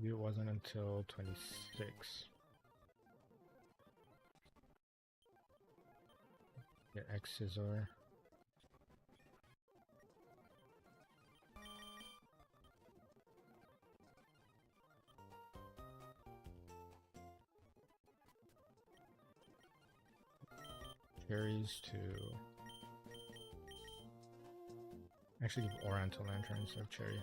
It wasn't until 26. Get X Scissor. Cherries to actually give Oran to Lantern instead of Cherry.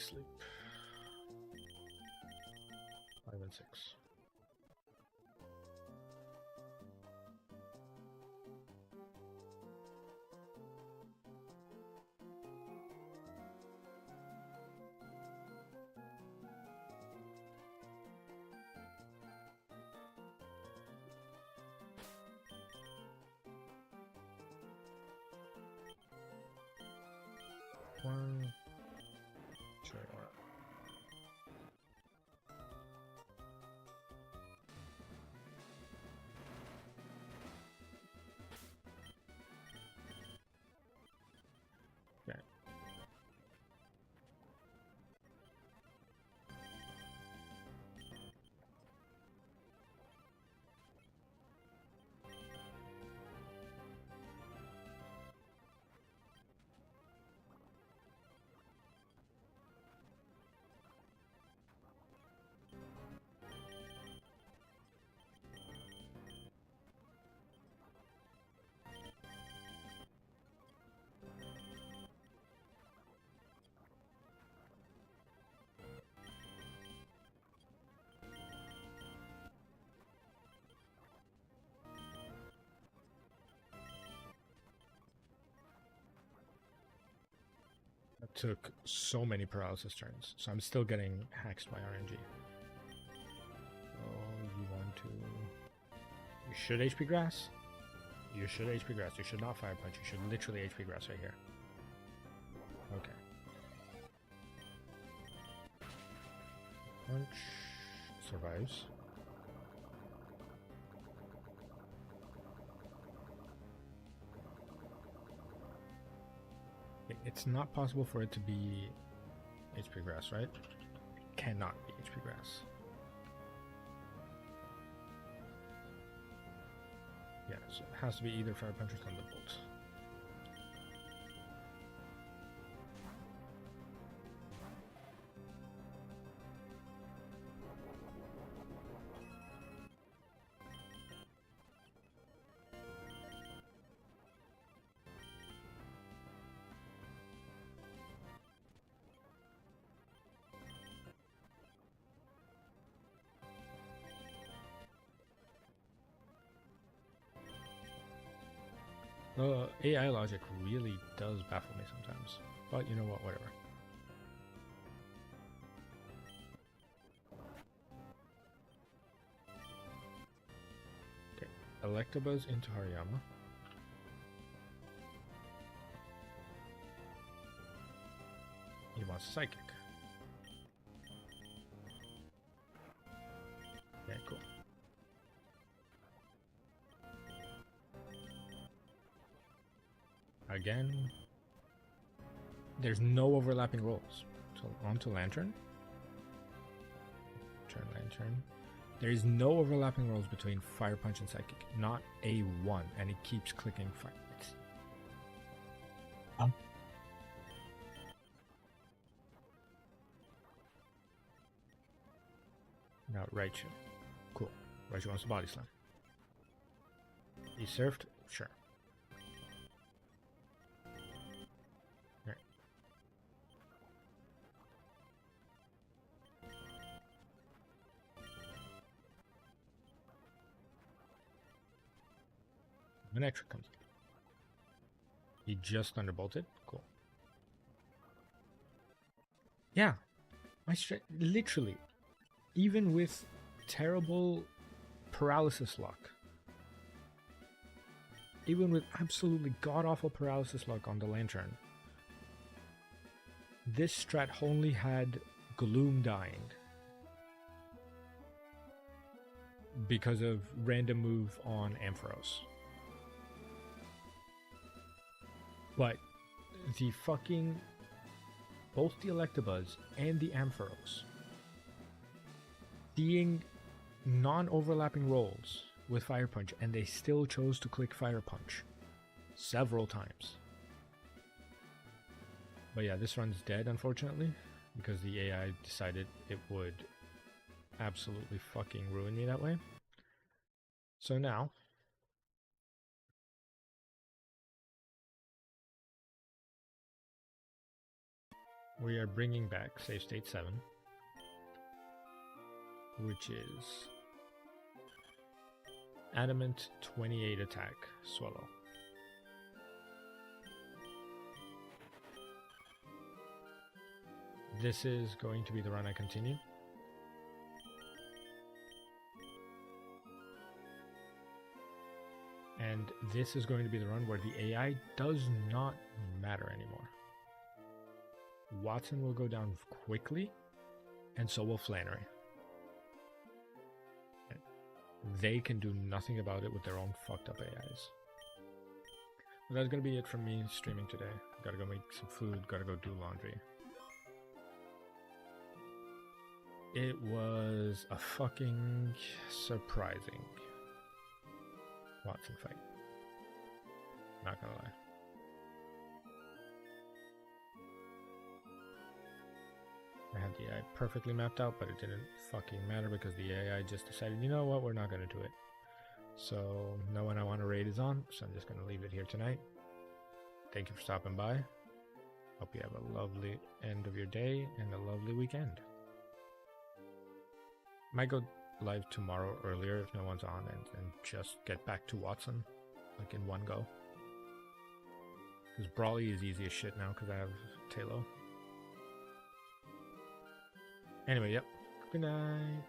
Sleep. 5 and 6. One. Sure. Okay. That took so many paralysis turns, so I'm still getting hacked by RNG. Oh, you want to... You should HP Grass. You should HP Grass. You should not Fire Punch. You should literally HP Grass right here. Okay. Punch. Survives. It's not possible for it to be HP Grass, right? It cannot be HP Grass. Yeah, so it has to be either Fire Punch or Thunderbolt. AI logic really does baffle me sometimes. But you know what, whatever. Okay, Electabuzz into Hariyama. He wants Psychic. Okay, cool. Again, there's no overlapping rolls. So onto Lantern. Turn Lantern. There is no overlapping rolls between Fire Punch and Psychic. Not a one, and it keeps clicking fire. Now Raichu. Cool. Raichu wants to Body Slam. He surfed? Sure. Right. An extra comes in. He just Thunderbolted? Cool. Yeah. Literally. Even with terrible paralysis luck. Even with absolutely god-awful paralysis luck on the Lantern. This strat only had Gloom dying. Because of random move on Ampharos. But the fucking... both the Electabuzz and the Ampharos seeing non-overlapping rolls with Fire Punch, and they still chose to click Fire Punch several times. But yeah, this run's dead, unfortunately, because the AI decided it would absolutely fucking ruin me that way. So now, we are bringing back Save State 7, which is Adamant 28 attack, Swallow. This is going to be the run I continue. And this is going to be the run where the AI does not matter anymore. Watson will go down quickly, and so will Flannery. They can do nothing about it with their own fucked up AIs. But that's gonna be it from me streaming today. Gotta go make some food, gotta go do laundry. It was a fucking surprising Watson fight. Not gonna lie. I had the AI perfectly mapped out, but it didn't fucking matter because the AI just decided, you know what, we're not going to do it. So, no one I want to raid is on, so I'm just going to leave it here tonight. Thank you for stopping by. Hope you have a lovely end of your day and a lovely weekend. Might go live tomorrow earlier if no one's on and just get back to Watson, like in one go. Because Brawly is easy as shit now because I have Tailo. Anyway, yep. Good night.